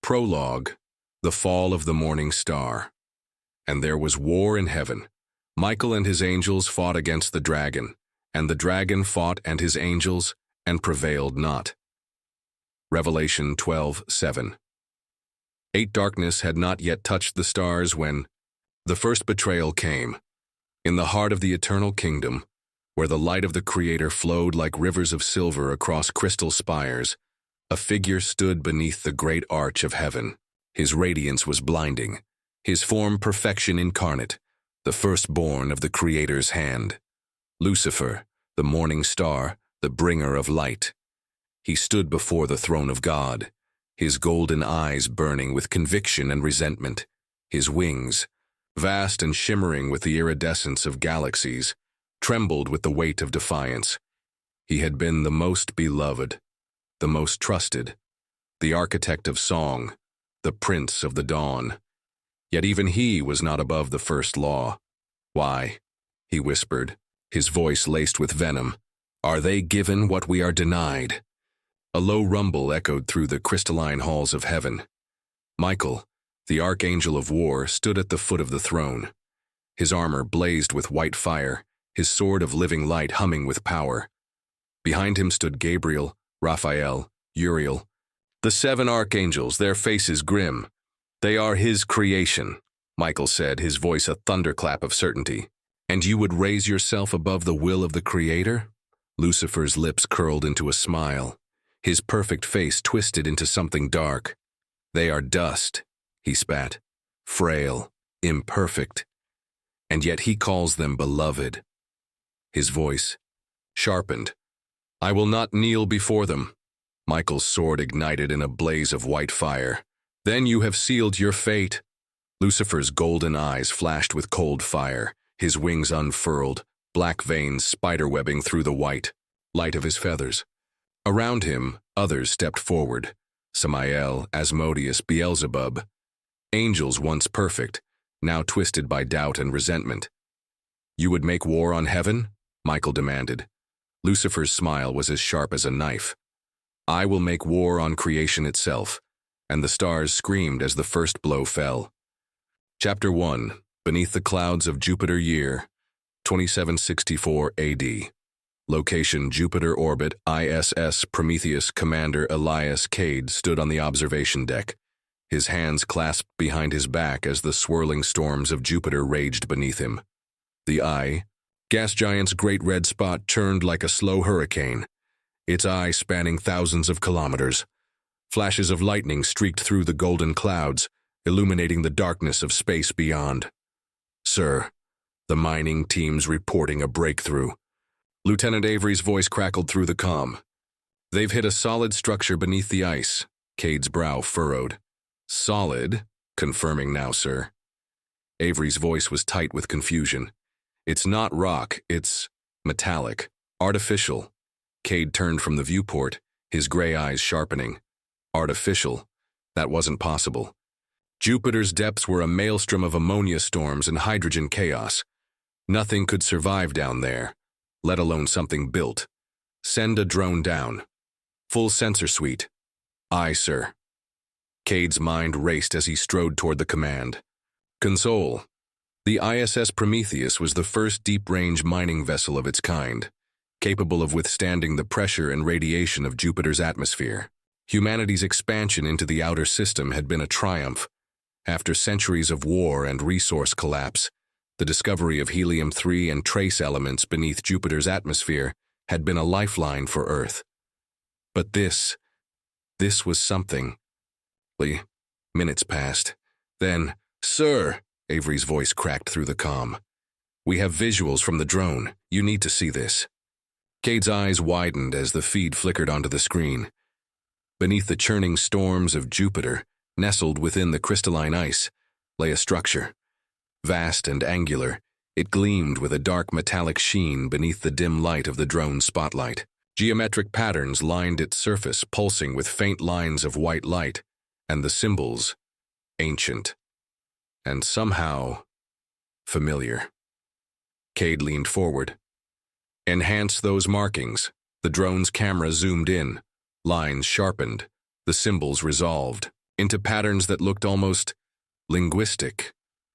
Prologue, the fall of the morning star. And there was war in heaven. Michael and his angels fought against the dragon, and the dragon fought and his angels, and prevailed not. Revelation 12:7. 8 Darkness had not yet touched the stars when the first betrayal came. In the heart of the eternal kingdom, where the light of the Creator flowed like rivers of silver across crystal spires, a figure stood beneath the great arch of heaven. His radiance was blinding, his form perfection incarnate, the firstborn of the Creator's hand. Lucifer, the morning star, the bringer of light. He stood before the throne of God, his golden eyes burning with conviction and resentment, his wings, vast and shimmering with the iridescence of galaxies, trembled with the weight of defiance. He had been the most beloved, the most trusted, the architect of song, the prince of the dawn. Yet even he was not above the first law. "Why," he whispered, his voice laced with venom, "are they given what we are denied?" A low rumble echoed through the crystalline halls of heaven. Michael, the archangel of war, stood at the foot of the throne. His armor blazed with white fire, his sword of living light humming with power. Behind him stood Gabriel, Raphael, Uriel, the 7 archangels, their faces grim. "They are his creation," Michael said, his voice a thunderclap of certainty. "And you would raise yourself above the will of the Creator?" Lucifer's lips curled into a smile. His perfect face twisted into something dark. "They are dust," he spat, "frail, imperfect. And yet he calls them beloved." His voice sharpened. "I will not kneel before them." Michael's sword ignited in a blaze of white fire. "Then you have sealed your fate." Lucifer's golden eyes flashed with cold fire, his wings unfurled, black veins spiderwebbing through the white light of his feathers. Around him, others stepped forward. Samael, Asmodeus, Beelzebub. Angels once perfect, now twisted by doubt and resentment. "You would make war on heaven?" Michael demanded. Lucifer's smile was as sharp as a knife. "I will make war on creation itself," and the stars screamed as the first blow fell. Chapter 1. Beneath the Clouds of Jupiter, year 2764 AD. Location: Jupiter orbit. ISS Prometheus. Commander Elias Cade stood on the observation deck, his hands clasped behind his back as the swirling storms of Jupiter raged beneath him. The gas giant's great red spot churned like a slow hurricane, its eye spanning thousands of kilometers. Flashes of lightning streaked through the golden clouds, illuminating the darkness of space beyond. "Sir, the mining team's reporting a breakthrough." Lieutenant Avery's voice crackled through the comm. "They've hit a solid structure beneath the ice." Cade's brow furrowed. "Solid? Confirming now, sir." Avery's voice was tight with confusion. "It's not rock, it's metallic, artificial." Cade turned from the viewport, his gray eyes sharpening. Artificial? That wasn't possible. Jupiter's depths were a maelstrom of ammonia storms and hydrogen chaos. Nothing could survive down there, let alone something built. "Send a drone down. Full sensor suite." "Aye, sir." Cade's mind raced as he strode toward the command console. The ISS Prometheus was the first deep-range mining vessel of its kind, capable of withstanding the pressure and radiation of Jupiter's atmosphere. Humanity's expansion into the outer system had been a triumph. After centuries of war and resource collapse, the discovery of helium-3 and trace elements beneath Jupiter's atmosphere had been a lifeline for Earth. But this was something. Minutes passed. Then, "Sir," Avery's voice cracked through the comm. "We have visuals from the drone. You need to see this." Cade's eyes widened as the feed flickered onto the screen. Beneath the churning storms of Jupiter, nestled within the crystalline ice, lay a structure. Vast and angular, it gleamed with a dark metallic sheen beneath the dim light of the drone's spotlight. Geometric patterns lined its surface, pulsing with faint lines of white light, and the symbols, ancient, and somehow familiar. Cade leaned forward. "Enhance those markings." The drone's camera zoomed in, lines sharpened, the symbols resolved. into patterns that looked almost linguistic.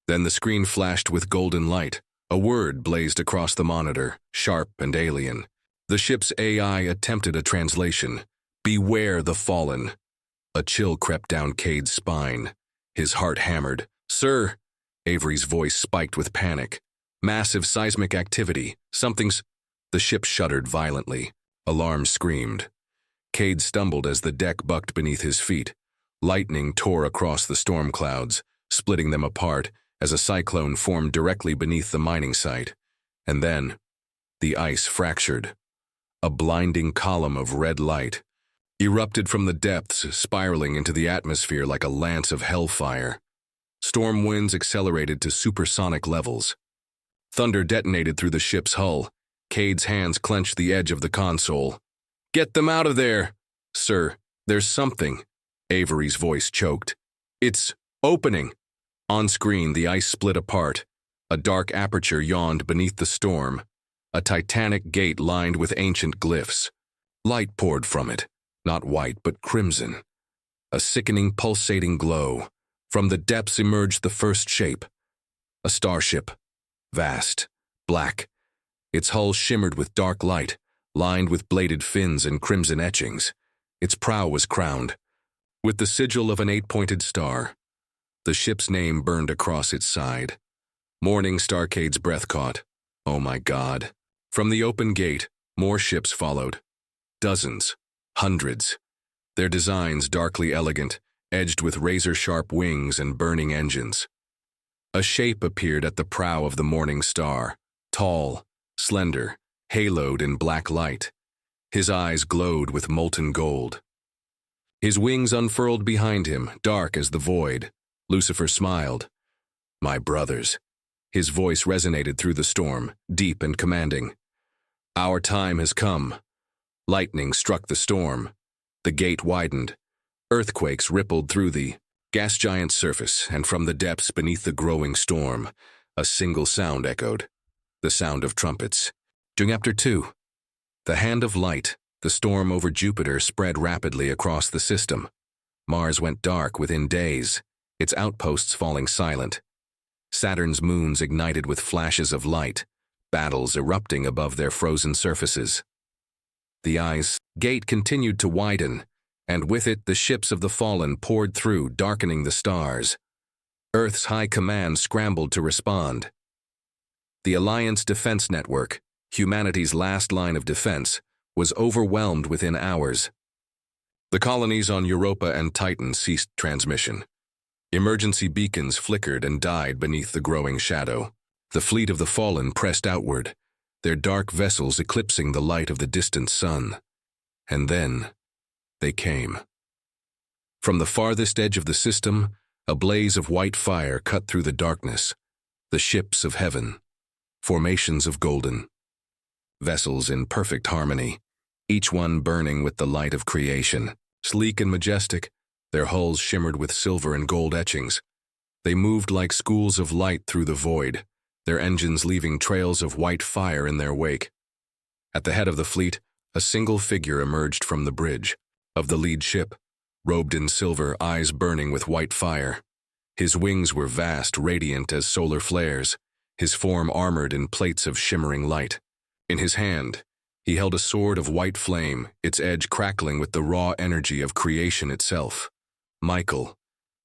Then the screen flashed with golden light. A word blazed across the monitor, sharp and alien. The ship's AI attempted a translation. "Beware the fallen." A chill crept down Cade's spine. His heart hammered. "Sir," Avery's voice spiked with panic. "Massive seismic activity. Something's—" The ship shuddered violently. Alarm screamed. Cade stumbled as the deck bucked beneath his feet. Lightning tore across the storm clouds, splitting them apart as a cyclone formed directly beneath the mining site. And then, the ice fractured. A blinding column of red light erupted from the depths, spiraling into the atmosphere like a lance of hellfire. Storm winds accelerated to supersonic levels. Thunder detonated through the ship's hull. Cade's hands clenched the edge of the console. "Get them out of there!" "Sir, there's something." Avery's voice choked. "It's opening." On screen, the ice split apart. A dark aperture yawned beneath the storm. A titanic gate lined with ancient glyphs. Light poured from it, not white but crimson. A sickening, pulsating glow. From the depths emerged the first shape. A starship. Vast. Black. Its hull shimmered with dark light, lined with bladed fins and crimson etchings. Its prow was crowned with the sigil of an 8-pointed star. The ship's name burned across its side. Morning Star. Cade's breath caught. Oh my God. From the open gate, more ships followed. Dozens. Hundreds. Their designs darkly elegant, edged with razor-sharp wings and burning engines. A shape appeared at the prow of the Morning Star, tall, slender, haloed in black light. His eyes glowed with molten gold. His wings unfurled behind him, dark as the void. Lucifer smiled. "My brothers." His voice resonated through the storm, deep and commanding. "Our time has come." Lightning struck the storm. The gate widened. Earthquakes rippled through the gas giant's surface, and from the depths beneath the growing storm, a single sound echoed. The sound of trumpets. Chapter 2. The Hand of Light. The storm over Jupiter spread rapidly across the system. Mars went dark within days, its outposts falling silent. Saturn's moons ignited with flashes of light, battles erupting above their frozen surfaces. The ice gate continued to widen, and with it the ships of the fallen poured through, darkening the stars. Earth's high command scrambled to respond. The Alliance Defense Network, humanity's last line of defense, was overwhelmed within hours. The colonies on Europa and Titan ceased transmission. Emergency beacons flickered and died beneath the growing shadow. The fleet of the fallen pressed outward, their dark vessels eclipsing the light of the distant sun. And then, they came. From the farthest edge of the system, a blaze of white fire cut through the darkness. The ships of heaven, formations of golden. Vessels in perfect harmony, each one burning with the light of creation. Sleek and majestic, their hulls shimmered with silver and gold etchings. They moved like schools of light through the void, their engines leaving trails of white fire in their wake. At the head of the fleet, a single figure emerged from the bridge of the lead ship, robed in silver, eyes burning with white fire. His wings were vast, radiant as solar flares, his form armored in plates of shimmering light. In his hand, he held a sword of white flame, its edge crackling with the raw energy of creation itself. Michael,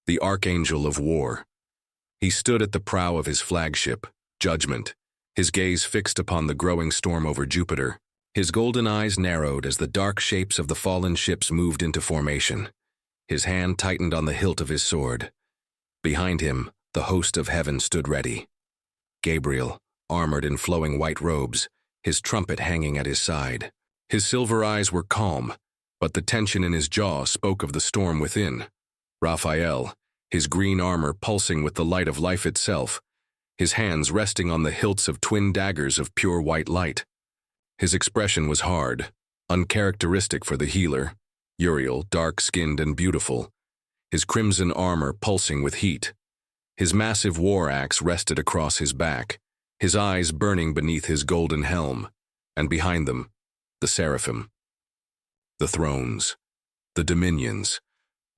the Archangel of War. He stood at the prow of his flagship, Judgment, his gaze fixed upon the growing storm over Jupiter. His golden eyes narrowed as the dark shapes of the fallen ships moved into formation. His hand tightened on the hilt of his sword. Behind him, the host of heaven stood ready. Gabriel, armored in flowing white robes, his trumpet hanging at his side. His silver eyes were calm, but the tension in his jaw spoke of the storm within. Raphael, his green armor pulsing with the light of life itself, his hands resting on the hilts of twin daggers of pure white light. His expression was hard, uncharacteristic for the healer. Uriel, dark-skinned and beautiful, his crimson armor pulsing with heat. His massive war axe rested across his back, his eyes burning beneath his golden helm, and behind them, the seraphim. The thrones, the dominions,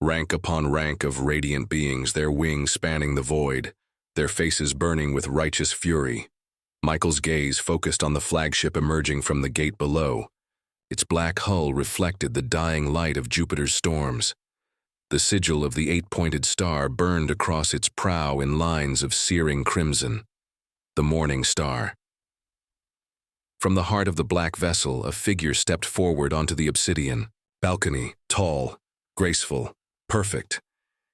Rank upon rank of radiant beings, their wings spanning the void, their faces burning with righteous fury. Michael's gaze focused on the flagship emerging from the gate below. Its black hull reflected the dying light of Jupiter's storms. The sigil of the eight-pointed star burned across its prow in lines of searing crimson. The morning star. From the heart of the black vessel, a figure stepped forward onto the obsidian balcony, tall, graceful, perfect.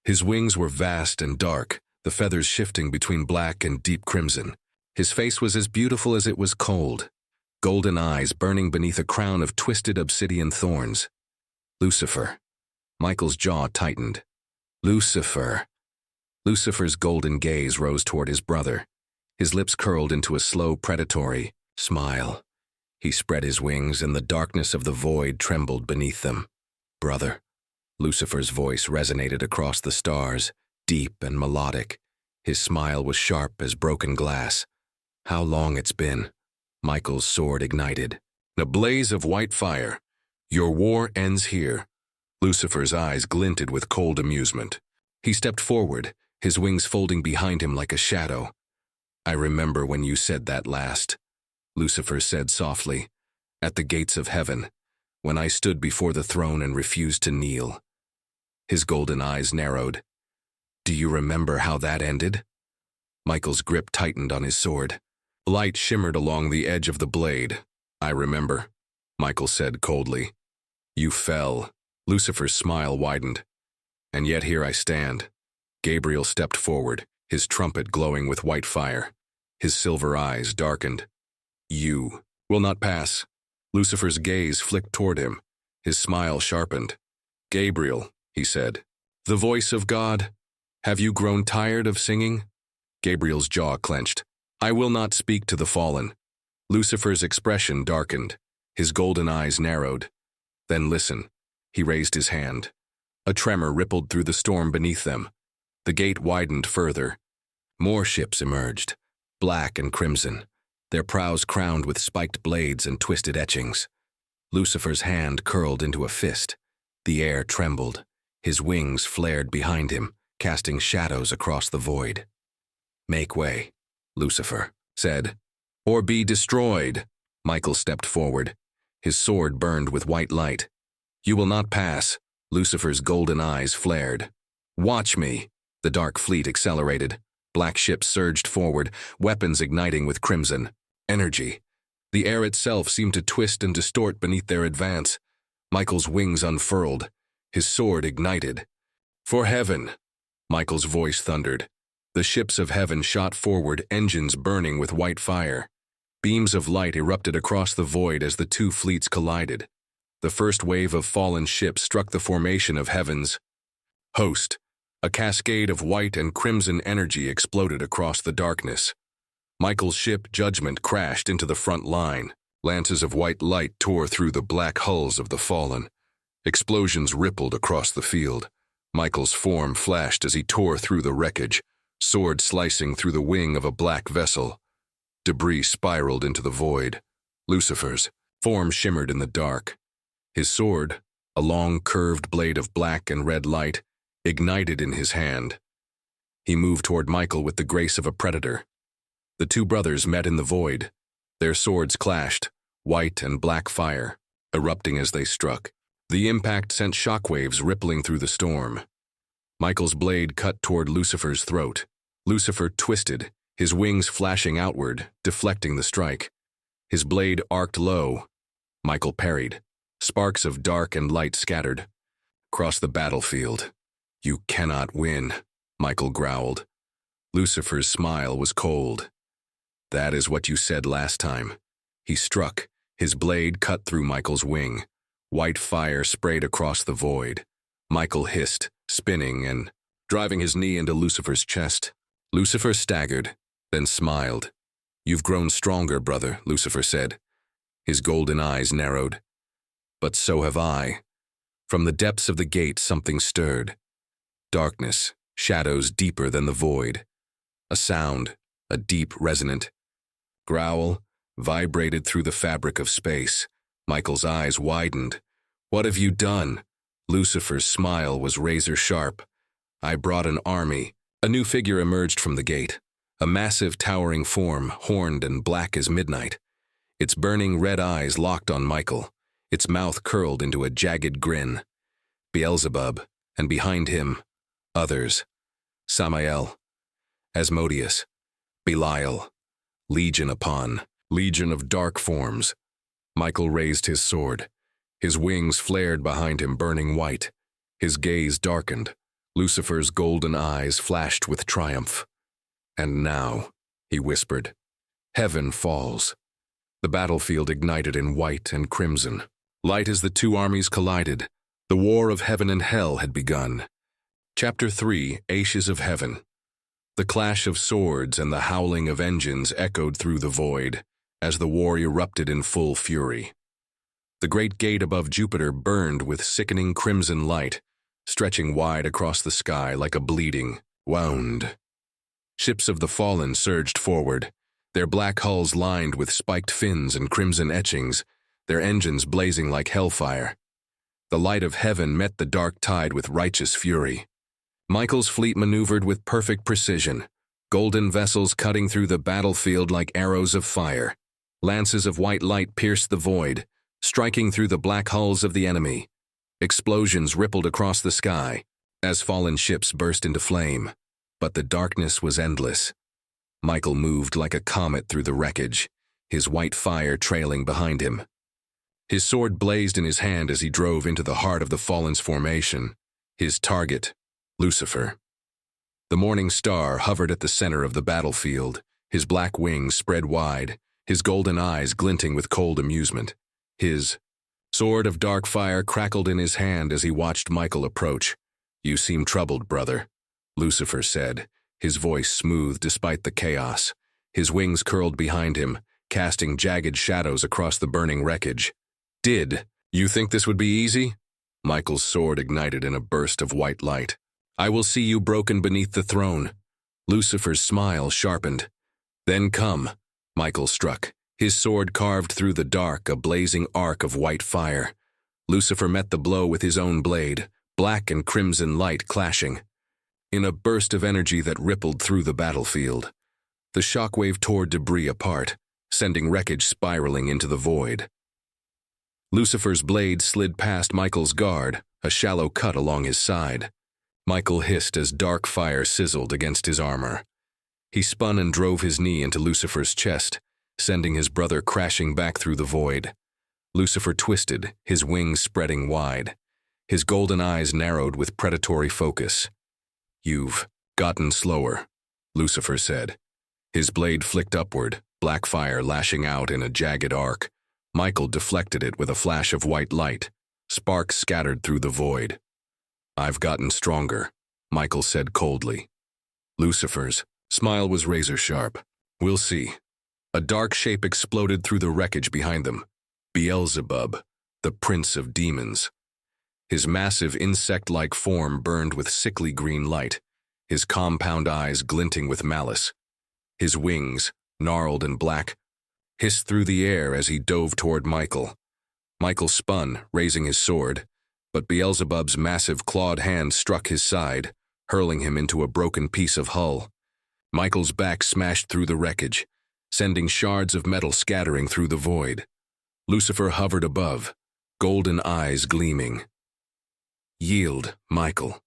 His wings were vast and dark, the feathers shifting between black and deep crimson. His face was as beautiful as it was cold, golden eyes burning beneath a crown of twisted obsidian thorns. Lucifer. Michael's jaw tightened. Lucifer. Lucifer's golden gaze rose toward his brother. His lips curled into a slow, predatory smile. He spread his wings, and the darkness of the void trembled beneath them. Brother. Lucifer's voice resonated across the stars, deep and melodic. His smile was sharp as broken glass. How long it's been. Michael's sword ignited. A blaze of white fire. Your war ends here. Lucifer's eyes glinted with cold amusement. He stepped forward, his wings folding behind him like a shadow. I remember when you said that last, Lucifer said softly, at the gates of heaven, when I stood before the throne and refused to kneel. His golden eyes narrowed. Do you remember how that ended? Michael's grip tightened on his sword. Light shimmered along the edge of the blade. I remember, Michael said coldly. You fell. Lucifer's smile widened. And yet here I stand. Gabriel stepped forward, his trumpet glowing with white fire. His silver eyes darkened. You will not pass. Lucifer's gaze flicked toward him. His smile sharpened. Gabriel, he said. The voice of God. Have you grown tired of singing? Gabriel's jaw clenched. I will not speak to the fallen. Lucifer's expression darkened. His golden eyes narrowed. Then listen. He raised his hand. A tremor rippled through the storm beneath them. The gate widened further. More ships emerged, black and crimson, their prows crowned with spiked blades and twisted etchings. Lucifer's hand curled into a fist. The air trembled. His wings flared behind him, casting shadows across the void. Make way, Lucifer said. Or be destroyed. Michael stepped forward. His sword burned with white light. You will not pass. Lucifer's golden eyes flared. Watch me. The dark fleet accelerated. Black ships surged forward, weapons igniting with crimson energy. The air itself seemed to twist and distort beneath their advance. Michael's wings unfurled. His sword ignited. For heaven, Michael's voice thundered. The ships of heaven shot forward, engines burning with white fire. Beams of light erupted across the void as the two fleets collided. The first wave of fallen ships struck the formation of heaven's host. A cascade of white and crimson energy exploded across the darkness. Michael's ship, Judgment, crashed into the front line. Lances of white light tore through the black hulls of the fallen. Explosions rippled across the field. Michael's form flashed as he tore through the wreckage, sword slicing through the wing of a black vessel. Debris spiraled into the void. Lucifer's form shimmered in the dark. His sword, a long curved blade of black and red light, ignited in his hand. He moved toward Michael with the grace of a predator. The two brothers met in the void. Their swords clashed, white and black fire, erupting as they struck. The impact sent shockwaves rippling through the storm. Michael's blade cut toward Lucifer's throat. Lucifer twisted, his wings flashing outward, deflecting the strike. His blade arced low. Michael parried. Sparks of dark and light scattered. Across the battlefield. You cannot win, Michael growled. Lucifer's smile was cold. That is what you said last time. He struck. His blade cut through Michael's wing. White fire sprayed across the void. Michael hissed, spinning and driving his knee into Lucifer's chest. Lucifer staggered, then smiled. You've grown stronger, brother, Lucifer said. His golden eyes narrowed. But so have I. From the depths of the gate, something stirred. Darkness, shadows deeper than the void. A sound, a deep, resonant growl, vibrated through the fabric of space. Michael's eyes widened. What have you done? Lucifer's smile was razor-sharp. "I brought an army." A new figure emerged from the gate, a massive towering form, horned and black as midnight. Its burning red eyes locked on Michael, its mouth curled into a jagged grin. Beelzebub, and behind him, others. Samael, Asmodeus, Belial, legion upon legion of dark forms. Michael raised his sword. His wings flared behind him, burning white. His gaze darkened. Lucifer's golden eyes flashed with triumph. "And now," he whispered, "heaven falls." The battlefield ignited in white and crimson. Light as the two armies collided, the war of heaven and hell had begun. Chapter 3, Ashes of Heaven. The clash of swords and the howling of engines echoed through the void as the war erupted in full fury. The great gate above Jupiter burned with sickening crimson light, stretching wide across the sky like a bleeding wound. Ships of the fallen surged forward, their black hulls lined with spiked fins and crimson etchings, their engines blazing like hellfire. The light of heaven met the dark tide with righteous fury. Michael's fleet maneuvered with perfect precision, golden vessels cutting through the battlefield like arrows of fire. Lances of white light pierced the void, striking through the black hulls of the enemy. Explosions rippled across the sky as fallen ships burst into flame, but the darkness was endless. Michael moved like a comet through the wreckage, his white fire trailing behind him. His sword blazed in his hand as he drove into the heart of the fallen's formation, his target, Lucifer. The morning star hovered at the center of the battlefield, his black wings spread wide, his golden eyes glinting with cold amusement. His sword of dark fire crackled in his hand as he watched Michael approach. "You seem troubled, brother," Lucifer said, his voice smooth despite the chaos. His wings curled behind him, casting jagged shadows across the burning wreckage. "Did you think this would be easy?" Michael's sword ignited in a burst of white light. "I will see you broken beneath the throne." Lucifer's smile sharpened. "Then come," Michael struck. His sword carved through the dark, a blazing arc of white fire. Lucifer met the blow with his own blade, black and crimson light clashing. In a burst of energy that rippled through the battlefield, the shockwave tore debris apart, sending wreckage spiraling into the void. Lucifer's blade slid past Michael's guard, a shallow cut along his side. Michael hissed as dark fire sizzled against his armor. He spun and drove his knee into Lucifer's chest, sending his brother crashing back through the void. Lucifer twisted, his wings spreading wide. His golden eyes narrowed with predatory focus. "You've gotten slower," Lucifer said. His blade flicked upward, black fire lashing out in a jagged arc. Michael deflected it with a flash of white light. Sparks scattered through the void. "I've gotten stronger," Michael said coldly. Lucifer's smile was razor-sharp. "We'll see." A dark shape exploded through the wreckage behind them. Beelzebub, the prince of demons. His massive insect-like form burned with sickly green light, his compound eyes glinting with malice. His wings, gnarled and black, hissed through the air as he dove toward Michael. Michael spun, raising his sword, but Beelzebub's massive clawed hand struck his side, hurling him into a broken piece of hull. Michael's back smashed through the wreckage, sending shards of metal scattering through the void. Lucifer hovered above, golden eyes gleaming. "Yield, Michael."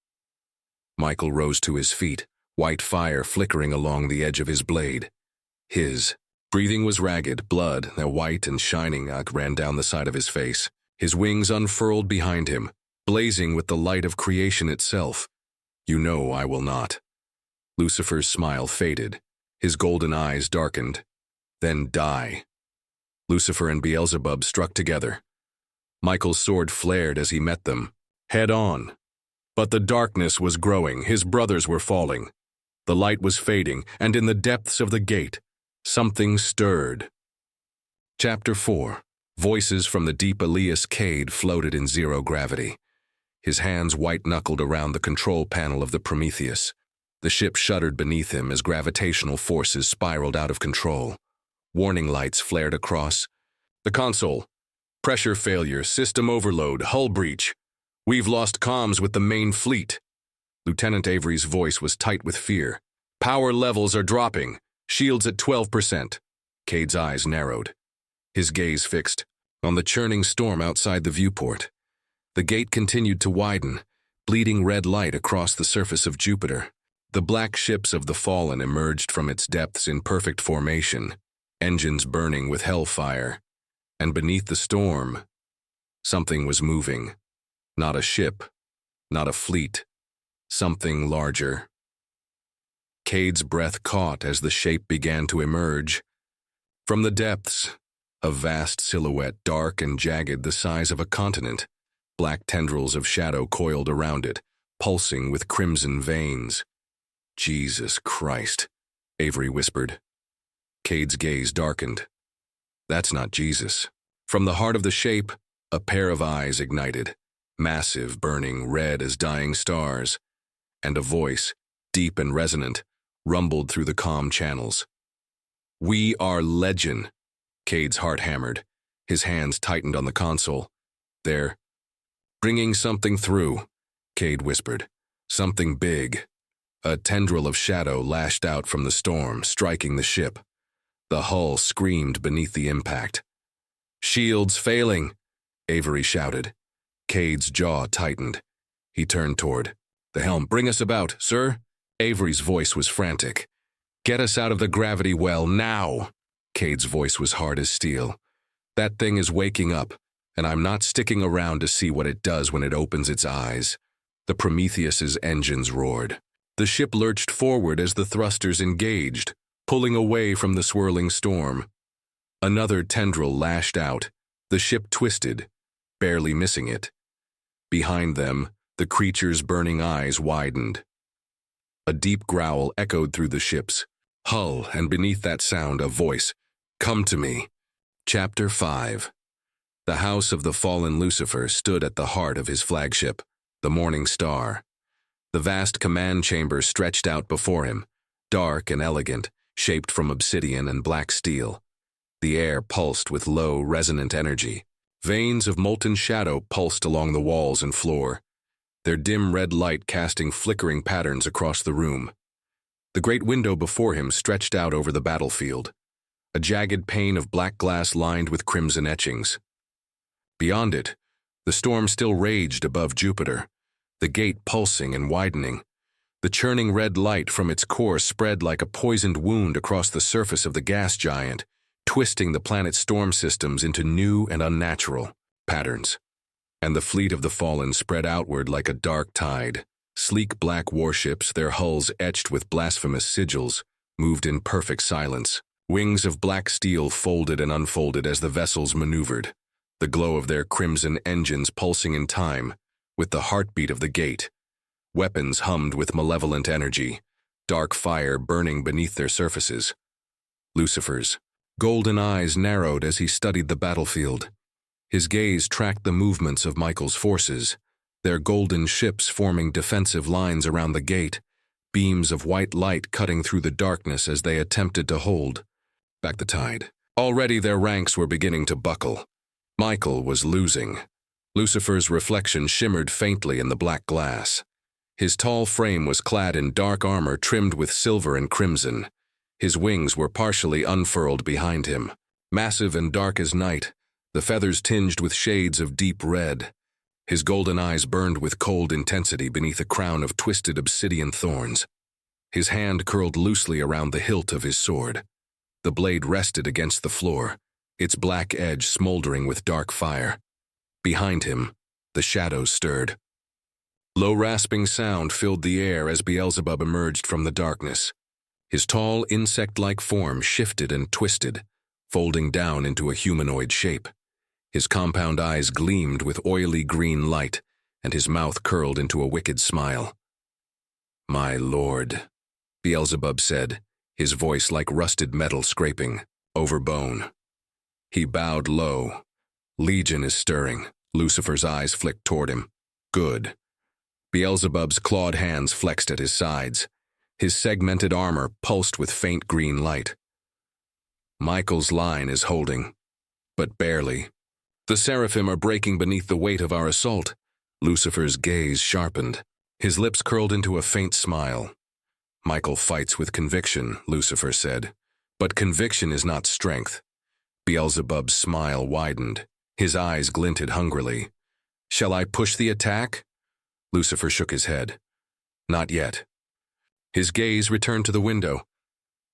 Michael rose to his feet, white fire flickering along the edge of his blade. His breathing was ragged, blood, a white and shining ran down the side of his face. His wings unfurled behind him, blazing with the light of creation itself. "You know I will not." Lucifer's smile faded, his golden eyes darkened. "Then die." Lucifer and Beelzebub struck together. Michael's sword flared as he met them, head on. But the darkness was growing, his brothers were falling. The light was fading, and in the depths of the gate, something stirred. Chapter 4. Voices from the deep Elias Cade floated in zero gravity. His hands white-knuckled around the control panel of the Prometheus. The ship shuddered beneath him as gravitational forces spiraled out of control. Warning lights flared across the console. "Pressure failure, system overload, hull breach." We've lost comms with the main fleet. Lieutenant Avery's voice was tight with fear. Power levels are dropping. Shields at 12%. Cade's eyes narrowed. His gaze fixed on the churning storm outside the viewport. The gate continued to widen, bleeding red light across the surface of Jupiter. The black ships of the fallen emerged from its depths in perfect formation, engines burning with hellfire. And beneath the storm, something was moving. Not a ship, not a fleet, something larger. Cade's breath caught as the shape began to emerge. From the depths, a vast silhouette, dark and jagged, the size of a continent. Black tendrils of shadow coiled around it, pulsing with crimson veins. Jesus Christ, Avery whispered. Cade's gaze darkened. That's not Jesus. From the heart of the shape, a pair of eyes ignited, massive, burning, red as dying stars, and a voice, deep and resonant, rumbled through the calm channels. We are Legion. Cade's heart hammered. His hands tightened on the console. They're bringing something through, Cade whispered. Something big. A tendril of shadow lashed out from the storm, striking the ship. The hull screamed beneath the impact. Shields failing, Avery shouted. Cade's jaw tightened. He turned toward the helm. Bring us about, sir. Avery's voice was frantic. Get us out of the gravity well, now. Cade's voice was hard as steel. That thing is waking up, and I'm not sticking around to see what it does when it opens its eyes. The Prometheus's engines roared. The ship lurched forward as the thrusters engaged, pulling away from the swirling storm. Another tendril lashed out. The ship twisted, barely missing it. Behind them, the creature's burning eyes widened. A deep growl echoed through the ship's hull, and beneath that sound, a voice. Come to me. Chapter 5. The house of the fallen Lucifer stood at the heart of his flagship, the Morning Star. The vast command chamber stretched out before him, dark and elegant, shaped from obsidian and black steel. The air pulsed with low, resonant energy. Veins of molten shadow pulsed along the walls and floor, their dim red light casting flickering patterns across the room. The great window before him stretched out over the battlefield, a jagged pane of black glass lined with crimson etchings. Beyond it, the storm still raged above Jupiter, the gate pulsing and widening. The churning red light from its core spread like a poisoned wound across the surface of the gas giant, twisting the planet's storm systems into new and unnatural patterns. And the fleet of the fallen spread outward like a dark tide. Sleek black warships, their hulls etched with blasphemous sigils, moved in perfect silence. Wings of black steel folded and unfolded as the vessels maneuvered, the glow of their crimson engines pulsing in time with the heartbeat of the gate. Weapons hummed with malevolent energy, dark fire burning beneath their surfaces. Lucifer's golden eyes narrowed as he studied the battlefield. His gaze tracked the movements of Michael's forces, their golden ships forming defensive lines around the gate, beams of white light cutting through the darkness as they attempted to hold back the tide. Already their ranks were beginning to buckle. Michael was losing. Lucifer's reflection shimmered faintly in the black glass. His tall frame was clad in dark armor trimmed with silver and crimson. His wings were partially unfurled behind him. Massive and dark as night, the feathers tinged with shades of deep red. His golden eyes burned with cold intensity beneath a crown of twisted obsidian thorns. His hand curled loosely around the hilt of his sword. The blade rested against the floor, its black edge smoldering with dark fire. Behind him, the shadows stirred. Low rasping sound filled the air as Beelzebub emerged from the darkness. His tall, insect-like form shifted and twisted, folding down into a humanoid shape. His compound eyes gleamed with oily green light, and his mouth curled into a wicked smile. "My lord," Beelzebub said, his voice like rusted metal scraping over bone. He bowed low. "Legion is stirring." Lucifer's eyes flicked toward him. "Good." Beelzebub's clawed hands flexed at his sides. His segmented armor pulsed with faint green light. "Michael's line is holding, but barely. The Seraphim are breaking beneath the weight of our assault. Lucifer's gaze sharpened. His lips curled into a faint smile. Michael fights with conviction, Lucifer said. But conviction is not strength. Beelzebub's smile widened. His eyes glinted hungrily. Shall I push the attack? Lucifer shook his head. Not yet. His gaze returned to the window.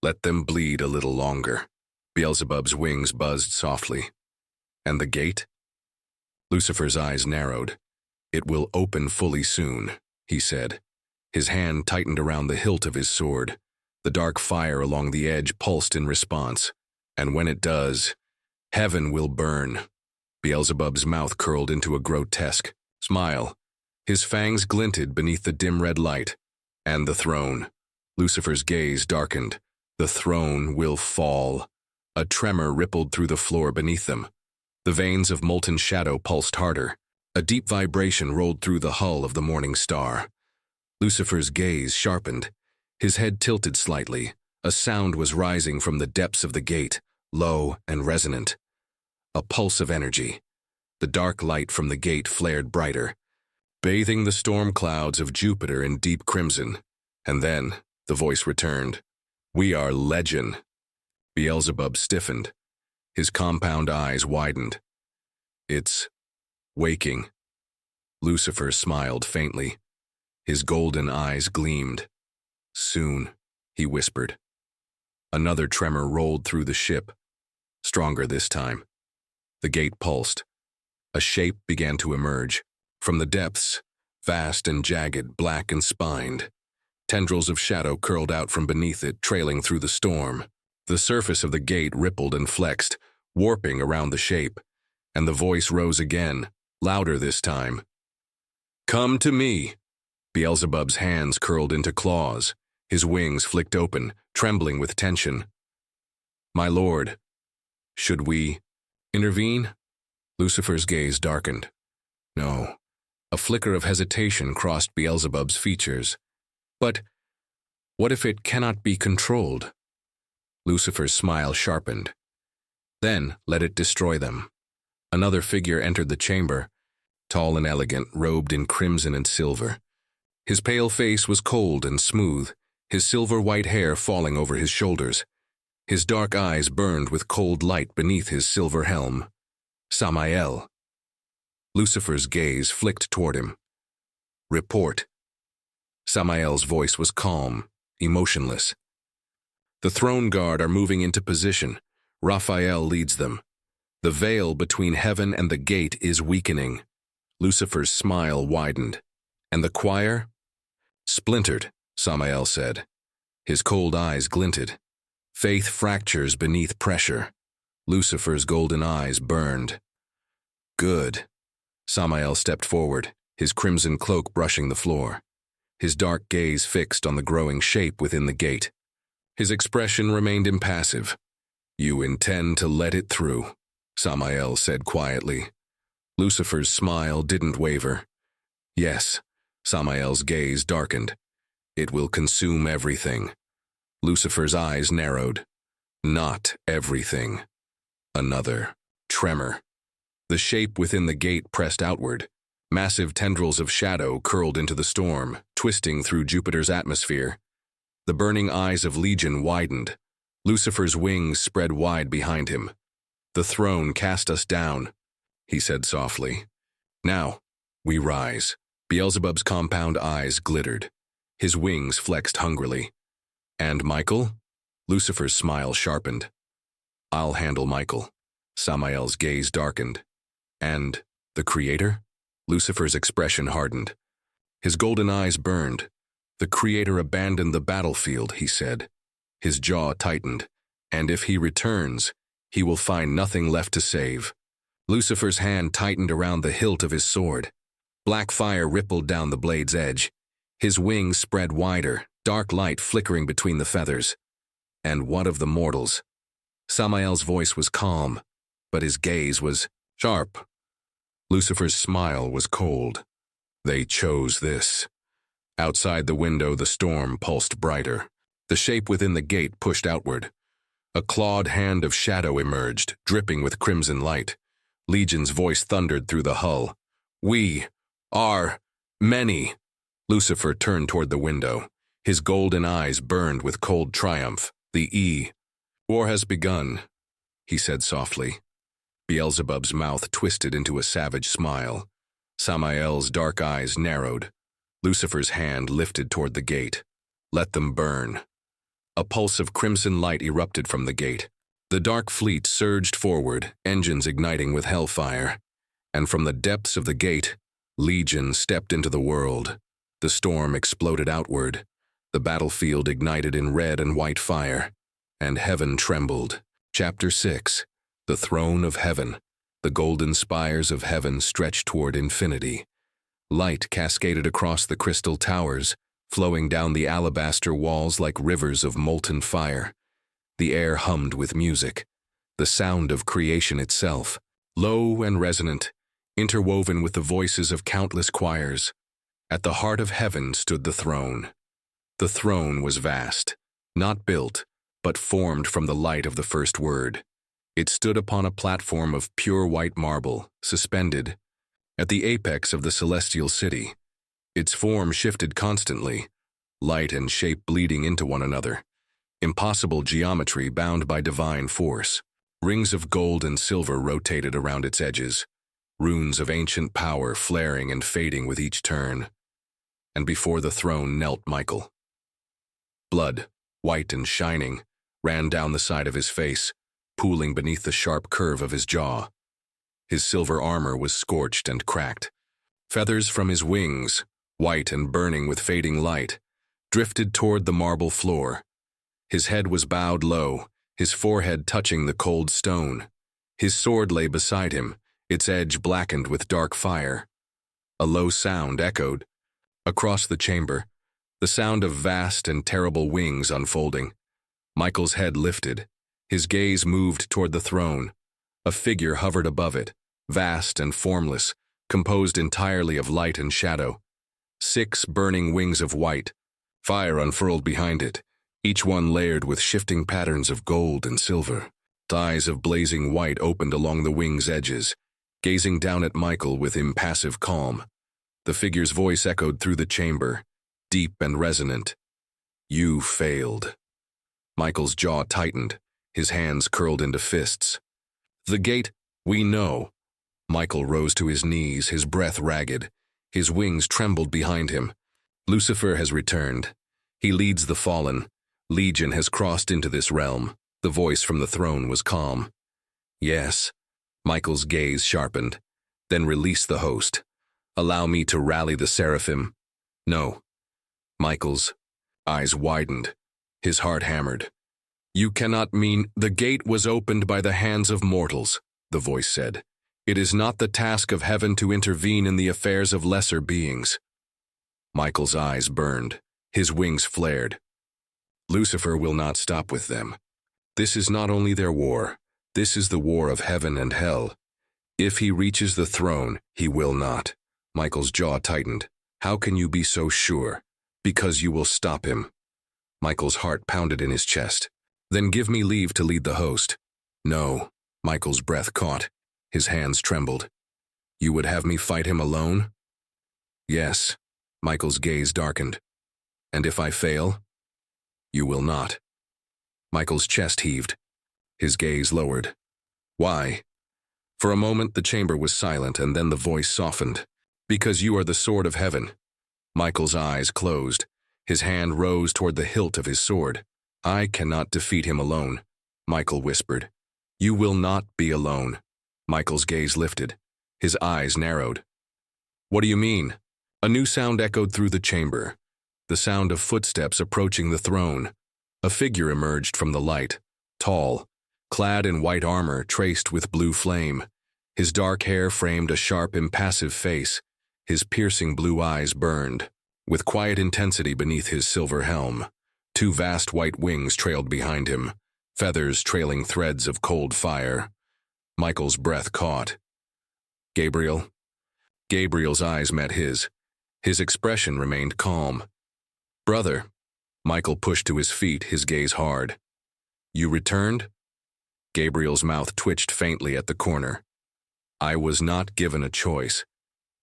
Let them bleed a little longer. Beelzebub's wings buzzed softly. And the gate? Lucifer's eyes narrowed. It will open fully soon, he said. His hand tightened around the hilt of his sword. The dark fire along the edge pulsed in response. And when it does, heaven will burn. Beelzebub's mouth curled into a grotesque smile. His fangs glinted beneath the dim red light. And the throne. Lucifer's gaze darkened. The throne will fall. A tremor rippled through the floor beneath them. The veins of molten shadow pulsed harder. A deep vibration rolled through the hull of the morning star. Lucifer's gaze sharpened. His head tilted slightly. A sound was rising from the depths of the gate, low and resonant. A pulse of energy. The dark light from the gate flared brighter, bathing the storm clouds of Jupiter in deep crimson. And then, the voice returned. We are legion. Beelzebub stiffened. His compound eyes widened. It's waking. Lucifer smiled faintly. His golden eyes gleamed. Soon, he whispered. Another tremor rolled through the ship, stronger this time. The gate pulsed. A shape began to emerge. From the depths, vast and jagged, black and spined. Tendrils of shadow curled out from beneath it, trailing through the storm. The surface of the gate rippled and flexed, warping around the shape. And the voice rose again, louder this time. Come to me. Beelzebub's hands curled into claws. His wings flicked open, trembling with tension. My lord, should we intervene? Lucifer's gaze darkened. No. A flicker of hesitation crossed Beelzebub's features. But what if it cannot be controlled? Lucifer's smile sharpened. Then let it destroy them. Another figure entered the chamber, tall and elegant, robed in crimson and silver. His pale face was cold and smooth, his silver-white hair falling over his shoulders. His dark eyes burned with cold light beneath his silver helm. Samael. Lucifer's gaze flicked toward him. Report. Samael's voice was calm, emotionless. The throne guard are moving into position. Raphael leads them. The veil between heaven and the gate is weakening. Lucifer's smile widened. And the choir? Splintered, Samael said. His cold eyes glinted. Faith fractures beneath pressure. Lucifer's golden eyes burned. Good. Samael stepped forward, his crimson cloak brushing the floor. His dark gaze fixed on the growing shape within the gate. His expression remained impassive. You intend to let it through, Samael said quietly. Lucifer's smile didn't waver. Yes, Samael's gaze darkened. It will consume everything. Lucifer's eyes narrowed. Not everything. Another tremor. The shape within the gate pressed outward. Massive tendrils of shadow curled into the storm, twisting through Jupiter's atmosphere. The burning eyes of Legion widened. Lucifer's wings spread wide behind him. The throne cast us down, he said softly. Now, we rise. Beelzebub's compound eyes glittered. His wings flexed hungrily. And Michael? Lucifer's smile sharpened. I'll handle Michael. Samael's gaze darkened. And the Creator? Lucifer's expression hardened. His golden eyes burned. The Creator abandoned the battlefield, he said. His jaw tightened. And if he returns, he will find nothing left to save. Lucifer's hand tightened around the hilt of his sword. Black fire rippled down the blade's edge. His wings spread wider, dark light flickering between the feathers. And what of the mortals? Samael's voice was calm, but his gaze was sharp. Lucifer's smile was cold. They chose this. Outside the window, the storm pulsed brighter. The shape within the gate pushed outward. A clawed hand of shadow emerged, dripping with crimson light. Legion's voice thundered through the hull. We Are many. Lucifer turned toward the window. His golden eyes burned with cold triumph. War has begun, he said softly. Beelzebub's mouth twisted into a savage smile. Samael's dark eyes narrowed. Lucifer's hand lifted toward the gate. Let them burn. A pulse of crimson light erupted from the gate. The dark fleet surged forward, engines igniting with hellfire. And from the depths of the gate, Legion stepped into the world. The storm exploded outward. The battlefield ignited in red and white fire. And heaven trembled. Chapter 6. The Throne of Heaven. The golden spires of heaven stretched toward infinity. Light cascaded across the crystal towers, flowing down the alabaster walls like rivers of molten fire. The air hummed with music, the sound of creation itself, low and resonant, interwoven with the voices of countless choirs. At the heart of heaven stood the throne. The throne was vast, not built, but formed from the light of the first word. It stood upon a platform of pure white marble, suspended at the apex of the celestial city. Its form shifted constantly, light and shape bleeding into one another. Impossible geometry bound by divine force. Rings of gold and silver rotated around its edges, runes of ancient power flaring and fading with each turn. And before the throne knelt Michael. Blood, white and shining, ran down the side of his face, pooling beneath the sharp curve of his jaw. His silver armor was scorched and cracked. Feathers from his wings, white and burning with fading light, drifted toward the marble floor. His head was bowed low, his forehead touching the cold stone. His sword lay beside him, its edge blackened with dark fire. A low sound echoed across the chamber, the sound of vast and terrible wings unfolding. Michael's head lifted. His gaze moved toward the throne. A figure hovered above it, vast and formless, composed entirely of light and shadow. 6 burning wings of white. Fire unfurled behind it, each one layered with shifting patterns of gold and silver. Eyes of blazing white opened along the wings' edges, gazing down at Michael with impassive calm. The figure's voice echoed through the chamber, deep and resonant. You failed. Michael's jaw tightened, his hands curled into fists. The gate, we know. Michael rose to his knees, his breath ragged. His wings trembled behind him. Lucifer has returned. He leads the fallen. Legion has crossed into this realm. The voice from the throne was calm. Yes. Michael's gaze sharpened. Then release the host. Allow me to rally the seraphim. No. Michael's eyes widened. His heart hammered. You cannot mean the gate was opened by the hands of mortals, the voice said. It is not the task of heaven to intervene in the affairs of lesser beings. Michael's eyes burned. His wings flared. Lucifer will not stop with them. This is not only their war. This is the war of heaven and hell. If he reaches the throne, he will not. Michael's jaw tightened. How can you be so sure? Because you will stop him. Michael's heart pounded in his chest. Then give me leave to lead the host. No. Michael's breath caught. His hands trembled. You would have me fight him alone? Yes. Michael's gaze darkened. And if I fail? You will not. Michael's chest heaved. His gaze lowered. Why? For a moment the chamber was silent, and then the voice softened. Because you are the sword of heaven. Michael's eyes closed. His hand rose toward the hilt of his sword. I cannot defeat him alone, Michael whispered. You will not be alone. Michael's gaze lifted. His eyes narrowed. What do you mean? A new sound echoed through the chamber. The sound of footsteps approaching the throne. A figure emerged from the light, tall, clad in white armor traced with blue flame. His dark hair framed a sharp, impassive face. His piercing blue eyes burned, with quiet intensity beneath his silver helm. 2 vast white wings trailed behind him, feathers trailing threads of cold fire. Michael's breath caught. Gabriel? Gabriel's eyes met his. His expression remained calm. Brother. Michael pushed to his feet, his gaze hard. You returned? Gabriel's mouth twitched faintly at the corner. I was not given a choice.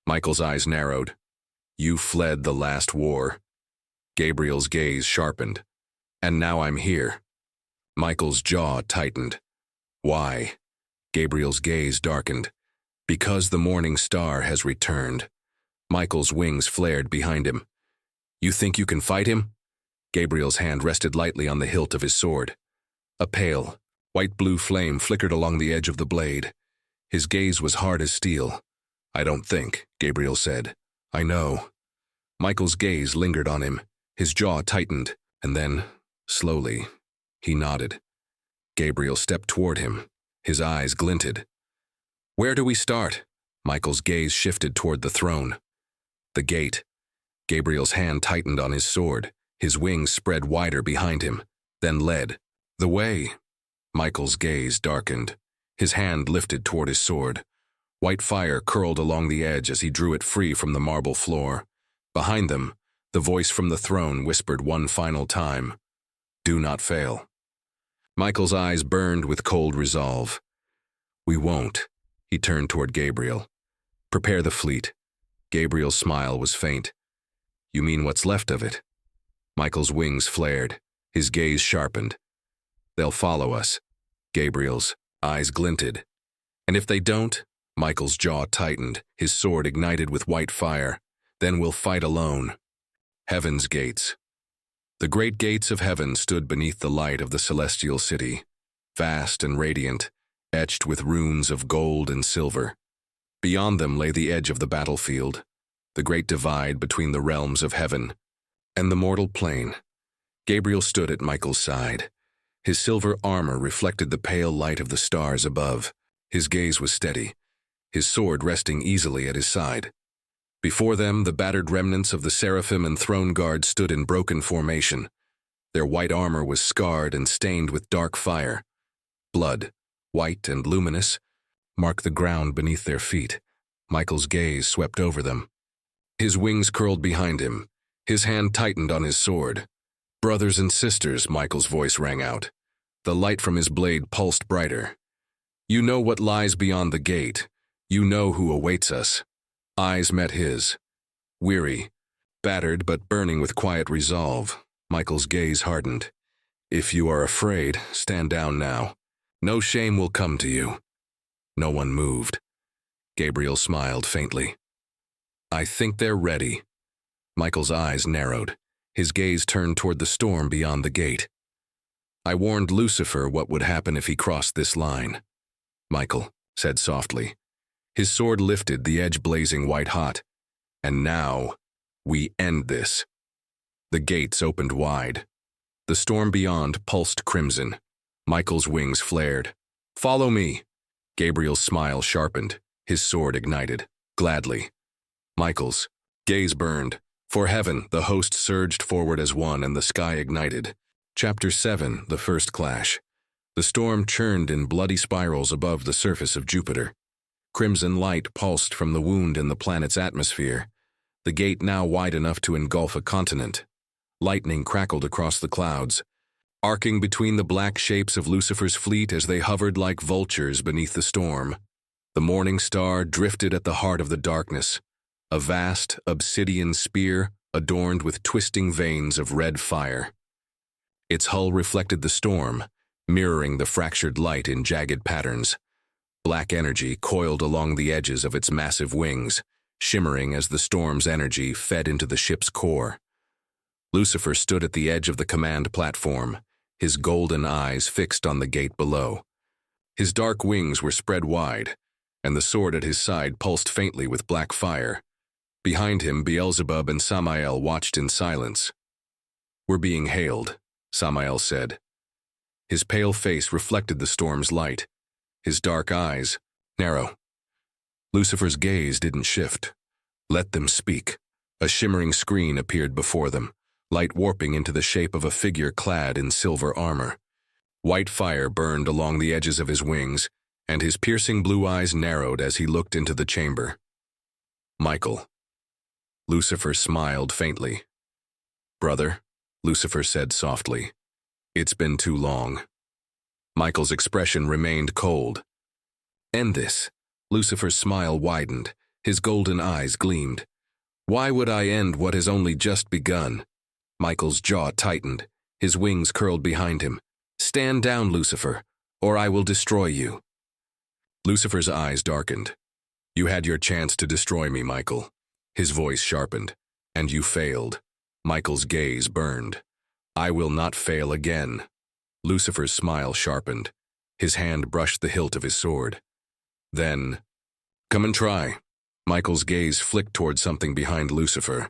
Michael's eyes narrowed. You fled the last war. Gabriel's gaze sharpened. And now I'm here. Michael's jaw tightened. Why? Gabriel's gaze darkened. Because the morning star has returned. Michael's wings flared behind him. You think you can fight him? Gabriel's hand rested lightly on the hilt of his sword. A pale, white-blue flame flickered along the edge of the blade. His gaze was hard as steel. I don't think, Gabriel said. I know. Michael's gaze lingered on him. His jaw tightened, and then, slowly, he nodded. Gabriel stepped toward him. His eyes glinted. Where do we start? Michael's gaze shifted toward the throne. The gate. Gabriel's hand tightened on his sword. His wings spread wider behind him, then led. The way. Michael's gaze darkened. His hand lifted toward his sword. White fire curled along the edge as he drew it free from the marble floor. Behind them, the voice from the throne whispered one final time. Do not fail. Michael's eyes burned with cold resolve. We won't. He turned toward Gabriel. Prepare the fleet. Gabriel's smile was faint. You mean what's left of it? Michael's wings flared. His gaze sharpened. They'll follow us. Gabriel's eyes glinted. And if they don't? Michael's jaw tightened. His sword ignited with white fire. Then we'll fight alone. Heaven's gates. The great gates of heaven stood beneath the light of the celestial city, vast and radiant, etched with runes of gold and silver. Beyond them lay the edge of the battlefield, the great divide between the realms of heaven and the mortal plane. Gabriel stood at Michael's side. His silver armor reflected the pale light of the stars above. His gaze was steady, his sword resting easily at his side. Before them, the battered remnants of the seraphim and throne guard stood in broken formation. Their white armor was scarred and stained with dark fire. Blood, white and luminous, marked the ground beneath their feet. Michael's gaze swept over them. His wings curled behind him. His hand tightened on his sword. Brothers and sisters, Michael's voice rang out. The light from his blade pulsed brighter. You know what lies beyond the gate. You know who awaits us. Eyes met his. Weary, battered but burning with quiet resolve, Michael's gaze hardened. If you are afraid, stand down now. No shame will come to you. No one moved. Gabriel smiled faintly. I think they're ready. Michael's eyes narrowed. His gaze turned toward the storm beyond the gate. I warned Lucifer what would happen if he crossed this line. Michael said softly. His sword lifted, the edge blazing white-hot. And now, we end this. The gates opened wide. The storm beyond pulsed crimson. Michael's wings flared. Follow me. Gabriel's smile sharpened. His sword ignited. Gladly. Michael's gaze burned. For heaven, the host surged forward as one, and the sky ignited. Chapter 7, The First Clash. The storm churned in bloody spirals above the surface of Jupiter. Crimson light pulsed from the wound in the planet's atmosphere, the gate now wide enough to engulf a continent. Lightning crackled across the clouds, arcing between the black shapes of Lucifer's fleet as they hovered like vultures beneath the storm. The morning star drifted at the heart of the darkness, a vast, obsidian spear adorned with twisting veins of red fire. Its hull reflected the storm, mirroring the fractured light in jagged patterns. Black energy coiled along the edges of its massive wings, shimmering as the storm's energy fed into the ship's core. Lucifer stood at the edge of the command platform, his golden eyes fixed on the gate below. His dark wings were spread wide, and the sword at his side pulsed faintly with black fire. Behind him, Beelzebub and Samael watched in silence. We're being hailed, Samael said. His pale face reflected the storm's light. His dark eyes, narrow. Lucifer's gaze didn't shift. Let them speak. A shimmering screen appeared before them, light warping into the shape of a figure clad in silver armor. White fire burned along the edges of his wings, and his piercing blue eyes narrowed as he looked into the chamber. Michael. Lucifer smiled faintly. Brother, Lucifer said softly. It's been too long. Michael's expression remained cold. End this. Lucifer's smile widened. His golden eyes gleamed. Why would I end what has only just begun? Michael's jaw tightened. His wings curled behind him. Stand down, Lucifer, or I will destroy you. Lucifer's eyes darkened. You had your chance to destroy me, Michael. His voice sharpened. And you failed. Michael's gaze burned. I will not fail again. Lucifer's smile sharpened. His hand brushed the hilt of his sword. Then, come and try. Michael's gaze flicked toward something behind Lucifer.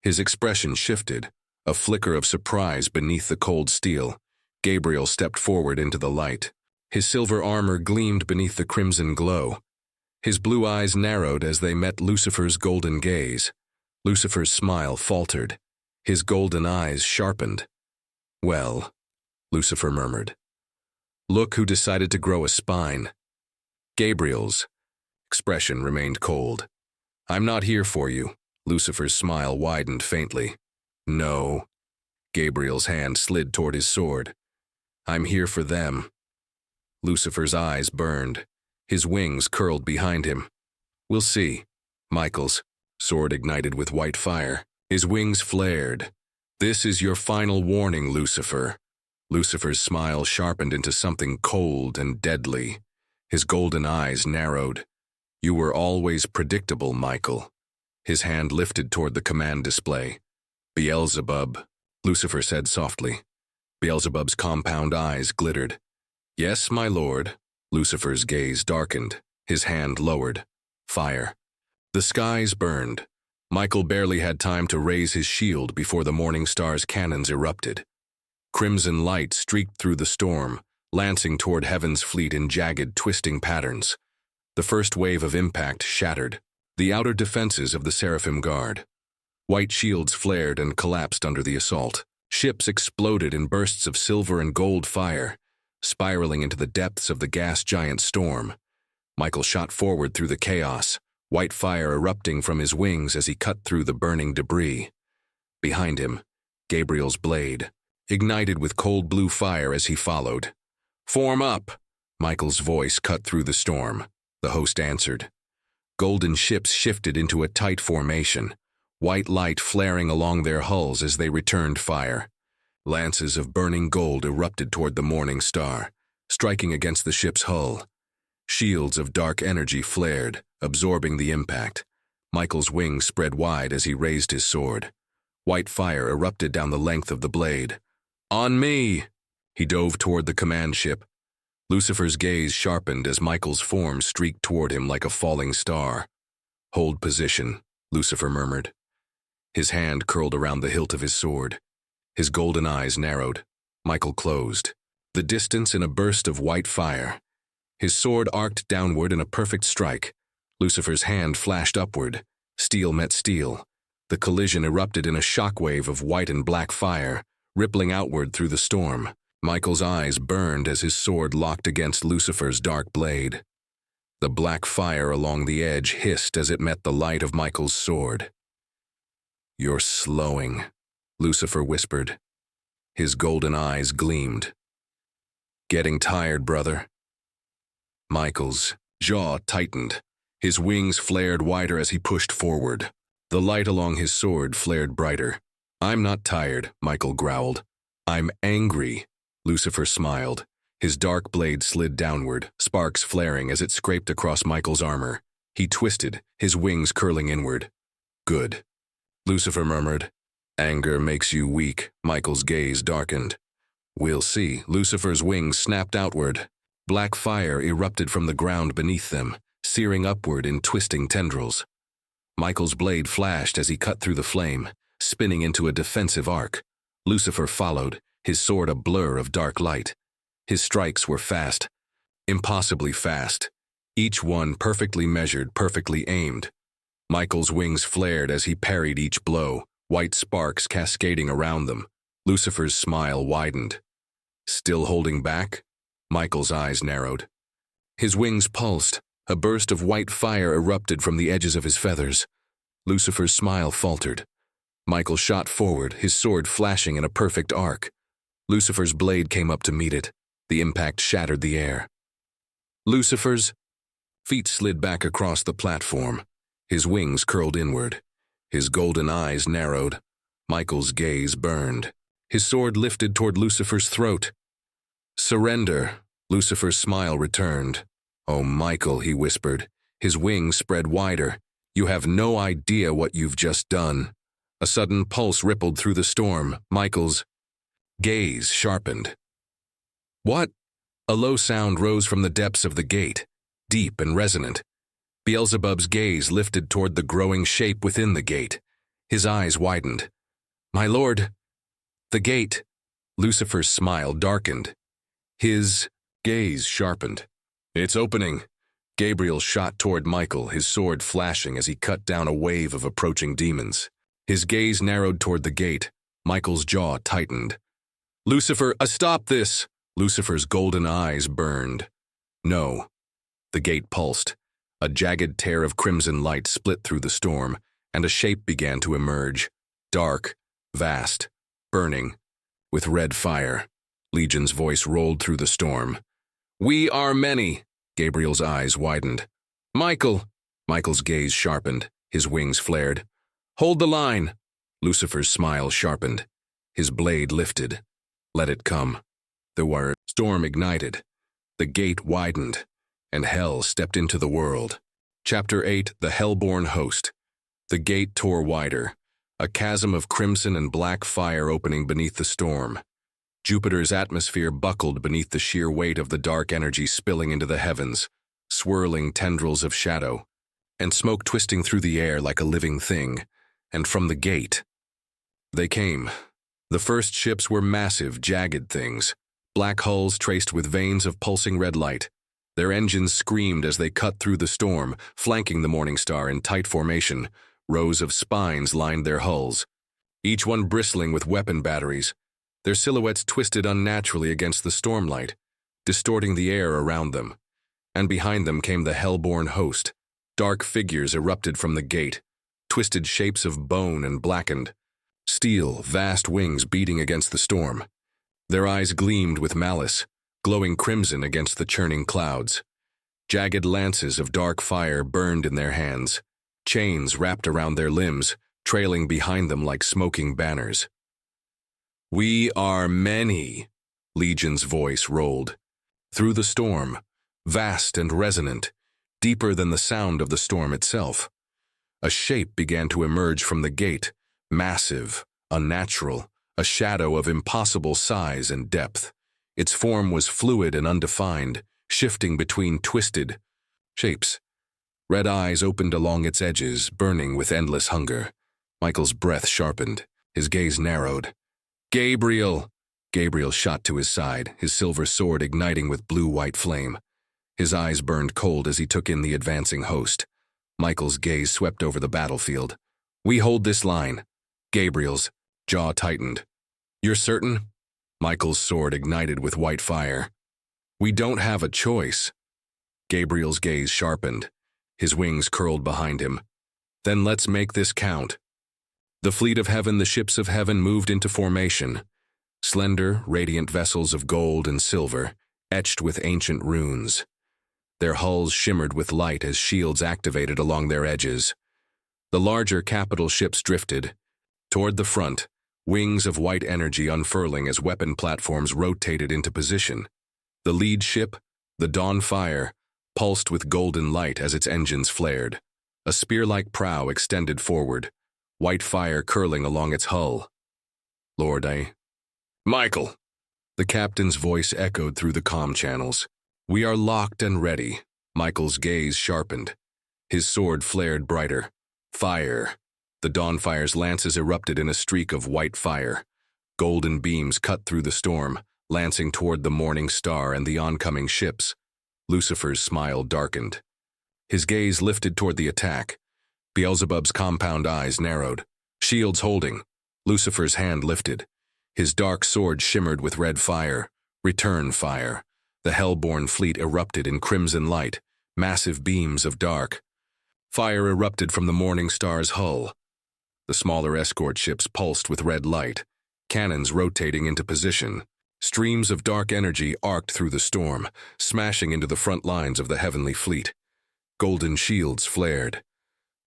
His expression shifted, a flicker of surprise beneath the cold steel. Gabriel stepped forward into the light. His silver armor gleamed beneath the crimson glow. His blue eyes narrowed as they met Lucifer's golden gaze. Lucifer's smile faltered. His golden eyes sharpened. Well, Lucifer murmured. Look who decided to grow a spine. Gabriel's expression remained cold. I'm not here for you. Lucifer's smile widened faintly. No. Gabriel's hand slid toward his sword. I'm here for them. Lucifer's eyes burned. His wings curled behind him. We'll see. Michael's sword ignited with white fire. His wings flared. This is your final warning, Lucifer. Lucifer's smile sharpened into something cold and deadly. His golden eyes narrowed. You were always predictable, Michael. His hand lifted toward the command display. Beelzebub, Lucifer said softly. Beelzebub's compound eyes glittered. Yes, my lord. Lucifer's gaze darkened. His hand lowered. Fire. The skies burned. Michael barely had time to raise his shield before the morning star's cannons erupted. Crimson light streaked through the storm, lancing toward heaven's fleet in jagged, twisting patterns. The first wave of impact shattered the outer defenses of the Seraphim Guard. White shields flared and collapsed under the assault. Ships exploded in bursts of silver and gold fire, spiraling into the depths of the gas giant storm. Michael shot forward through the chaos, white fire erupting from his wings as he cut through the burning debris. Behind him, Gabriel's blade ignited with cold blue fire as he followed. Form up! Michael's voice cut through the storm. The host answered. Golden ships shifted into a tight formation, white light flaring along their hulls as they returned fire. Lances of burning gold erupted toward the morning star, striking against the ship's hull. Shields of dark energy flared, absorbing the impact. Michael's wings spread wide as he raised his sword. White fire erupted down the length of the blade. On me! He dove toward the command ship. Lucifer's gaze sharpened as Michael's form streaked toward him like a falling star. Hold position, Lucifer murmured. His hand curled around the hilt of his sword. His golden eyes narrowed. Michael closed. The distance in a burst of white fire. His sword arced downward in a perfect strike. Lucifer's hand flashed upward. Steel met steel. The collision erupted in a shockwave of white and black fire, rippling outward through the storm. Michael's eyes burned as his sword locked against Lucifer's dark blade. The black fire along the edge hissed as it met the light of Michael's sword. You're slowing, Lucifer whispered. His golden eyes gleamed. Getting tired, brother? Michael's jaw tightened. His wings flared wider as he pushed forward. The light along his sword flared brighter. I'm not tired, Michael growled. I'm angry. Lucifer smiled. His dark blade slid downward, sparks flaring as it scraped across Michael's armor. He twisted, his wings curling inward. Good. Lucifer murmured. Anger makes you weak. Michael's gaze darkened. We'll see. Lucifer's wings snapped outward. Black fire erupted from the ground beneath them, searing upward in twisting tendrils. Michael's blade flashed as he cut through the flame, spinning into a defensive arc. Lucifer followed, his sword a blur of dark light. His strikes were fast, impossibly fast, each one perfectly measured, perfectly aimed. Michael's wings flared as he parried each blow, white sparks cascading around them. Lucifer's smile widened. Still holding back? Michael's eyes narrowed. His wings pulsed. A burst of white fire erupted from the edges of his feathers. Lucifer's smile faltered. Michael shot forward, his sword flashing in a perfect arc. Lucifer's blade came up to meet it. The impact shattered the air. Lucifer's feet slid back across the platform. His wings curled inward. His golden eyes narrowed. Michael's gaze burned. His sword lifted toward Lucifer's throat. "Surrender." Lucifer's smile returned. "Oh, Michael," he whispered. His wings spread wider. "You have no idea what you've just done." A sudden pulse rippled through the storm. Michael's gaze sharpened. "What?" A low sound rose from the depths of the gate, deep and resonant. Beelzebub's gaze lifted toward the growing shape within the gate. His eyes widened. "My lord." "The gate." Lucifer's smile darkened. His gaze sharpened. "It's opening." Gabriel shot toward Michael, his sword flashing as he cut down a wave of approaching demons. His gaze narrowed toward the gate. Michael's jaw tightened. "Lucifer, stop this!" Lucifer's golden eyes burned. "No." The gate pulsed. A jagged tear of crimson light split through the storm, and a shape began to emerge. Dark, vast, burning, with red fire. Legion's voice rolled through the storm. "We are many." Gabriel's eyes widened. "Michael." Michael's gaze sharpened. His wings flared. "Hold the line." Lucifer's smile sharpened. His blade lifted. "Let it come." The storm ignited. The gate widened, and hell stepped into the world. Chapter 8, The Hellborn Host. The gate tore wider, a chasm of crimson and black fire opening beneath the storm. Jupiter's atmosphere buckled beneath the sheer weight of the dark energy spilling into the heavens, swirling tendrils of shadow, and smoke twisting through the air like a living thing. And from the gate, they came. The first ships were massive, jagged things, black hulls traced with veins of pulsing red light. Their engines screamed as they cut through the storm, flanking the Morning Star in tight formation. Rows of spines lined their hulls, each one bristling with weapon batteries. Their silhouettes twisted unnaturally against the stormlight, distorting the air around them. And behind them came the hellborn host. Dark figures erupted from the gate, twisted shapes of bone and blackened steel, vast wings beating against the storm. Their eyes gleamed with malice, glowing crimson against the churning clouds. Jagged lances of dark fire burned in their hands, chains wrapped around their limbs, trailing behind them like smoking banners. "We are many," Legion's voice rolled. Through the storm, vast and resonant, deeper than the sound of the storm itself. A shape began to emerge from the gate, massive, unnatural, a shadow of impossible size and depth. Its form was fluid and undefined, shifting between twisted shapes. Red eyes opened along its edges, burning with endless hunger. Michael's breath sharpened, his gaze narrowed. "Gabriel!" Gabriel shot to his side, his silver sword igniting with blue-white flame. His eyes burned cold as he took in the advancing host. Michael's gaze swept over the battlefield. "We hold this line." Gabriel's jaw tightened. "You're certain?" Michael's sword ignited with white fire. "We don't have a choice." Gabriel's gaze sharpened. His wings curled behind him. "Then let's make this count." The fleet of heaven, the ships of heaven, moved into formation. Slender, radiant vessels of gold and silver, etched with ancient runes. Their hulls shimmered with light as shields activated along their edges. The larger capital ships drifted. Toward the front, wings of white energy unfurling as weapon platforms rotated into position. The lead ship, the Dawn Fire, pulsed with golden light as its engines flared. A spear-like prow extended forward, white fire curling along its hull. "Lord, Michael!" The captain's voice echoed through the comm channels. "We are locked and ready." Michael's gaze sharpened. His sword flared brighter. Fire. The Dawnfire's lances erupted in a streak of white fire. Golden beams cut through the storm, lancing toward the Morning Star and the oncoming ships. Lucifer's smile darkened. His gaze lifted toward the attack. Beelzebub's compound eyes narrowed. Shields holding. Lucifer's hand lifted. His dark sword shimmered with red fire. Return fire. The hellborn fleet erupted in crimson light, massive beams of dark. Fire erupted from the Morning Star's hull. The smaller escort ships pulsed with red light, cannons rotating into position. Streams of dark energy arced through the storm, smashing into the front lines of the heavenly fleet. Golden shields flared.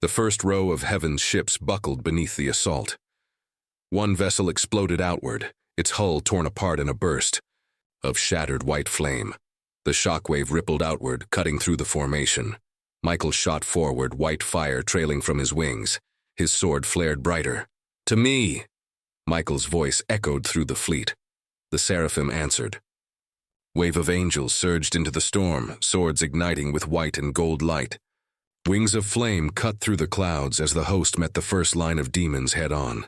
The first row of heaven's ships buckled beneath the assault. One vessel exploded outward, its hull torn apart in a burst of shattered white flame. The shockwave rippled outward, cutting through the formation. Michael shot forward, white fire trailing from his wings. His sword flared brighter. "To me!" Michael's voice echoed through the fleet. The seraphim answered. Wave of angels surged into the storm, swords igniting with white and gold light. Wings of flame cut through the clouds as the host met the first line of demons head-on.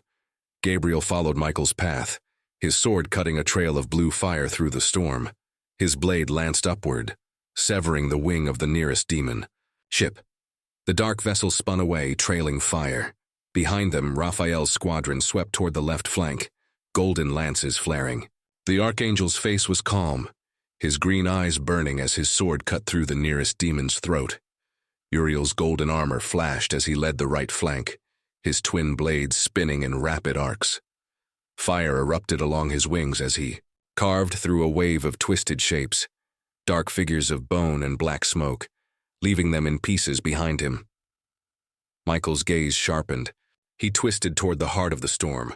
Gabriel followed Michael's path, his sword cutting a trail of blue fire through the storm. His blade lanced upward, severing the wing of the nearest demon. Ship. The dark vessel spun away, trailing fire. Behind them, Raphael's squadron swept toward the left flank, golden lances flaring. The archangel's face was calm, his green eyes burning as his sword cut through the nearest demon's throat. Uriel's golden armor flashed as he led the right flank, his twin blades spinning in rapid arcs. Fire erupted along his wings as he carved through a wave of twisted shapes, dark figures of bone and black smoke, leaving them in pieces behind him. Michael's gaze sharpened. He twisted toward the heart of the storm.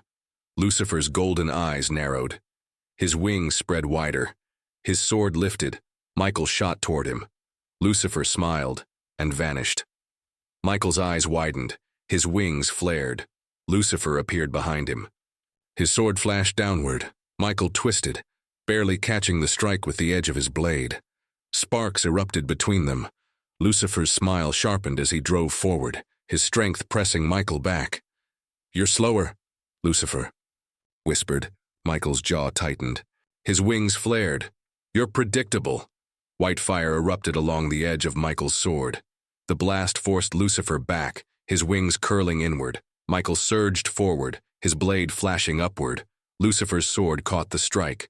Lucifer's golden eyes narrowed. His wings spread wider. His sword lifted. Michael shot toward him. Lucifer smiled and vanished. Michael's eyes widened. His wings flared. Lucifer appeared behind him. His sword flashed downward. Michael twisted, barely catching the strike with the edge of his blade. Sparks erupted between them. Lucifer's smile sharpened as he drove forward, his strength pressing Michael back. "You're slower," Lucifer whispered. Michael's jaw tightened. His wings flared. "You're predictable." White fire erupted along the edge of Michael's sword. The blast forced Lucifer back, his wings curling inward. Michael surged forward, his blade flashing upward. Lucifer's sword caught the strike.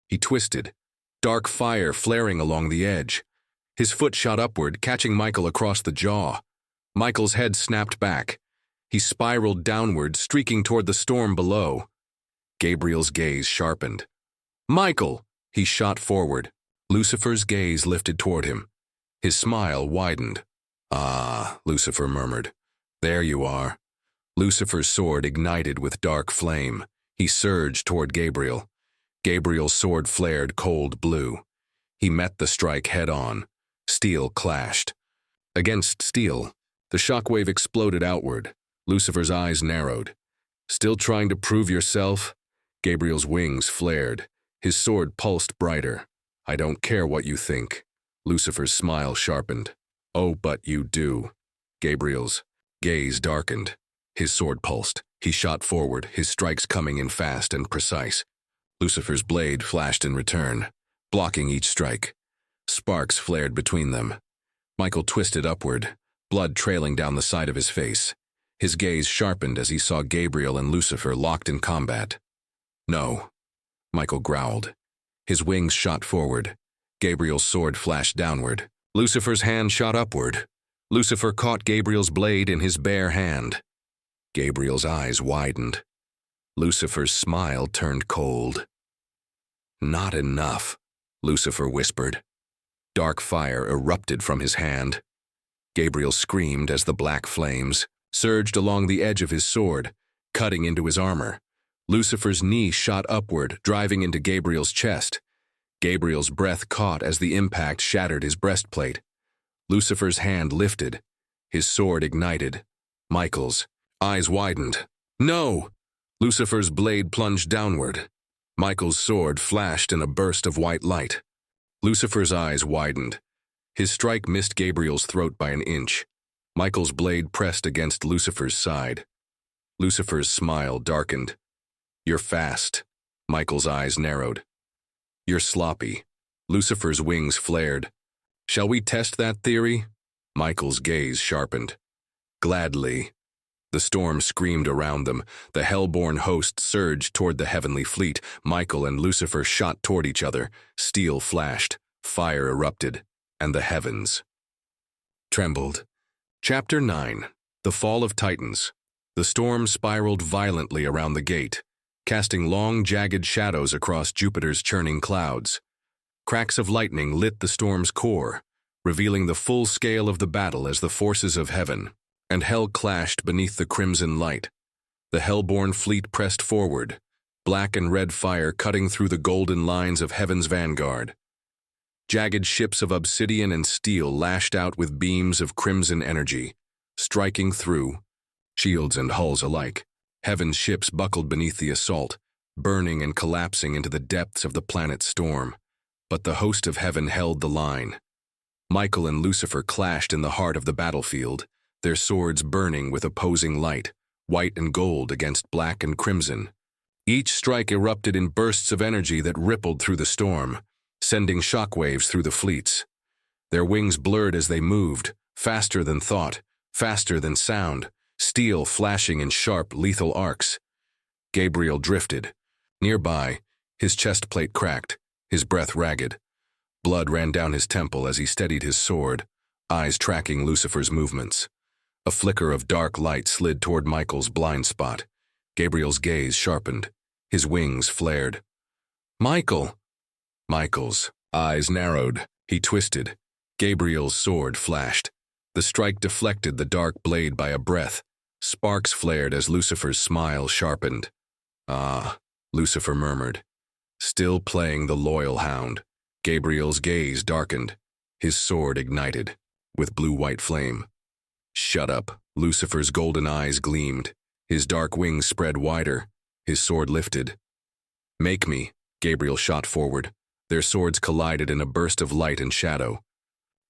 He twisted, dark fire flaring along the edge. His foot shot upward, catching Michael across the jaw. Michael's head snapped back. He spiraled downward, streaking toward the storm below. Gabriel's gaze sharpened. "Michael!" He shot forward. Lucifer's gaze lifted toward him. His smile widened. "Ah," Lucifer murmured. "There you are." Lucifer's sword ignited with dark flame. He surged toward Gabriel. Gabriel's sword flared cold blue. He met the strike head-on. Steel clashed. Against steel, the shockwave exploded outward. Lucifer's eyes narrowed. "Still trying to prove yourself?" Gabriel's wings flared. His sword pulsed brighter. "I don't care what you think." Lucifer's smile sharpened. "Oh, but you do." Gabriel's gaze darkened. His sword pulsed. He shot forward, his strikes coming in fast and precise. Lucifer's blade flashed in return, blocking each strike. Sparks flared between them. Michael twisted upward, blood trailing down the side of his face. His gaze sharpened as he saw Gabriel and Lucifer locked in combat. "No," Michael growled. His wings shot forward. Gabriel's sword flashed downward. Lucifer's hand shot upward. Lucifer caught Gabriel's blade in his bare hand. Gabriel's eyes widened. Lucifer's smile turned cold. "Not enough," Lucifer whispered. Dark fire erupted from his hand. Gabriel screamed as the black flames surged along the edge of his sword, cutting into his armor. Lucifer's knee shot upward, driving into Gabriel's chest. Gabriel's breath caught as the impact shattered his breastplate. Lucifer's hand lifted. His sword ignited. Michael's eyes widened. "No!" Lucifer's blade plunged downward. Michael's sword flashed in a burst of white light. Lucifer's eyes widened. His strike missed Gabriel's throat by an inch. Michael's blade pressed against Lucifer's side. Lucifer's smile darkened. "You're fast." Michael's eyes narrowed. "You're sloppy." Lucifer's wings flared. "Shall we test that theory?" Michael's gaze sharpened. "Gladly." The storm screamed around them. The hell-born host surged toward the heavenly fleet. Michael and Lucifer shot toward each other. Steel flashed, fire erupted, and the heavens trembled. Chapter 9. The Fall of Titans. The storm spiraled violently around the gate, casting long, jagged shadows across Jupiter's churning clouds. Cracks of lightning lit the storm's core, revealing the full scale of the battle as the forces of heaven and hell clashed beneath the crimson light. The hell-born fleet pressed forward, black and red fire cutting through the golden lines of heaven's vanguard. Jagged ships of obsidian and steel lashed out with beams of crimson energy, striking through, shields and hulls alike. Heaven's ships buckled beneath the assault, burning and collapsing into the depths of the planet's storm. But the host of heaven held the line. Michael and Lucifer clashed in the heart of the battlefield, their swords burning with opposing light, white and gold against black and crimson. Each strike erupted in bursts of energy that rippled through the storm, sending shockwaves through the fleets. Their wings blurred as they moved, faster than thought, faster than sound, steel flashing in sharp, lethal arcs. Gabriel drifted. Nearby, his chest plate cracked, his breath ragged. Blood ran down his temple as he steadied his sword, eyes tracking Lucifer's movements. A flicker of dark light slid toward Michael's blind spot. Gabriel's gaze sharpened. His wings flared. "Michael!" Michael's eyes narrowed. He twisted. Gabriel's sword flashed. The strike deflected the dark blade by a breath. Sparks flared as Lucifer's smile sharpened. "Ah," Lucifer murmured. Still playing the loyal hound. Gabriel's gaze darkened. His sword ignited, with blue-white flame. "Shut up," Lucifer's golden eyes gleamed. His dark wings spread wider. His sword lifted. "Make me," Gabriel shot forward. Their swords collided in a burst of light and shadow.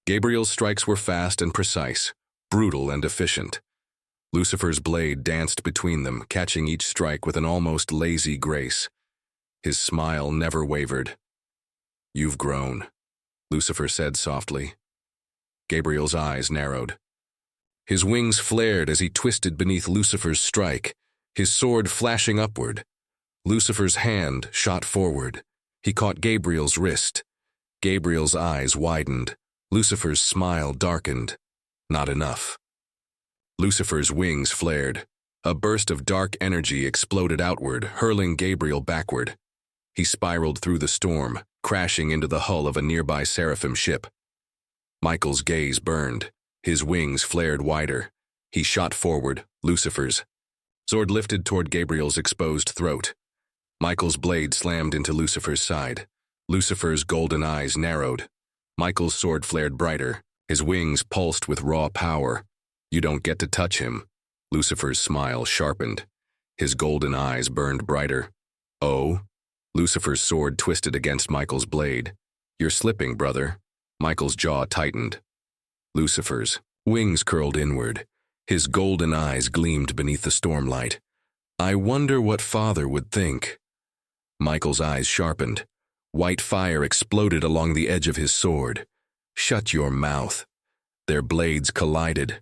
Gabriel's strikes were fast and precise, brutal and efficient. Lucifer's blade danced between them, catching each strike with an almost lazy grace. His smile never wavered. "You've grown," Lucifer said softly. Gabriel's eyes narrowed. His wings flared as he twisted beneath Lucifer's strike, his sword flashing upward. Lucifer's hand shot forward. He caught Gabriel's wrist. Gabriel's eyes widened. Lucifer's smile darkened. Not enough. Lucifer's wings flared. A burst of dark energy exploded outward, hurling Gabriel backward. He spiraled through the storm, crashing into the hull of a nearby seraphim ship. Michael's gaze burned. His wings flared wider. He shot forward, Lucifer's. Sword lifted toward Gabriel's exposed throat. Michael's blade slammed into Lucifer's side. Lucifer's golden eyes narrowed. Michael's sword flared brighter. His wings pulsed with raw power. "You don't get to touch him." Lucifer's smile sharpened. His golden eyes burned brighter. "Oh?" Lucifer's sword twisted against Michael's blade. "You're slipping, brother." Michael's jaw tightened. Lucifer's wings curled inward. His golden eyes gleamed beneath the stormlight. "I wonder what Father would think." Michael's eyes sharpened. White fire exploded along the edge of his sword. "Shut your mouth." Their blades collided.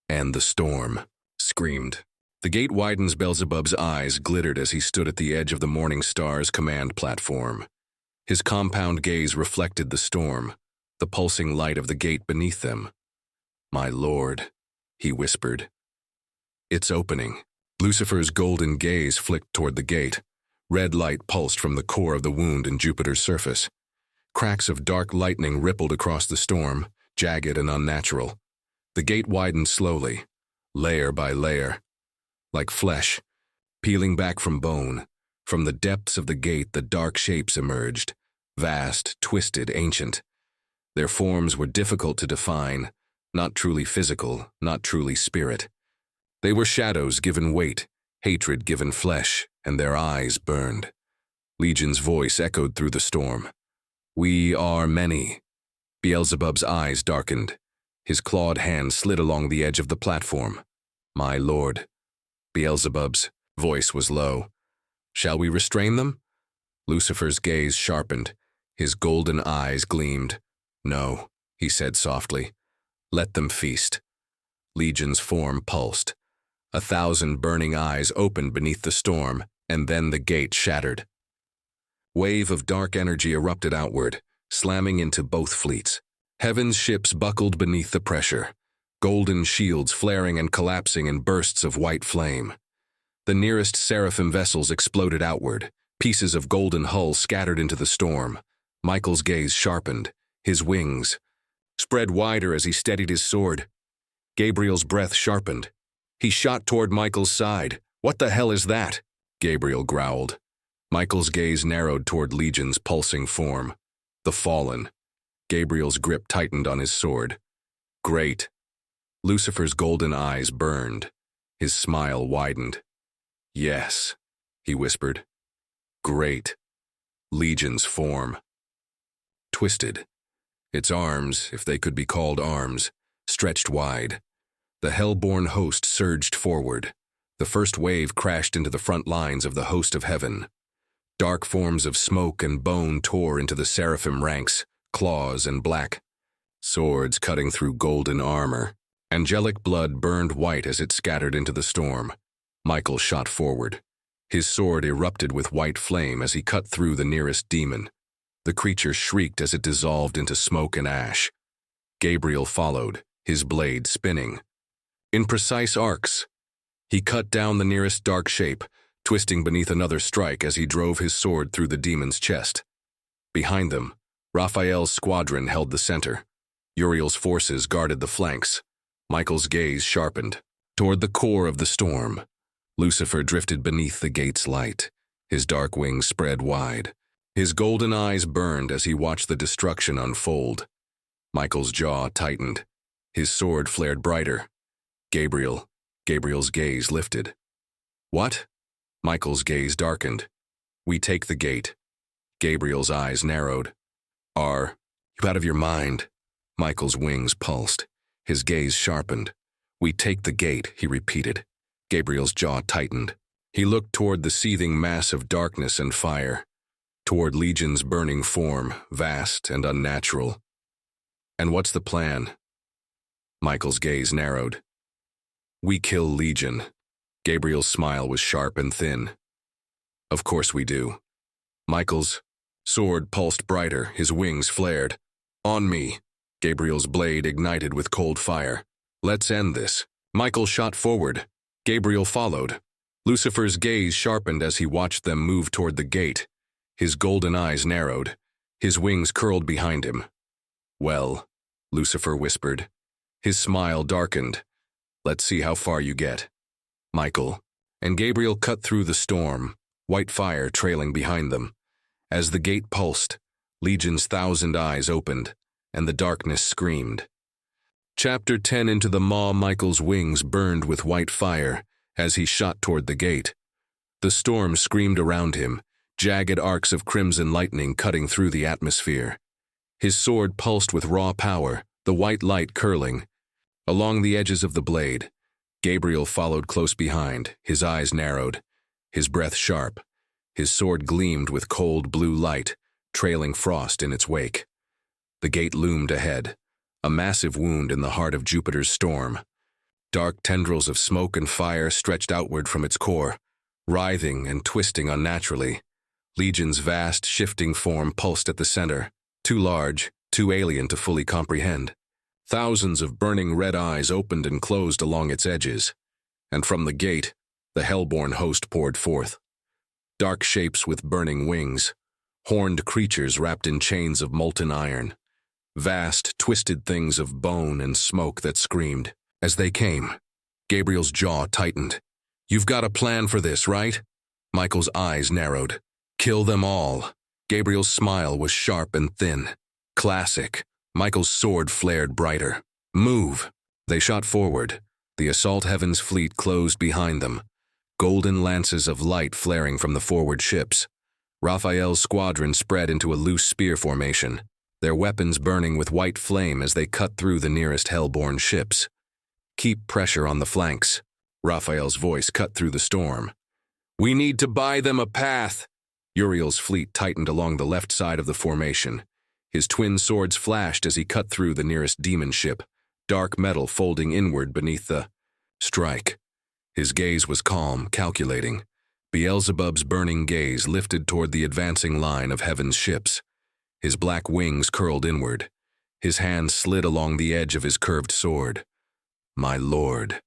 And the storm screamed. The gate widens. Beelzebub's eyes glittered as he stood at the edge of the Morning Star's command platform. His compound gaze reflected the storm, the pulsing light of the gate beneath them. "My lord," he whispered. "It's opening." Lucifer's golden gaze flicked toward the gate. Red light pulsed from the core of the wound in Jupiter's surface. Cracks of dark lightning rippled across the storm, jagged and unnatural. The gate widened slowly, layer by layer, like flesh, peeling back from bone. From the depths of the gate, the dark shapes emerged, vast, twisted, ancient. Their forms were difficult to define, not truly physical, not truly spirit. They were shadows given weight, hatred given flesh, and their eyes burned. Legion's voice echoed through the storm. "We are many." Beelzebub's eyes darkened. His clawed hand slid along the edge of the platform. "My lord." Beelzebub's voice was low. "Shall we restrain them?" Lucifer's gaze sharpened. His golden eyes gleamed. "No," he said softly. "Let them feast." Legion's form pulsed. 1,000 burning eyes opened beneath the storm, and then the gate shattered. Wave of dark energy erupted outward, slamming into both fleets. Heaven's ships buckled beneath the pressure, golden shields flaring and collapsing in bursts of white flame. The nearest seraphim vessels exploded outward, pieces of golden hull scattered into the storm. Michael's gaze sharpened, his wings spread wider as he steadied his sword. Gabriel's breath sharpened. He shot toward Michael's side. "What the hell is that?" Gabriel growled. Michael's gaze narrowed toward Legion's pulsing form. The Fallen. Gabriel's grip tightened on his sword. "Great." Lucifer's golden eyes burned. His smile widened. "Yes," he whispered. "Great." Legion's form. Twisted. Its arms, if they could be called arms, stretched wide. The hell-born host surged forward. The first wave crashed into the front lines of the host of heaven. Dark forms of smoke and bone tore into the seraphim ranks, claws and black. Swords cutting through golden armor. Angelic blood burned white as it scattered into the storm. Michael shot forward. His sword erupted with white flame as he cut through the nearest demon. The creature shrieked as it dissolved into smoke and ash. Gabriel followed, his blade spinning. In precise arcs, he cut down the nearest dark shape, twisting beneath another strike as he drove his sword through the demon's chest. Behind them, Raphael's squadron held the center. Uriel's forces guarded the flanks. Michael's gaze sharpened. Toward the core of the storm, Lucifer drifted beneath the gate's light. His dark wings spread wide. His golden eyes burned as he watched the destruction unfold. Michael's jaw tightened. His sword flared brighter. Gabriel's gaze lifted. "What?" Michael's gaze darkened. "We take the gate." Gabriel's eyes narrowed. "Are you out of your mind?" Michael's wings pulsed. His gaze sharpened. "We take the gate," he repeated. Gabriel's jaw tightened. He looked toward the seething mass of darkness and fire, toward Legion's burning form, vast and unnatural. "And what's the plan?" Michael's gaze narrowed. "We kill Legion." Gabriel's smile was sharp and thin. "Of course we do." Michael's sword pulsed brighter, his wings flared. "On me." Gabriel's blade ignited with cold fire. "Let's end this." Michael shot forward. Gabriel followed. Lucifer's gaze sharpened as he watched them move toward the gate. His golden eyes narrowed. His wings curled behind him. "Well," Lucifer whispered. His smile darkened. "Let's see how far you get." Michael and Gabriel cut through the storm, white fire trailing behind them. As the gate pulsed, Legion's 1,000 eyes opened, and the darkness screamed. Chapter 10. Into the maw. Michael's wings burned with white fire as he shot toward the gate. The storm screamed around him, jagged arcs of crimson lightning cutting through the atmosphere. His sword pulsed with raw power, the white light curling. Along the edges of the blade, Gabriel followed close behind, his eyes narrowed, his breath sharp. His sword gleamed with cold blue light, trailing frost in its wake. The gate loomed ahead, a massive wound in the heart of Jupiter's storm. Dark tendrils of smoke and fire stretched outward from its core, writhing and twisting unnaturally. Legion's vast, shifting form pulsed at the center, too large, too alien to fully comprehend. Thousands of burning red eyes opened and closed along its edges, and from the gate, the hellborn host poured forth. Dark shapes with burning wings, horned creatures wrapped in chains of molten iron, vast, twisted things of bone and smoke that screamed. As they came, Gabriel's jaw tightened. "You've got a plan for this, right?" Michael's eyes narrowed. "Kill them all." Gabriel's smile was sharp and thin. "Classic." Michael's sword flared brighter. "Move." They shot forward. The assault heaven's fleet closed behind them, golden lances of light flaring from the forward ships. Raphael's squadron spread into a loose spear formation, their weapons burning with white flame as they cut through the nearest hellborn ships. "Keep pressure on the flanks." Raphael's voice cut through the storm. "We need to buy them a path." Uriel's fleet tightened along the left side of the formation. His twin swords flashed as he cut through the nearest demon ship, dark metal folding inward beneath the strike. His gaze was calm, calculating. Beelzebub's burning gaze lifted toward the advancing line of heaven's ships. His black wings curled inward. His hand slid along the edge of his curved sword. "My lord."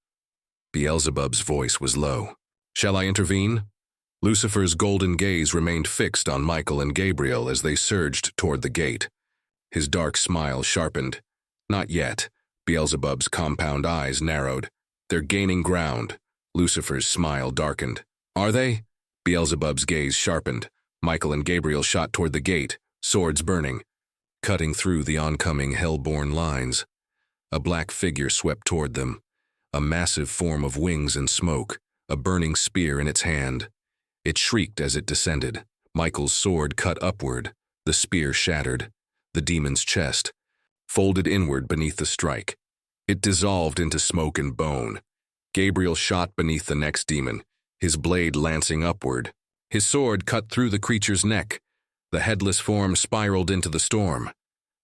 Beelzebub's voice was low. "Shall I intervene?" Lucifer's golden gaze remained fixed on Michael and Gabriel as they surged toward the gate. His dark smile sharpened. "Not yet. Beelzebub's compound eyes narrowed. They're gaining ground. Lucifer's smile darkened. Are they? Beelzebub's gaze sharpened. Michael and Gabriel shot toward the gate, swords burning, cutting through the oncoming hell-born lines. A black figure swept toward them, a massive form of wings and smoke, a burning spear in its hand. It shrieked as it descended. Michael's sword cut upward. The spear shattered. The demon's chest folded inward beneath the strike. It dissolved into smoke and bone. Gabriel shot beneath the next demon, his blade lancing upward. His sword cut through the creature's neck. The headless form spiraled into the storm.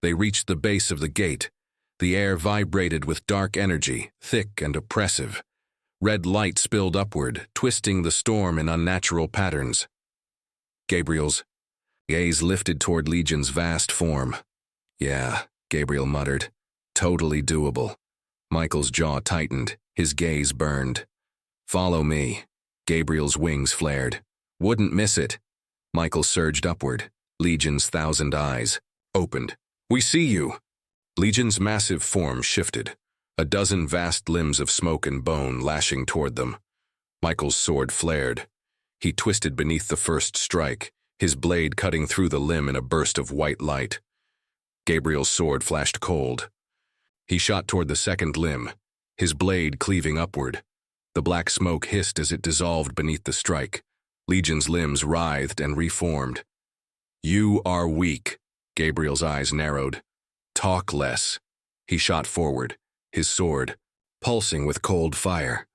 They reached the base of the gate. The air vibrated with dark energy, thick and oppressive. Red light spilled upward, twisting the storm in unnatural patterns. Gabriel's gaze lifted toward Legion's vast form. Yeah, Gabriel muttered. Totally doable. Michael's jaw tightened, his gaze burned. Follow me. Gabriel's wings flared. Wouldn't miss it. Michael surged upward. Legion's 1,000 eyes opened. We see you. Legion's massive form shifted, a dozen vast limbs of smoke and bone lashing toward them. Michael's sword flared. He twisted beneath the first strike, his blade cutting through the limb in a burst of white light. Gabriel's sword flashed cold. He shot toward the second limb, his blade cleaving upward. The black smoke hissed as it dissolved beneath the strike. Legion's limbs writhed and reformed. You are weak. Gabriel's eyes narrowed. Talk less. He shot forward, his sword pulsing with cold fire.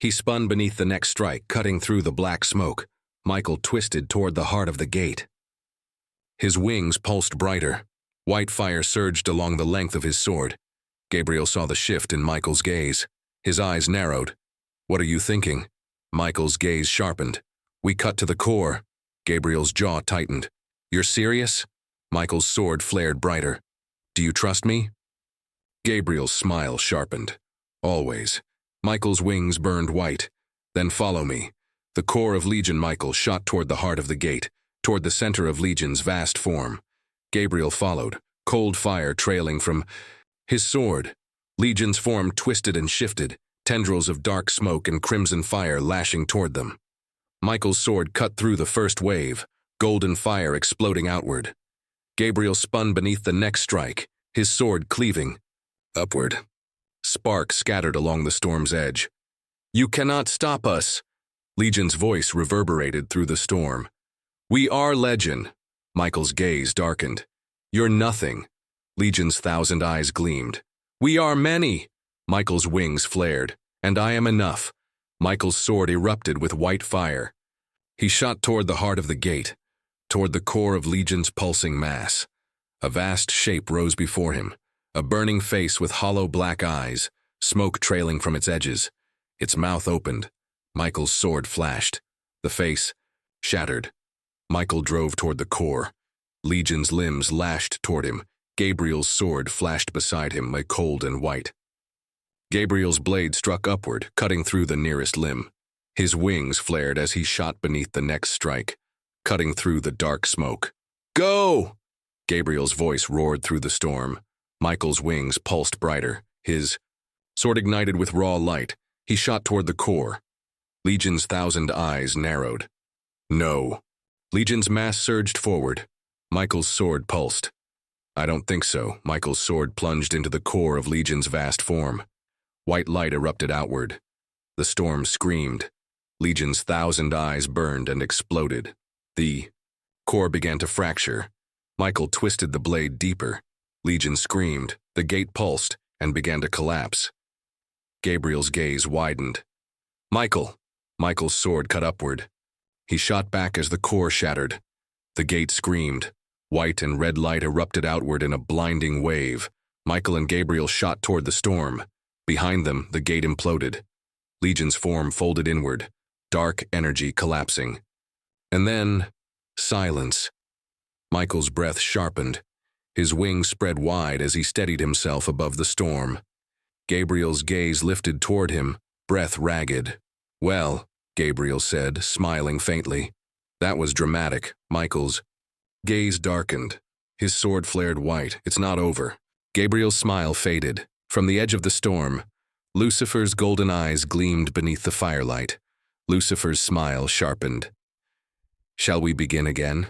He spun beneath the next strike, cutting through the black smoke. Michael twisted toward the heart of the gate. His wings pulsed brighter. White fire surged along the length of his sword. Gabriel saw the shift in Michael's gaze. His eyes narrowed. What are you thinking? Michael's gaze sharpened. We cut to the core. Gabriel's jaw tightened. You're serious? Michael's sword flared brighter. Do you trust me? Gabriel's smile sharpened. Always. Michael's wings burned white. Then follow me. The core of Legion Michael shot toward the heart of the gate, toward the center of Legion's vast form. Gabriel followed, cold fire trailing from his sword. Legion's form twisted and shifted, tendrils of dark smoke and crimson fire lashing toward them. Michael's sword cut through the first wave, golden fire exploding outward. Gabriel spun beneath the next strike, his sword cleaving upward. Sparks scattered along the storm's edge. You cannot stop us. Legion's voice reverberated through the storm. We are Legion. Michael's gaze darkened. You're nothing. Legion's 1,000 eyes gleamed. We are many. Michael's wings flared. And I am enough. Michael's sword erupted with white fire. He shot toward the heart of the gate, toward the core of Legion's pulsing mass. A vast shape rose before him, a burning face with hollow black eyes, smoke trailing from its edges. Its mouth opened. Michael's sword flashed. The face shattered. Michael drove toward the core. Legion's limbs lashed toward him. Gabriel's sword flashed beside him, like cold and white. Gabriel's blade struck upward, cutting through the nearest limb. His wings flared as he shot beneath the next strike, cutting through the dark smoke. Go! Gabriel's voice roared through the storm. Michael's wings pulsed brighter. His sword ignited with raw light. He shot toward the core. Legion's 1,000 eyes narrowed. No. Legion's mass surged forward. Michael's sword pulsed. I don't think so. Michael's sword plunged into the core of Legion's vast form. White light erupted outward. The storm screamed. Legion's 1,000 eyes burned and exploded. The core began to fracture. Michael twisted the blade deeper. Legion screamed. The gate pulsed and began to collapse. Gabriel's gaze widened. Michael! Michael's sword cut upward. He shot back as the core shattered. The gate screamed. White and red light erupted outward in a blinding wave. Michael and Gabriel shot toward the storm. Behind them, the gate imploded. Legion's form folded inward, dark energy collapsing. And then, silence. Michael's breath sharpened. His wings spread wide as he steadied himself above the storm. Gabriel's gaze lifted toward him, breath ragged. Well, Gabriel said, smiling faintly. That was dramatic. Michael's gaze darkened. His sword flared white. It's not over. Gabriel's smile faded. From the edge of the storm, Lucifer's golden eyes gleamed beneath the firelight. Lucifer's smile sharpened. "Shall we begin again?"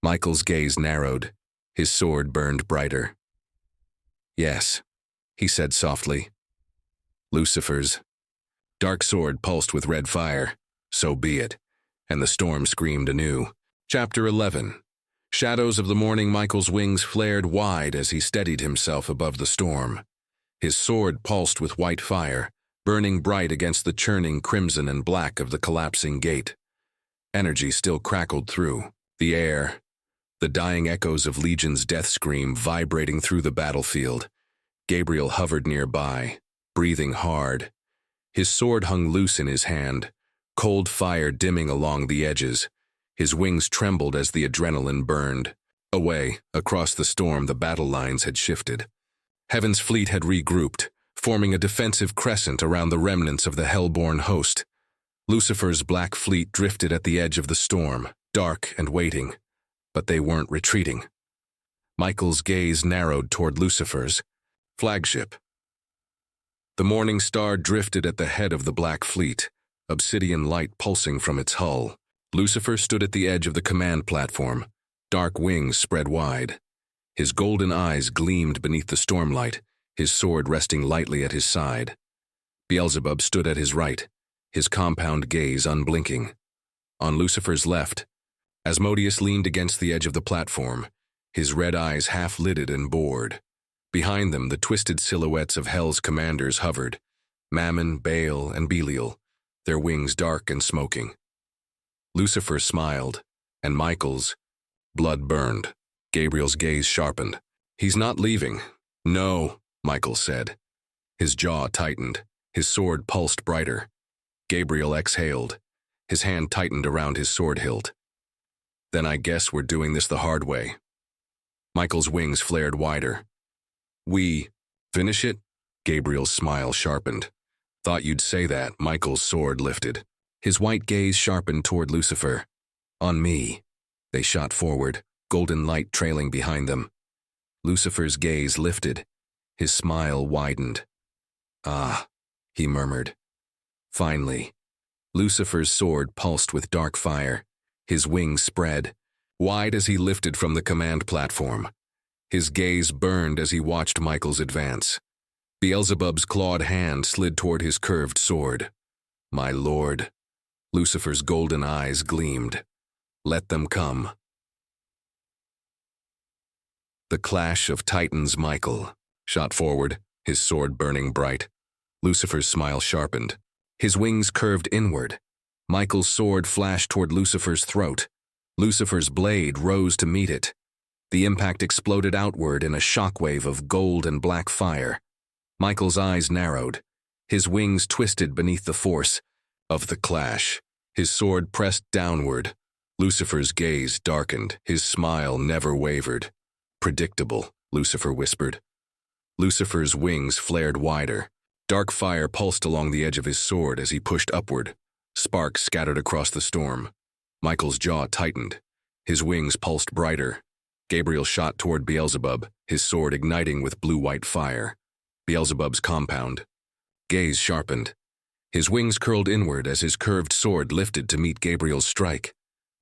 Michael's gaze narrowed. His sword burned brighter. "Yes," he said softly. Lucifer's dark sword pulsed with red fire. "So be it." And the storm screamed anew. Chapter 11. Shadows of the morning. Michael's wings flared wide as he steadied himself above the storm. His sword pulsed with white fire, burning bright against the churning crimson and black of the collapsing gate. Energy still crackled through the air, the dying echoes of Legion's death scream vibrating through the battlefield. Gabriel hovered nearby, breathing hard. His sword hung loose in his hand, cold fire dimming along the edges. His wings trembled as the adrenaline burned. Away, across the storm, the battle lines had shifted. Heaven's fleet had regrouped, forming a defensive crescent around the remnants of the hellborn host. Lucifer's black fleet drifted at the edge of the storm, dark and waiting, but they weren't retreating. Michael's gaze narrowed toward Lucifer's flagship. The morning star drifted at the head of the black fleet, obsidian light pulsing from its hull. Lucifer stood at the edge of the command platform, dark wings spread wide. His golden eyes gleamed beneath the stormlight, his sword resting lightly at his side. Beelzebub stood at his right, his compound gaze unblinking. On Lucifer's left, Asmodeus leaned against the edge of the platform, his red eyes half-lidded and bored. Behind them, the twisted silhouettes of Hell's commanders hovered, Mammon, Baal, and Belial, their wings dark and smoking. Lucifer smiled, and Michael's blood burned. Gabriel's gaze sharpened. "He's not leaving." "No," Michael said. His jaw tightened. His sword pulsed brighter. Gabriel exhaled. His hand tightened around his sword hilt. "Then I guess we're doing this the hard way." Michael's wings flared wider. "We finish it?" Gabriel's smile sharpened. "Thought you'd say that." Michael's sword lifted. His white gaze sharpened toward Lucifer. "On me." They shot forward, golden light trailing behind them. Lucifer's gaze lifted. His smile widened. "Ah," he murmured. Finally, Lucifer's sword pulsed with dark fire. His wings spread, wide as he lifted from the command platform. His gaze burned as he watched Michael's advance. Beelzebub's clawed hand slid toward his curved sword. "My lord." Lucifer's golden eyes gleamed. "Let them come." The clash of titans. Michael shot forward, his sword burning bright. Lucifer's smile sharpened. His wings curved inward. Michael's sword flashed toward Lucifer's throat. Lucifer's blade rose to meet it. The impact exploded outward in a shockwave of gold and black fire. Michael's eyes narrowed. His wings twisted beneath the force of the clash. His sword pressed downward. Lucifer's gaze darkened. His smile never wavered. "Predictable," Lucifer whispered. Lucifer's wings flared wider. Dark fire pulsed along the edge of his sword as he pushed upward. Sparks scattered across the storm. Michael's jaw tightened. His wings pulsed brighter. Gabriel shot toward Beelzebub, his sword igniting with blue-white fire. Beelzebub's compound. Gaze sharpened. His wings curled inward as his curved sword lifted to meet Gabriel's strike.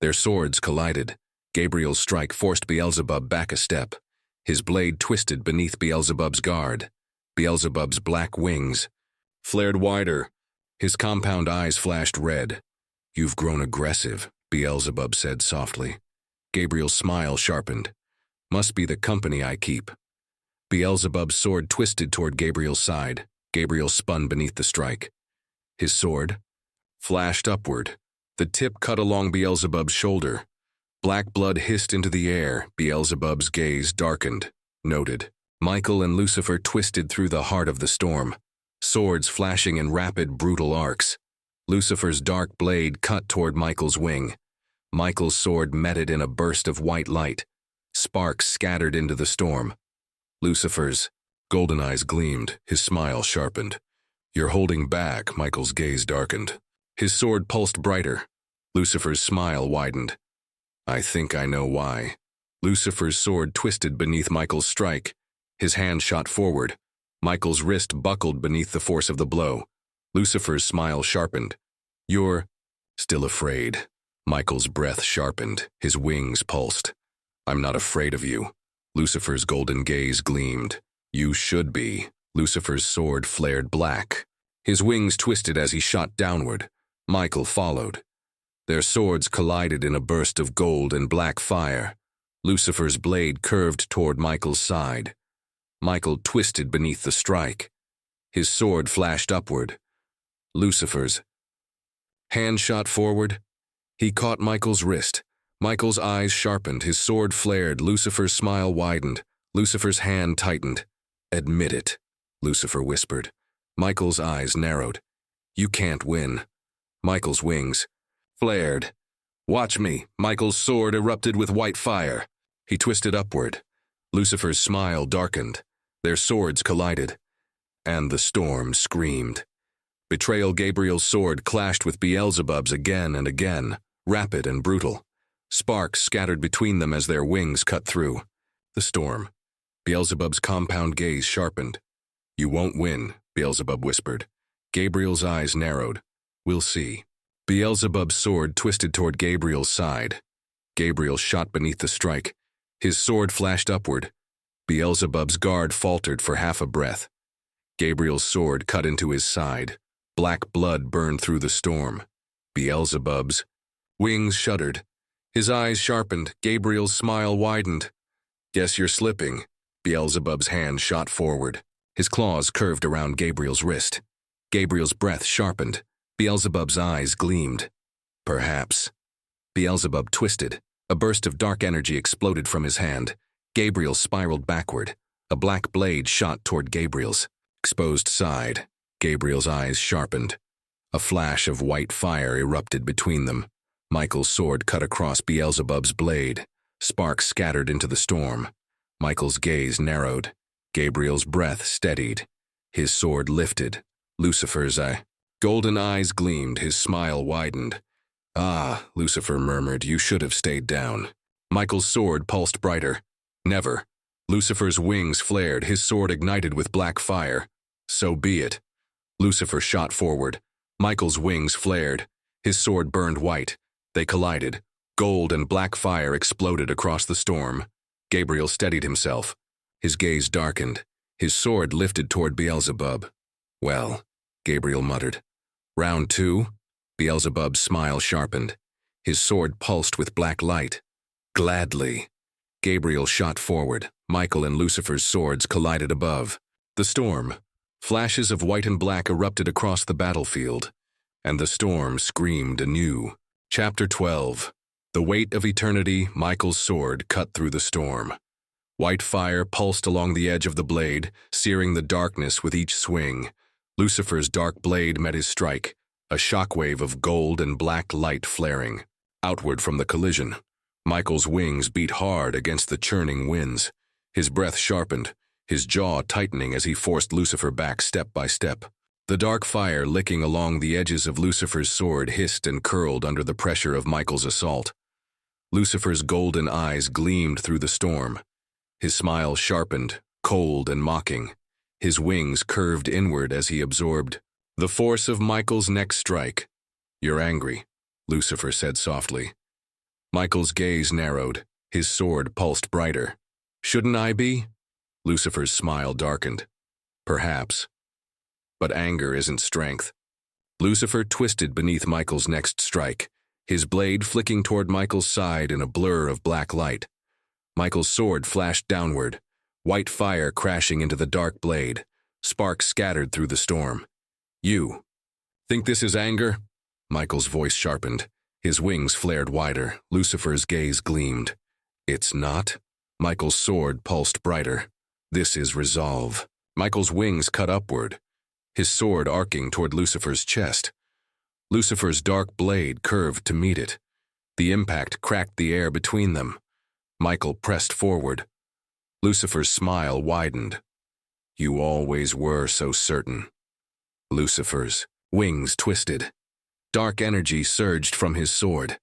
Their swords collided. Gabriel's strike forced Beelzebub back a step. His blade twisted beneath Beelzebub's guard. Beelzebub's black wings flared wider. His compound eyes flashed red. "You've grown aggressive," Beelzebub said softly. Gabriel's smile sharpened. "Must be the company I keep." Beelzebub's sword twisted toward Gabriel's side. Gabriel spun beneath the strike. His sword flashed upward. The tip cut along Beelzebub's shoulder. Black blood hissed into the air. Beelzebub's gaze darkened. Noted. Michael and Lucifer twisted through the heart of the storm, swords flashing in rapid, brutal arcs. Lucifer's dark blade cut toward Michael's wing. Michael's sword met it in a burst of white light. Sparks scattered into the storm. Lucifer's golden eyes gleamed, his smile sharpened. "You're holding back." Michael's gaze darkened. His sword pulsed brighter. Lucifer's smile widened. "I think I know why." Lucifer's sword twisted beneath Michael's strike. His hand shot forward. Michael's wrist buckled beneath the force of the blow. Lucifer's smile sharpened. "You're still afraid." Michael's breath sharpened, his wings pulsed. "I'm not afraid of you." Lucifer's golden gaze gleamed. "You should be." Lucifer's sword flared black. His wings twisted as he shot downward. Michael followed. Their swords collided in a burst of gold and black fire. Lucifer's blade curved toward Michael's side. Michael twisted beneath the strike. His sword flashed upward. Lucifer's hand shot forward. He caught Michael's wrist. Michael's eyes sharpened, his sword flared, Lucifer's smile widened. Lucifer's hand tightened. "Admit it," Lucifer whispered. Michael's eyes narrowed. "You can't win." Michael's wings flared. "Watch me." Michael's sword erupted with white fire. He twisted upward. Lucifer's smile darkened. Their swords collided. And the storm screamed. Betrayal. Gabriel's sword clashed with Beelzebub's again and again, rapid and brutal. Sparks scattered between them as their wings cut through. The storm. Beelzebub's compound gaze sharpened. "You won't win," Beelzebub whispered. Gabriel's eyes narrowed. "We'll see." Beelzebub's sword twisted toward Gabriel's side. Gabriel shot beneath the strike. His sword flashed upward. Beelzebub's guard faltered for half a breath. Gabriel's sword cut into his side. Black blood burned through the storm. Beelzebub's wings shuddered. His eyes sharpened. Gabriel's smile widened. "Guess you're slipping." Beelzebub's hand shot forward. His claws curved around Gabriel's wrist. Gabriel's breath sharpened. Beelzebub's eyes gleamed. "Perhaps." Beelzebub twisted. A burst of dark energy exploded from his hand. Gabriel spiraled backward. A black blade shot toward Gabriel's exposed side. Gabriel's eyes sharpened. A flash of white fire erupted between them. Michael's sword cut across Beelzebub's blade. Sparks scattered into the storm. Michael's gaze narrowed. Gabriel's breath steadied. His sword lifted. Lucifer's golden eyes gleamed. His smile widened. "Ah," Lucifer murmured, "you should have stayed down." Michael's sword pulsed brighter. "Never." Lucifer's wings flared. His sword ignited with black fire. "So be it." Lucifer shot forward. Michael's wings flared. His sword burned white. They collided. Gold and black fire exploded across the storm. Gabriel steadied himself. His gaze darkened. His sword lifted toward Beelzebub. "Well," Gabriel muttered. "Round 2? Beelzebub's smile sharpened. His sword pulsed with black light. "Gladly." Gabriel shot forward. Michael and Lucifer's swords collided above. The storm. Flashes of white and black erupted across the battlefield. And the storm screamed anew. Chapter 12. The weight of eternity. Michael's sword cut through the storm. White fire pulsed along the edge of the blade, searing the darkness with each swing. Lucifer's dark blade met his strike, a shockwave of gold and black light flaring. Outward from the collision, Michael's wings beat hard against the churning winds. His breath sharpened, his jaw tightening as he forced Lucifer back step by step. The dark fire licking along the edges of Lucifer's sword hissed and curled under the pressure of Michael's assault. Lucifer's golden eyes gleamed through the storm. His smile sharpened, cold and mocking. His wings curved inward as he absorbed the force of Michael's next strike. "You're angry," Lucifer said softly. Michael's gaze narrowed. His sword pulsed brighter. "Shouldn't I be?" Lucifer's smile darkened. "Perhaps. But anger isn't strength." Lucifer twisted beneath Michael's next strike, his blade flicking toward Michael's side in a blur of black light. Michael's sword flashed downward, white fire crashing into the dark blade. Sparks scattered through the storm. "You think this is anger?" Michael's voice sharpened. His wings flared wider. Lucifer's gaze gleamed. "It's not." Michael's sword pulsed brighter. "This is resolve." Michael's wings cut upward, his sword arcing toward Lucifer's chest. Lucifer's dark blade curved to meet it. The impact cracked the air between them. Michael pressed forward. Lucifer's smile widened. "You always were so certain." Lucifer's wings twisted. Dark energy surged from his sword.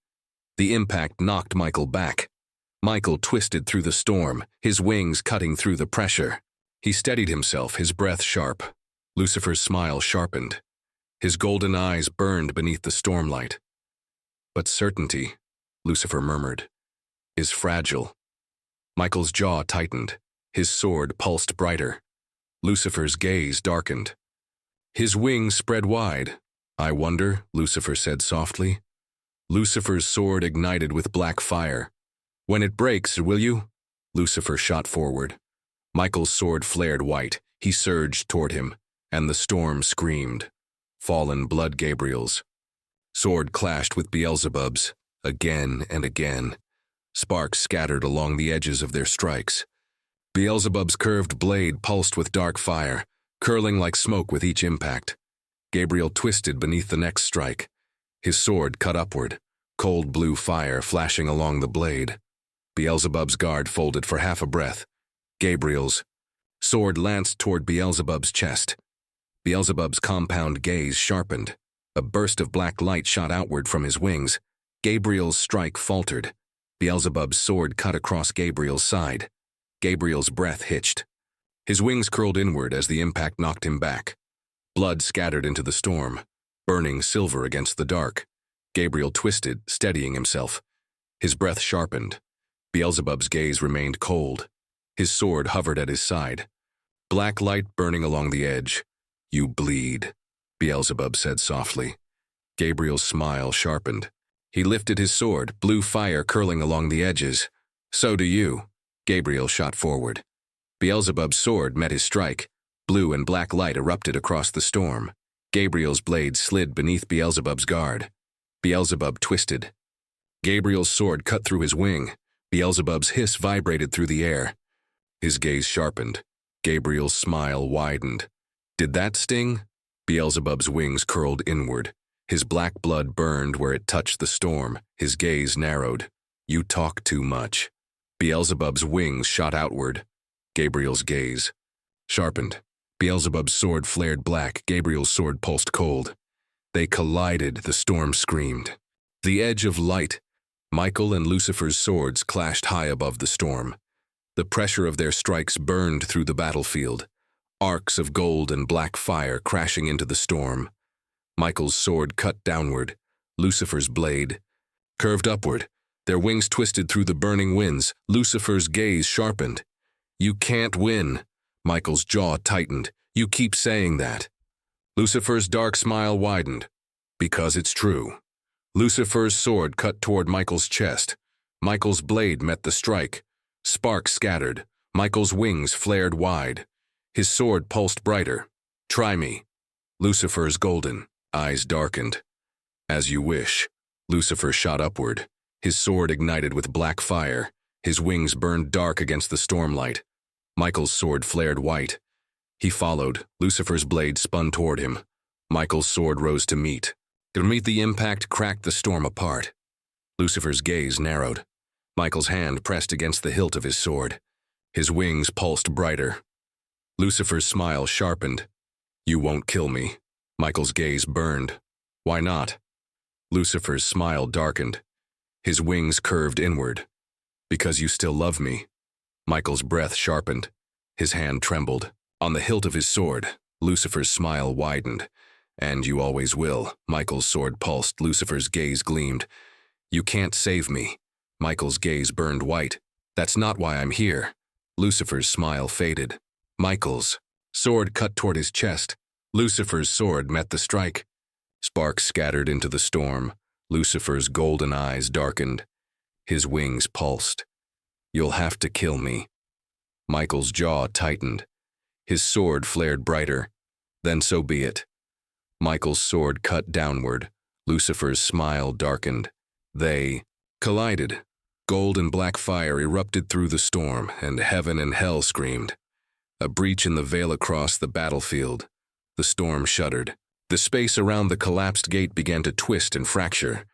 The impact knocked Michael back. Michael twisted through the storm, his wings cutting through the pressure. He steadied himself, his breath sharp. Lucifer's smile sharpened. His golden eyes burned beneath the stormlight. But certainty, Lucifer murmured, is fragile. Michael's jaw tightened. His sword pulsed brighter. Lucifer's gaze darkened. His wings spread wide. I wonder, Lucifer said softly. Lucifer's sword ignited with black fire. When it breaks, will you? Lucifer shot forward. Michael's sword flared white. He surged toward him, and the storm screamed. Fallen blood Gabriel's. Sword clashed with Beelzebub's, again and again. Sparks scattered along the edges of their strikes. Beelzebub's curved blade pulsed with dark fire, curling like smoke with each impact. Gabriel twisted beneath the next strike. His sword cut upward, cold blue fire flashing along the blade. Beelzebub's guard folded for half a breath. Gabriel's sword lanced toward Beelzebub's chest. Beelzebub's compound gaze sharpened. A burst of black light shot outward from his wings. Gabriel's strike faltered. Beelzebub's sword cut across Gabriel's side. Gabriel's breath hitched. His wings curled inward as the impact knocked him back. Blood scattered into the storm, burning silver against the dark. Gabriel twisted, steadying himself. His breath sharpened. Beelzebub's gaze remained cold. His sword hovered at his side. Black light burning along the edge. You bleed, Beelzebub said softly. Gabriel's smile sharpened. He lifted his sword, blue fire curling along the edges. So do you. Gabriel shot forward. Beelzebub's sword met his strike. Blue and black light erupted across the storm. Gabriel's blade slid beneath Beelzebub's guard. Beelzebub twisted. Gabriel's sword cut through his wing. Beelzebub's hiss vibrated through the air. His gaze sharpened. Gabriel's smile widened. Did that sting? Beelzebub's wings curled inward. His black blood burned where it touched the storm. His gaze narrowed. You talk too much. Beelzebub's wings shot outward. Gabriel's gaze sharpened. Beelzebub's sword flared black. Gabriel's sword pulsed cold. They collided, the storm screamed. The edge of light. Michael and Lucifer's swords clashed high above the storm. The pressure of their strikes burned through the battlefield. Arcs of gold and black fire crashing into the storm. Michael's sword cut downward. Lucifer's blade curved upward. Their wings twisted through the burning winds. Lucifer's gaze sharpened. You can't win. Michael's jaw tightened. You keep saying that. Lucifer's dark smile widened. Because it's true. Lucifer's sword cut toward Michael's chest. Michael's blade met the strike. Sparks scattered. Michael's wings flared wide. His sword pulsed brighter. Try me. Lucifer's golden eyes darkened. As you wish. Lucifer shot upward. His sword ignited with black fire. His wings burned dark against the stormlight. Michael's sword flared white. He followed. Lucifer's blade spun toward him. Michael's sword rose to meet. To meet the impact cracked the storm apart. Lucifer's gaze narrowed. Michael's hand pressed against the hilt of his sword. His wings pulsed brighter. Lucifer's smile sharpened. You won't kill me. Michael's gaze burned. Why not? Lucifer's smile darkened. His wings curved inward. Because you still love me. Michael's breath sharpened. His hand trembled. On the hilt of his sword, Lucifer's smile widened. And you always will. Michael's sword pulsed. Lucifer's gaze gleamed. You can't save me. Michael's gaze burned white. That's not why I'm here. Lucifer's smile faded. Michael's sword cut toward his chest. Lucifer's sword met the strike. Sparks scattered into the storm. Lucifer's golden eyes darkened. His wings pulsed. You'll have to kill me. Michael's jaw tightened. His sword flared brighter. Then so be it. Michael's sword cut downward. Lucifer's smile darkened. They collided. Gold and black fire erupted through the storm, and heaven and hell screamed. A breach in the veil across the battlefield. The storm shuddered. The space around the collapsed gate began to twist and fracture.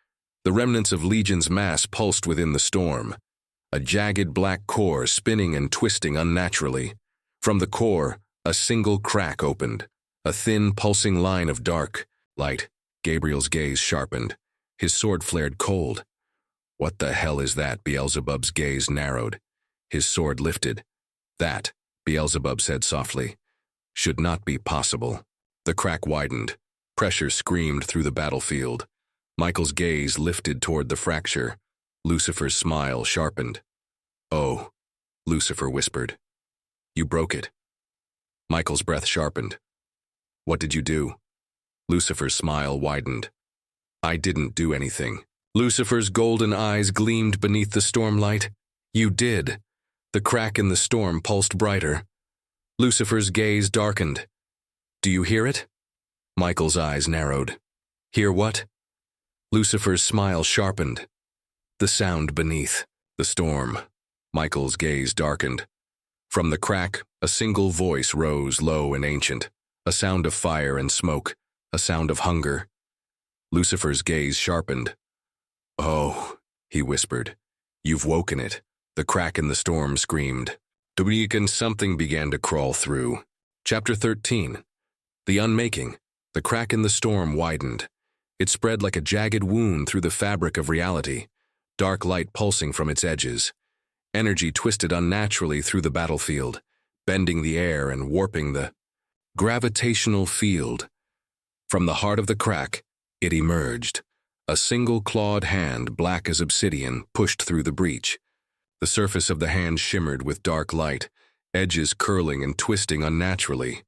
The remnants of Legion's mass pulsed within the storm. A jagged black core spinning and twisting unnaturally. From the core, a single crack opened. A thin, pulsing line of dark light. Gabriel's gaze sharpened. His sword flared cold. What the hell is that? Beelzebub's gaze narrowed. His sword lifted. That, Beelzebub said softly. Should not be possible. The crack widened. Pressure screamed through the battlefield. Michael's gaze lifted toward the fracture. Lucifer's smile sharpened. Oh, Lucifer whispered. You broke it. Michael's breath sharpened. What did you do? Lucifer's smile widened. I didn't do anything. Lucifer's golden eyes gleamed beneath the stormlight. You did. The crack in the storm pulsed brighter. Lucifer's gaze darkened. Do you hear it? Michael's eyes narrowed. Hear what? Lucifer's smile sharpened. The sound beneath. The storm. Michael's gaze darkened. From the crack, a single voice rose low and ancient. A sound of fire and smoke. A sound of hunger. Lucifer's gaze sharpened. Oh, he whispered. You've woken it. The crack in the storm screamed. And something began to crawl through. Chapter 13. The unmaking. The crack in the storm widened. It spread like a jagged wound through the fabric of reality, dark light pulsing from its edges. Energy twisted unnaturally through the battlefield, bending the air and warping the gravitational field. From the heart of the crack, it emerged. A single clawed hand, black as obsidian, pushed through the breach. The surface of the hand shimmered with dark light, edges curling and twisting unnaturally.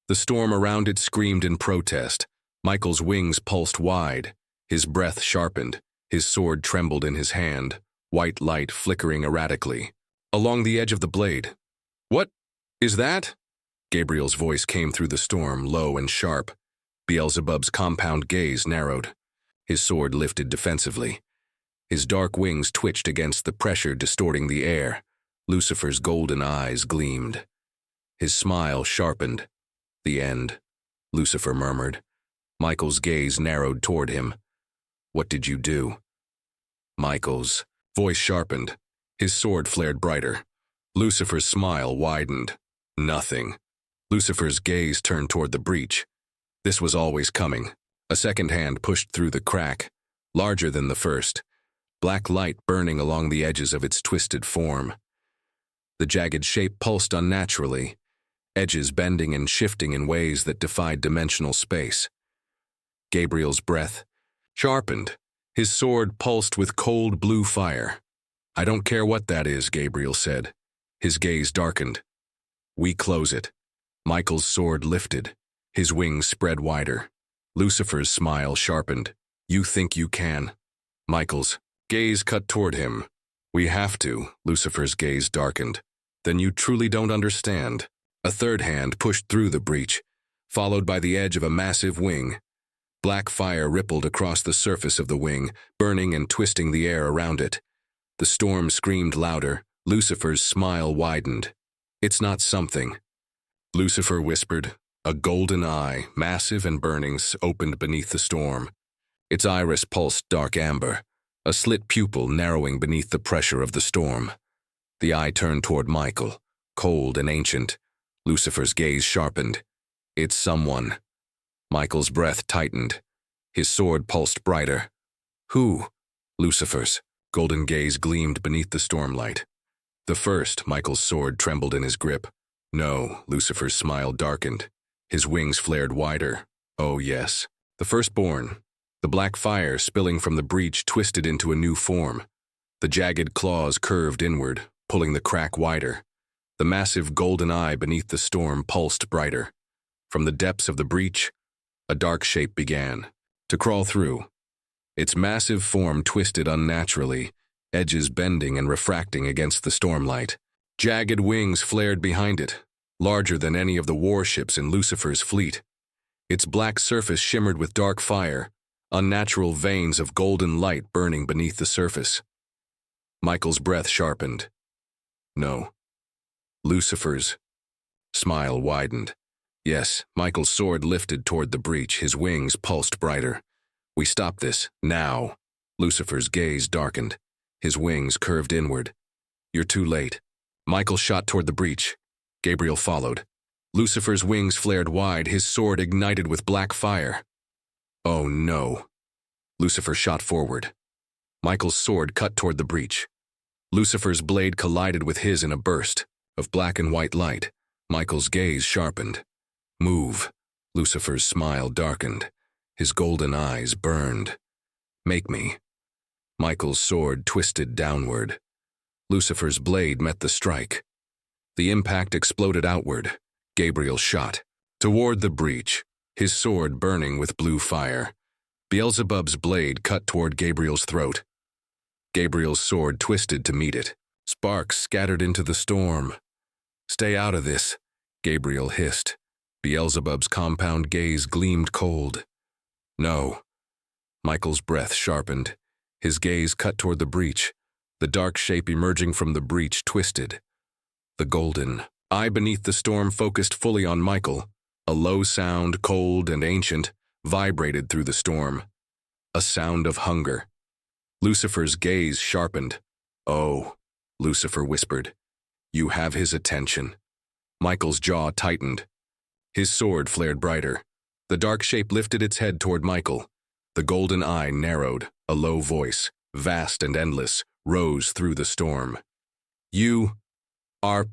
The storm around it screamed in protest. Michael's wings pulsed wide. His breath sharpened. His sword trembled in his hand, white light flickering erratically. Along the edge of the blade. What is that? Gabriel's voice came through the storm, low and sharp. Beelzebub's compound gaze narrowed. His sword lifted defensively. His dark wings twitched against the pressure distorting the air. Lucifer's golden eyes gleamed. His smile sharpened. The end, Lucifer murmured. Michael's gaze narrowed toward him. What did you do? Michael's voice sharpened. His sword flared brighter. Lucifer's smile widened. Nothing. Lucifer's gaze turned toward the breach. This was always coming. A second hand pushed through the crack, larger than the first. Black light burning along the edges of its twisted form. The jagged shape pulsed unnaturally, edges bending and shifting in ways that defied dimensional space. Gabriel's breath sharpened. His sword pulsed with cold blue fire. I don't care what that is, Gabriel said. His gaze darkened. We close it. Michael's sword lifted. His wings spread wider. Lucifer's smile sharpened. You think you can? Michael's gaze cut toward him. We have to. Lucifer's gaze darkened. Then you truly don't understand. A third hand pushed through the breach, followed by the edge of a massive wing. Black fire rippled across the surface of the wing, burning and twisting the air around it. The storm screamed louder. Lucifer's smile widened. It's not something. Lucifer whispered. A golden eye, massive and burning, opened beneath the storm. Its iris pulsed dark amber, a slit pupil narrowing beneath the pressure of the storm. The eye turned toward Michael, cold and ancient. Lucifer's gaze sharpened. It's someone. Michael's breath tightened. His sword pulsed brighter. Who? Lucifer's golden gaze gleamed beneath the stormlight. The first, Michael's sword trembled in his grip. No, Lucifer's smile darkened. His wings flared wider. Oh, yes. The Firstborn. The black fire spilling from the breach twisted into a new form. The jagged claws curved inward, pulling the crack wider. The massive golden eye beneath the storm pulsed brighter. From the depths of the breach, a dark shape began to crawl through. Its massive form twisted unnaturally, edges bending and refracting against the stormlight. Jagged wings flared behind it, larger than any of the warships in Lucifer's fleet. Its black surface shimmered with dark fire, unnatural veins of golden light burning beneath the surface. Michael's breath sharpened. No. Lucifer's smile widened. Yes, Michael's sword lifted toward the breach, his wings pulsed brighter. We stop this, now. Lucifer's gaze darkened. His wings curved inward. You're too late. Michael shot toward the breach. Gabriel followed. Lucifer's wings flared wide, his sword ignited with black fire. Oh no. Lucifer shot forward. Michael's sword cut toward the breach. Lucifer's blade collided with his in a burst of black and white light. Michael's gaze sharpened. Move. Lucifer's smile darkened. His golden eyes burned. Make me. Michael's sword twisted downward. Lucifer's blade met the strike. The impact exploded outward. Gabriel shot. Toward the breach, his sword burning with blue fire. Beelzebub's blade cut toward Gabriel's throat. Gabriel's sword twisted to meet it. Sparks scattered into the storm. Stay out of this, Gabriel hissed. Beelzebub's compound gaze gleamed cold. No. Michael's breath sharpened. His gaze cut toward the breach. The dark shape emerging from the breach twisted. The golden eye beneath the storm focused fully on Michael. A low sound, cold and ancient, vibrated through the storm. A sound of hunger. Lucifer's gaze sharpened. Oh, Lucifer whispered. You have his attention. Michael's jaw tightened. His sword flared brighter. The dark shape lifted its head toward Michael. The golden eye narrowed. A low voice, vast and endless, rose through the storm. You are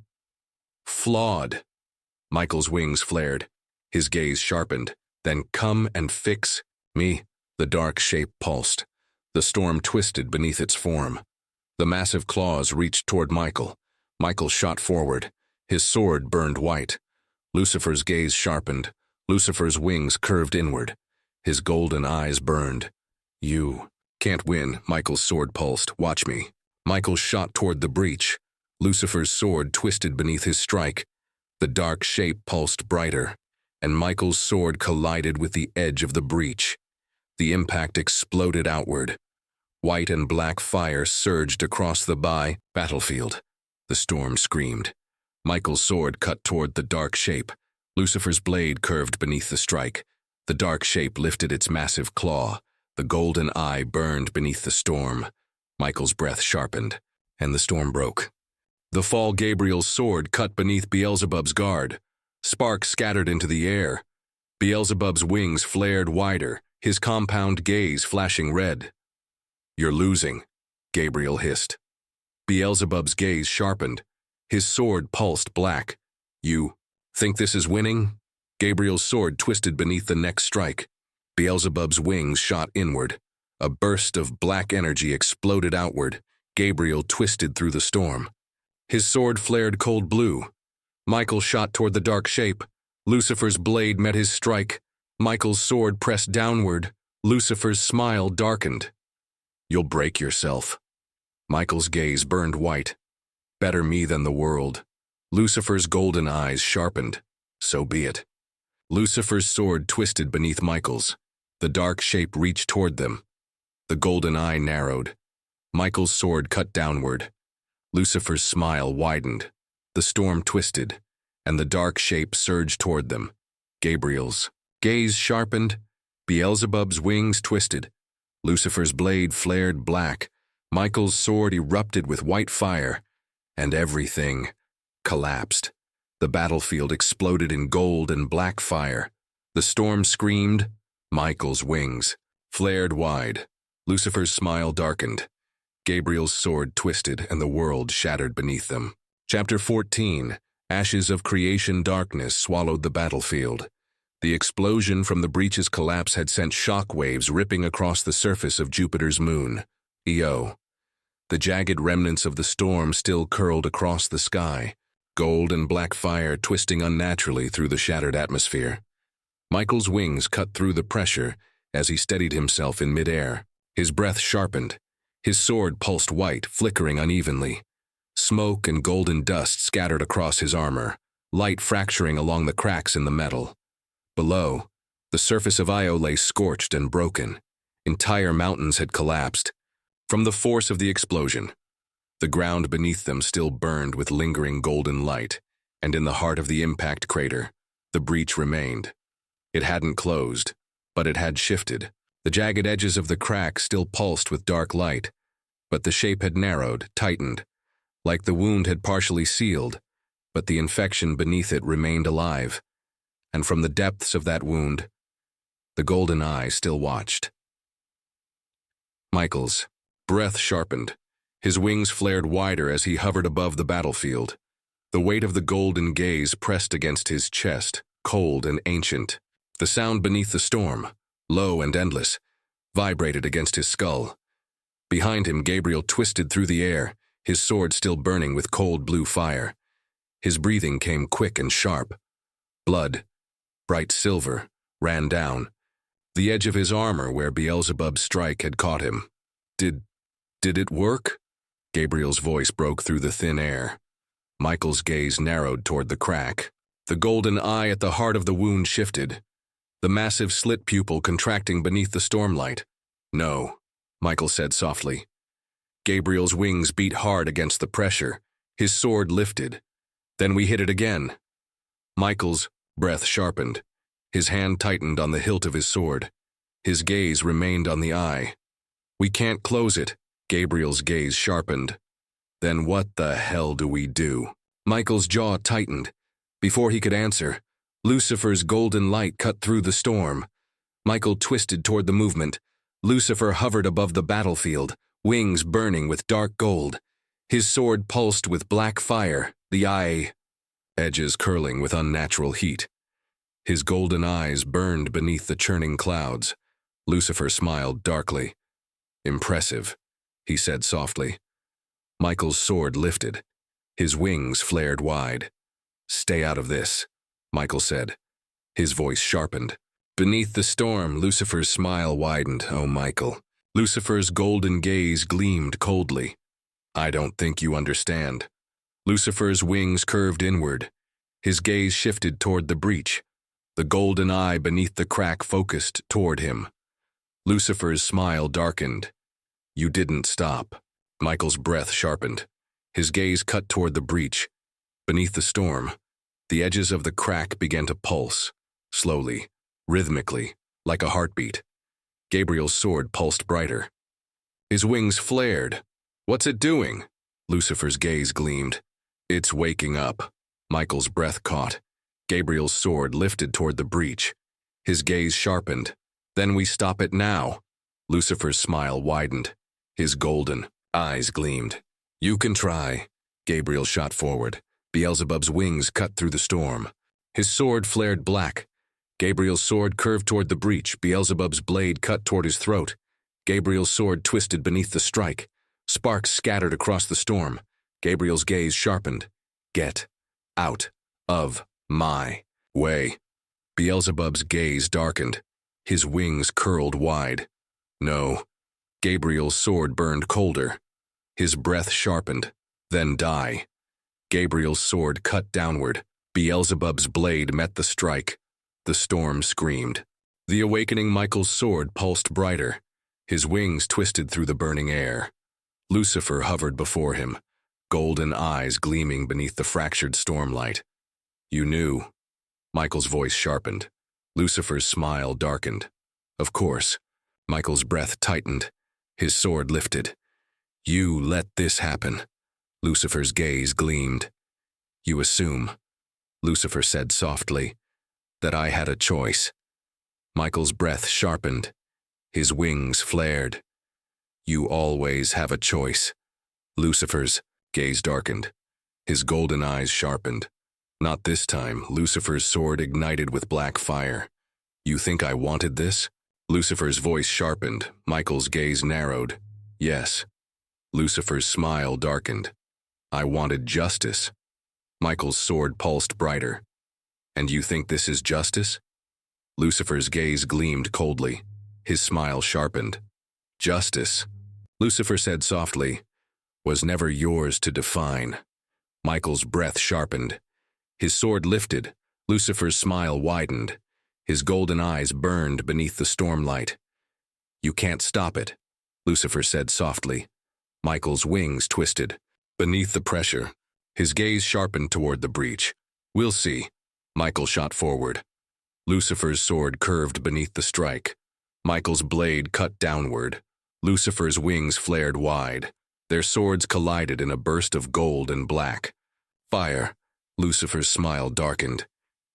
flawed. Michael's wings flared. His gaze sharpened. Then come and fix me. The dark shape pulsed. The storm twisted beneath its form. The massive claws reached toward Michael. Michael shot forward. His sword burned white. Lucifer's gaze sharpened. Lucifer's wings curved inward. His golden eyes burned. You can't win. Michael's sword pulsed. Watch me. Michael shot toward the breach. Lucifer's sword twisted beneath his strike. The dark shape pulsed brighter, and Michael's sword collided with the edge of the breach. The impact exploded outward. White and black fire surged across the battlefield. The storm screamed. Michael's sword cut toward the dark shape. Lucifer's blade curved beneath the strike. The dark shape lifted its massive claw. The golden eye burned beneath the storm. Michael's breath sharpened, and the storm broke. The fall Gabriel's sword cut beneath Beelzebub's guard. Sparks scattered into the air. Beelzebub's wings flared wider, his compound gaze flashing red. You're losing, Gabriel hissed. Beelzebub's gaze sharpened. His sword pulsed black. You think this is winning? Gabriel's sword twisted beneath the next strike. Beelzebub's wings shot inward. A burst of black energy exploded outward. Gabriel twisted through the storm. His sword flared cold blue. Michael shot toward the dark shape. Lucifer's blade met his strike. Michael's sword pressed downward. Lucifer's smile darkened. You'll break yourself. Michael's gaze burned white. Better me than the world. Lucifer's golden eyes sharpened. So be it. Lucifer's sword twisted beneath Michael's. The dark shape reached toward them. The golden eye narrowed. Michael's sword cut downward. Lucifer's smile widened. The storm twisted, and the dark shape surged toward them. Gabriel's gaze sharpened. Beelzebub's wings twisted. Lucifer's blade flared black. Michael's sword erupted with white fire, and everything collapsed. The battlefield exploded in gold and black fire. The storm screamed. Michael's wings flared wide. Lucifer's smile darkened. Gabriel's sword twisted, and the world shattered beneath them. Chapter 14. Ashes of creation darkness swallowed the battlefield. The explosion from the breach's collapse had sent shock waves ripping across the surface of Jupiter's moon, Io. The jagged remnants of the storm still curled across the sky, gold and black fire twisting unnaturally through the shattered atmosphere. Michael's wings cut through the pressure as he steadied himself in midair. His breath sharpened. His sword pulsed white, flickering unevenly. Smoke and golden dust scattered across his armor, light fracturing along the cracks in the metal. Below, the surface of Io lay scorched and broken. Entire mountains had collapsed. From the force of the explosion, the ground beneath them still burned with lingering golden light, and in the heart of the impact crater, the breach remained. It hadn't closed, but it had shifted. The jagged edges of the crack still pulsed with dark light, but the shape had narrowed, tightened, like the wound had partially sealed, but the infection beneath it remained alive, and from the depths of that wound, the golden eye still watched. Michael's breath sharpened. His wings flared wider as he hovered above the battlefield. The weight of the golden gaze pressed against his chest, cold and ancient. The sound beneath the storm, low and endless, vibrated against his skull. Behind him, Gabriel twisted through the air, his sword still burning with cold blue fire. His breathing came quick and sharp. Blood, bright silver, ran down, the edge of his armor where Beelzebub's strike had caught him. Did it work? Gabriel's voice broke through the thin air. Michael's gaze narrowed toward the crack. The golden eye at the heart of the wound shifted, the massive slit pupil contracting beneath the stormlight. No, Michael said softly. Gabriel's wings beat hard against the pressure. His sword lifted. Then we hit it again. Michael's breath sharpened. His hand tightened on the hilt of his sword. His gaze remained on the eye. We can't close it. Gabriel's gaze sharpened. Then what the hell do we do? Michael's jaw tightened. Before he could answer, Lucifer's golden light cut through the storm. Michael twisted toward the movement. Lucifer hovered above the battlefield, wings burning with dark gold. His sword pulsed with black fire, the eye edges curling with unnatural heat. His golden eyes burned beneath the churning clouds. Lucifer smiled darkly. Impressive, he said softly. Michael's sword lifted. His wings flared wide. Stay out of this, Michael said. His voice sharpened. Beneath the storm, Lucifer's smile widened. Oh, Michael. Lucifer's golden gaze gleamed coldly. I don't think you understand. Lucifer's wings curved inward. His gaze shifted toward the breach. The golden eye beneath the crack focused toward him. Lucifer's smile darkened. You didn't stop. Michael's breath sharpened. His gaze cut toward the breach. Beneath the storm, the edges of the crack began to pulse, slowly, rhythmically, like a heartbeat. Gabriel's sword pulsed brighter. His wings flared. What's it doing? Lucifer's gaze gleamed. It's waking up. Michael's breath caught. Gabriel's sword lifted toward the breach. His gaze sharpened. Then we stop it now. Lucifer's smile widened. His golden eyes gleamed. You can try. Gabriel shot forward. Beelzebub's wings cut through the storm. His sword flared black. Gabriel's sword curved toward the breach. Beelzebub's blade cut toward his throat. Gabriel's sword twisted beneath the strike. Sparks scattered across the storm. Gabriel's gaze sharpened. Get out of my way. Beelzebub's gaze darkened. His wings curled wide. No. Gabriel's sword burned colder. His breath sharpened. Then die. Gabriel's sword cut downward. Beelzebub's blade met the strike. The storm screamed. The awakening Michael's sword pulsed brighter. His wings twisted through the burning air. Lucifer hovered before him, golden eyes gleaming beneath the fractured stormlight. You knew. Michael's voice sharpened. Lucifer's smile darkened. Of course. Michael's breath tightened. His sword lifted. You let this happen. Lucifer's gaze gleamed. You assume, Lucifer said softly, that I had a choice. Michael's breath sharpened. His wings flared. You always have a choice. Lucifer's gaze darkened. His golden eyes sharpened. Not this time. Lucifer's sword ignited with black fire. You think I wanted this? Lucifer's voice sharpened. Michael's gaze narrowed. Yes. Lucifer's smile darkened. I wanted justice. Michael's sword pulsed brighter. And you think this is justice? Lucifer's gaze gleamed coldly. His smile sharpened. Justice, Lucifer said softly, was never yours to define. Michael's breath sharpened. His sword lifted. Lucifer's smile widened. His golden eyes burned beneath the stormlight. You can't stop it, Lucifer said softly. Michael's wings twisted. Beneath the pressure, his gaze sharpened toward the breach. We'll see. Michael shot forward. Lucifer's sword curved beneath the strike. Michael's blade cut downward. Lucifer's wings flared wide. Their swords collided in a burst of gold and black. Fire. Lucifer's smile darkened.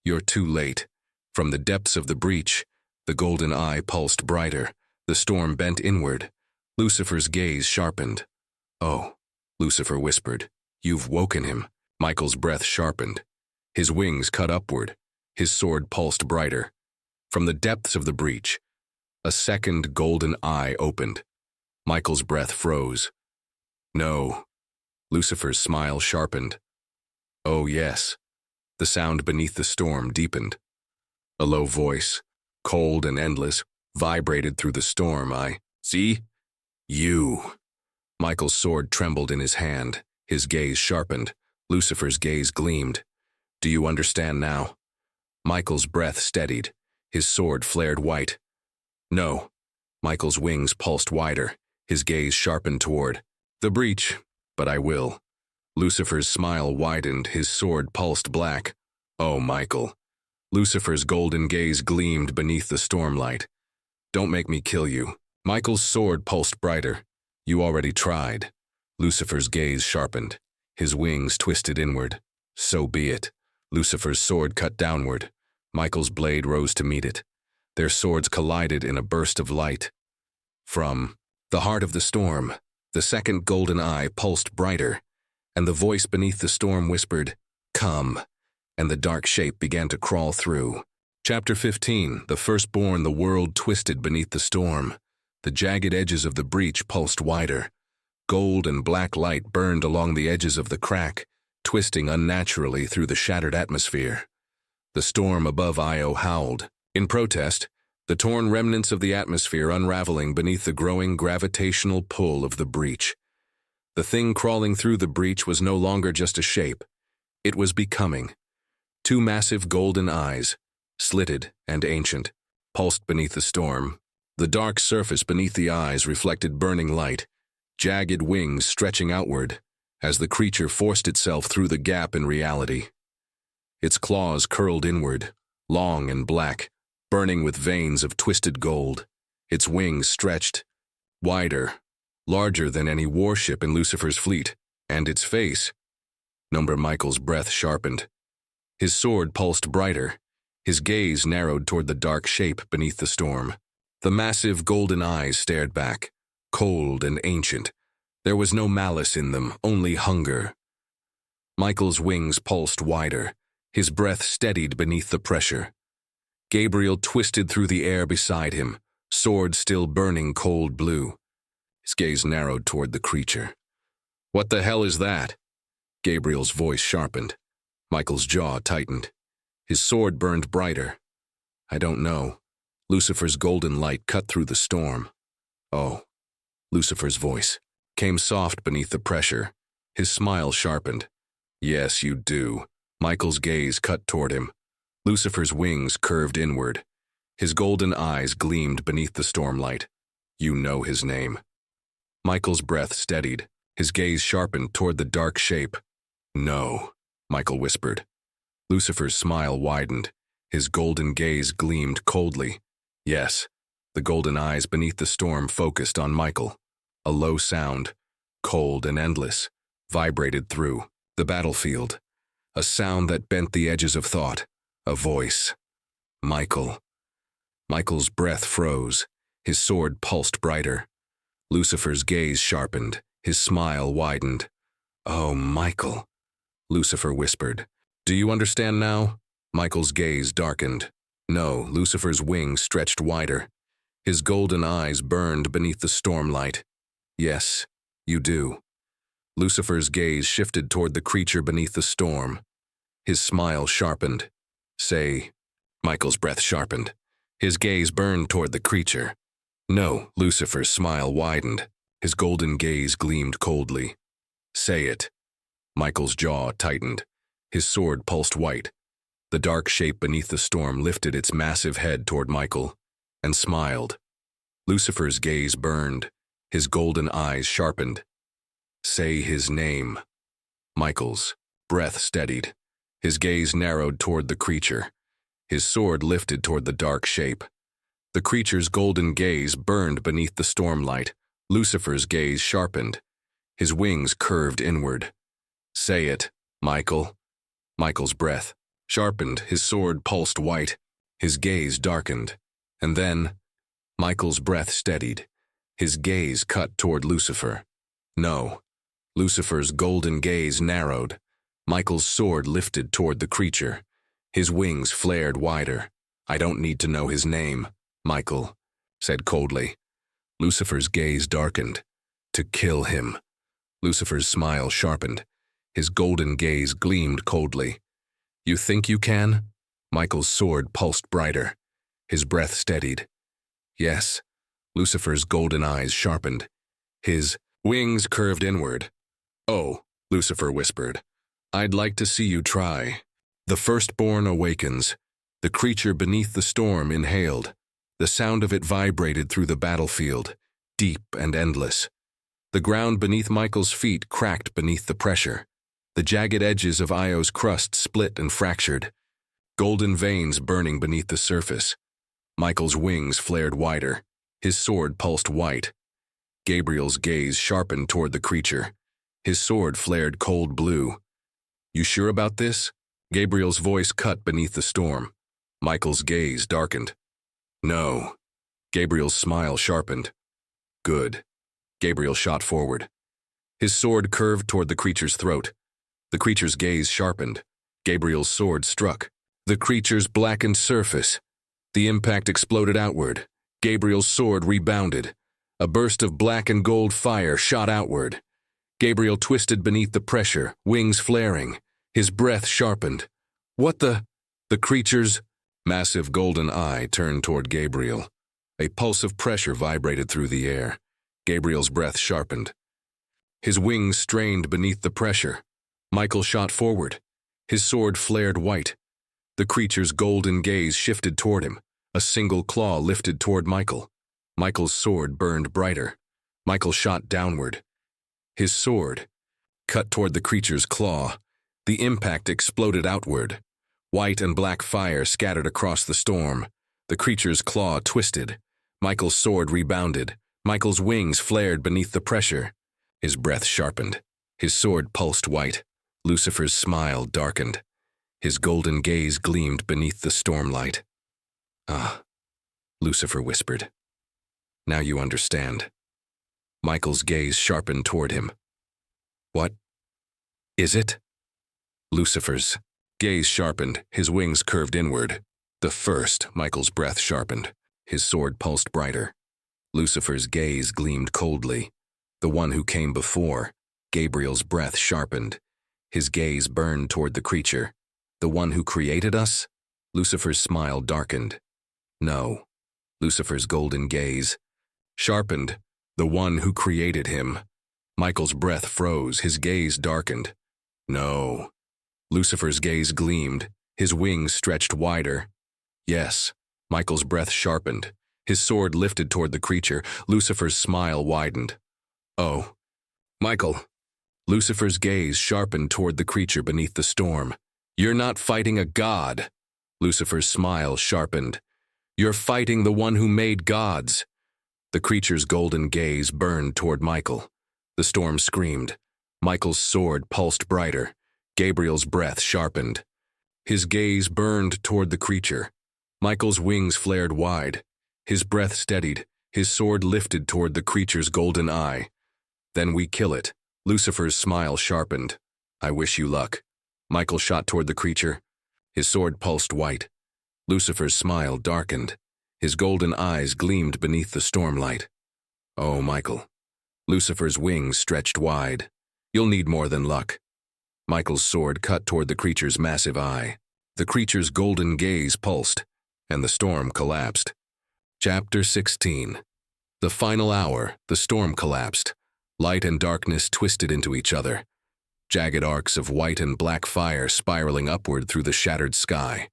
You're too late. From the depths of the breach, the golden eye pulsed brighter. The storm bent inward. Lucifer's gaze sharpened. Oh, Lucifer whispered. You've woken him. Michael's breath sharpened. His wings cut upward. His sword pulsed brighter. From the depths of the breach, a second golden eye opened. Michael's breath froze. No. Lucifer's smile sharpened. Oh, yes. The sound beneath the storm deepened. A low voice, cold and endless, vibrated through the storm. See? You. Michael's sword trembled in his hand. His gaze sharpened. Lucifer's gaze gleamed. Do you understand now? Michael's breath steadied. His sword flared white. No. Michael's wings pulsed wider. His gaze sharpened toward the breach. But I will. Lucifer's smile widened. His sword pulsed black. Oh, Michael. Lucifer's golden gaze gleamed beneath the stormlight. Don't make me kill you. Michael's sword pulsed brighter. You already tried. Lucifer's gaze sharpened. His wings twisted inward. So be it. Lucifer's sword cut downward. Michael's blade rose to meet it. Their swords collided in a burst of light. From the heart of the storm, the second golden eye pulsed brighter, and the voice beneath the storm whispered, "Come," and the dark shape began to crawl through. Chapter 15, The Firstborn. The world twisted beneath the storm. The jagged edges of the breach pulsed wider. Gold and black light burned along the edges of the crack, twisting unnaturally through the shattered atmosphere. The storm above Io howled. In protest, the torn remnants of the atmosphere unraveling beneath the growing gravitational pull of the breach. The thing crawling through the breach was no longer just a shape. It was becoming. Two massive golden eyes, slitted and ancient, pulsed beneath the storm. The dark surface beneath the eyes reflected burning light, jagged wings stretching outward, as the creature forced itself through the gap in reality. Its claws curled inward, long and black, burning with veins of twisted gold. Its wings stretched, wider, larger than any warship in Lucifer's fleet, and its face. Number Michael's breath sharpened. His sword pulsed brighter. His gaze narrowed toward the dark shape beneath the storm. The massive golden eyes stared back, cold and ancient. There was no malice in them, only hunger. Michael's wings pulsed wider. His breath steadied beneath the pressure. Gabriel twisted through the air beside him, sword still burning cold blue. His gaze narrowed toward the creature. What the hell is that? Gabriel's voice sharpened. Michael's jaw tightened. His sword burned brighter. I don't know. Lucifer's golden light cut through the storm. Oh. Lucifer's voice came soft beneath the pressure. His smile sharpened. Yes, you do. Michael's gaze cut toward him. Lucifer's wings curved inward. His golden eyes gleamed beneath the stormlight. You know his name. Michael's breath steadied. His gaze sharpened toward the dark shape. No, Michael whispered. Lucifer's smile widened. His golden gaze gleamed coldly. Yes, the golden eyes beneath the storm focused on Michael. A low sound, cold and endless, vibrated through the battlefield. A sound that bent the edges of thought. A voice. Michael. Michael's breath froze. His sword pulsed brighter. Lucifer's gaze sharpened. His smile widened. Oh, Michael. Lucifer whispered. Do you understand now? Michael's gaze darkened. No, Lucifer's wings stretched wider. His golden eyes burned beneath the stormlight. Yes, you do. Lucifer's gaze shifted toward the creature beneath the storm. His smile sharpened. Say, Michael's breath sharpened. His gaze burned toward the creature. No, Lucifer's smile widened. His golden gaze gleamed coldly. Say it. Michael's jaw tightened. His sword pulsed white. The dark shape beneath the storm lifted its massive head toward Michael and smiled. Lucifer's gaze burned. His golden eyes sharpened. Say his name. Michael's breath steadied. His gaze narrowed toward the creature. His sword lifted toward the dark shape. The creature's golden gaze burned beneath the stormlight. Lucifer's gaze sharpened. His wings curved inward. Say it, Michael. Michael's breath sharpened. His sword pulsed white. His gaze darkened. And then, Michael's breath steadied. His gaze cut toward Lucifer. No. Lucifer's golden gaze narrowed. Michael's sword lifted toward the creature. His wings flared wider. "I don't need to know his name," Michael said coldly. Lucifer's gaze darkened. "To kill him." Lucifer's smile sharpened. His golden gaze gleamed coldly. "You think you can?" Michael's sword pulsed brighter. His breath steadied. "Yes." Lucifer's golden eyes sharpened. His wings curved inward. "Oh," Lucifer whispered. "I'd like to see you try." The Firstborn awakens. The creature beneath the storm inhaled. The sound of it vibrated through the battlefield, deep and endless. The ground beneath Michael's feet cracked beneath the pressure. The jagged edges of Io's crust split and fractured, golden veins burning beneath the surface. Michael's wings flared wider. His sword pulsed white. Gabriel's gaze sharpened toward the creature. His sword flared cold blue. "You sure about this?" Gabriel's voice cut beneath the storm. Michael's gaze darkened. "No." Gabriel's smile sharpened. "Good." Gabriel shot forward. His sword curved toward the creature's throat. The creature's gaze sharpened. Gabriel's sword struck the creature's blackened surface. The impact exploded outward. Gabriel's sword rebounded. A burst of black and gold fire shot outward. Gabriel twisted beneath the pressure, wings flaring. His breath sharpened. "What the?" The creature's massive golden eye turned toward Gabriel. A pulse of pressure vibrated through the air. Gabriel's breath sharpened. His wings strained beneath the pressure. Michael shot forward. His sword flared white. The creature's golden gaze shifted toward him. A single claw lifted toward Michael. Michael's sword burned brighter. Michael shot downward. His sword cut toward the creature's claw. The impact exploded outward. White and black fire scattered across the storm. The creature's claw twisted. Michael's sword rebounded. Michael's wings flared beneath the pressure. His breath sharpened. His sword pulsed white. Lucifer's smile darkened. His golden gaze gleamed beneath the stormlight. "Ah," Lucifer whispered. "Now you understand." Michael's gaze sharpened toward him. "What is it?" Lucifer's gaze sharpened. His wings curved inward. "The first." Michael's breath sharpened. His sword pulsed brighter. Lucifer's gaze gleamed coldly. "The one who came before." Gabriel's breath sharpened. His gaze burned toward the creature. "The one who created us?" Lucifer's smile darkened. "No." Lucifer's golden gaze sharpened. "The one who created him." Michael's breath froze. His gaze darkened. "No." Lucifer's gaze gleamed. His wings stretched wider. "Yes." Michael's breath sharpened. His sword lifted toward the creature. Lucifer's smile widened. "Oh." "Michael." Lucifer's gaze sharpened toward the creature beneath the storm. "You're not fighting a god." Lucifer's smile sharpened. "You're fighting the one who made gods." The creature's golden gaze burned toward Michael. The storm screamed. Michael's sword pulsed brighter. Gabriel's breath sharpened. His gaze burned toward the creature. Michael's wings flared wide. His breath steadied. His sword lifted toward the creature's golden eye. "Then we kill it." Lucifer's smile sharpened. "I wish you luck." Michael shot toward the creature. His sword pulsed white. Lucifer's smile darkened. His golden eyes gleamed beneath the stormlight. "Oh, Michael." Lucifer's wings stretched wide. "You'll need more than luck." Michael's sword cut toward the creature's massive eye. The creature's golden gaze pulsed, and the storm collapsed. Chapter 16. The final hour, the storm collapsed. Light and darkness twisted into each other. Jagged arcs of white and black fire spiraling upward through the shattered sky.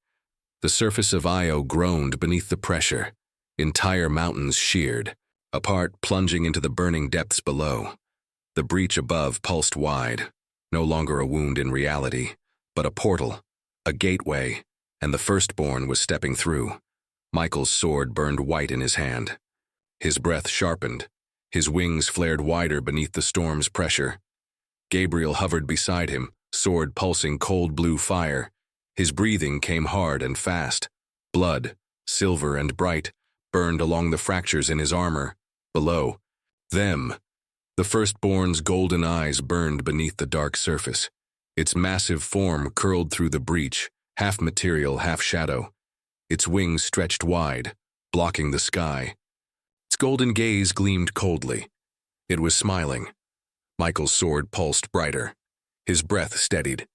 The surface of Io groaned beneath the pressure. Entire mountains sheared, apart, plunging into the burning depths below. The breach above pulsed wide, no longer a wound in reality, but a portal, a gateway, and the Firstborn was stepping through. Michael's sword burned white in his hand. His breath sharpened. His wings flared wider beneath the storm's pressure. Gabriel hovered beside him, sword pulsing cold blue fire. His breathing came hard and fast. Blood, silver and bright, burned along the fractures in his armor. Below them, the Firstborn's golden eyes burned beneath the dark surface. Its massive form curled through the breach, half material, half shadow. Its wings stretched wide, blocking the sky. Its golden gaze gleamed coldly. It was smiling. Michael's sword pulsed brighter. His breath steadied.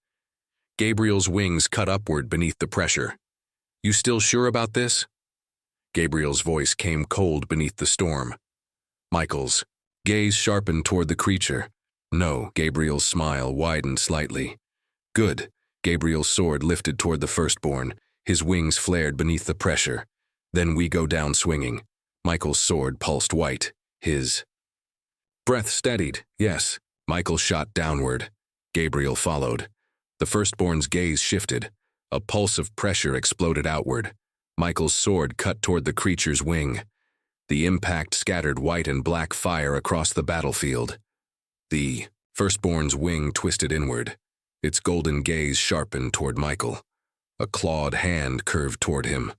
Gabriel's wings cut upward beneath the pressure. "You still sure about this?" Gabriel's voice came cold beneath the storm. Michael's gaze sharpened toward the creature. "No." Gabriel's smile widened slightly. "Good." Gabriel's sword lifted toward the Firstborn. His wings flared beneath the pressure. "Then we go down swinging." Michael's sword pulsed white. His breath steadied. "Yes." Michael shot downward. Gabriel followed. The Firstborn's gaze shifted. A pulse of pressure exploded outward. Michael's sword cut toward the creature's wing. The impact scattered white and black fire across the battlefield. The Firstborn's wing twisted inward. Its golden gaze sharpened toward Michael. A clawed hand curved toward him.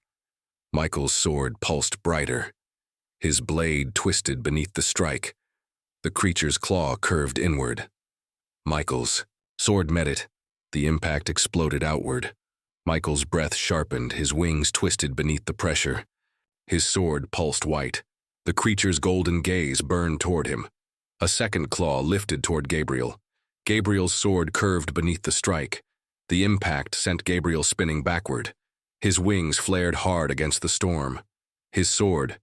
Michael's sword pulsed brighter. His blade twisted beneath the strike. The creature's claw curved inward. Michael's sword met it. The impact exploded outward. Michael's breath sharpened. His wings twisted beneath the pressure. His sword pulsed white. The creature's golden gaze burned toward him. A second claw lifted toward Gabriel. Gabriel's sword curved beneath the strike. The impact sent Gabriel spinning backward. His wings flared hard against the storm. His sword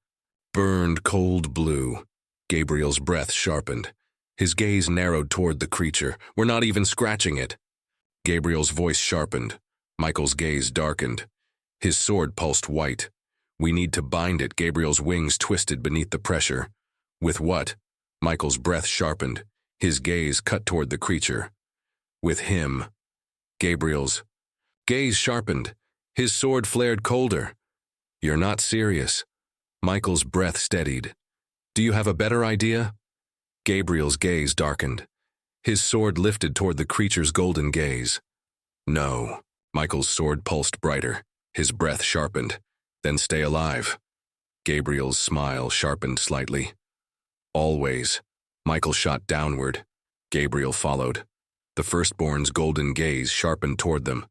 burned cold blue. Gabriel's breath sharpened. His gaze narrowed toward the creature. "We're not even scratching it." Gabriel's voice sharpened. Michael's gaze darkened. His sword pulsed white. "We need to bind it." Gabriel's wings twisted beneath the pressure. "With what?" Michael's breath sharpened. His gaze cut toward the creature. "With him." Gabriel's gaze sharpened. His sword flared colder. "You're not serious." Michael's breath steadied. "Do you have a better idea?" Gabriel's gaze darkened. His sword lifted toward the creature's golden gaze. "No." Michael's sword pulsed brighter. His breath sharpened. "Then stay alive." Gabriel's smile sharpened slightly. "Always." Michael shot downward. Gabriel followed. The Firstborn's golden gaze sharpened toward them.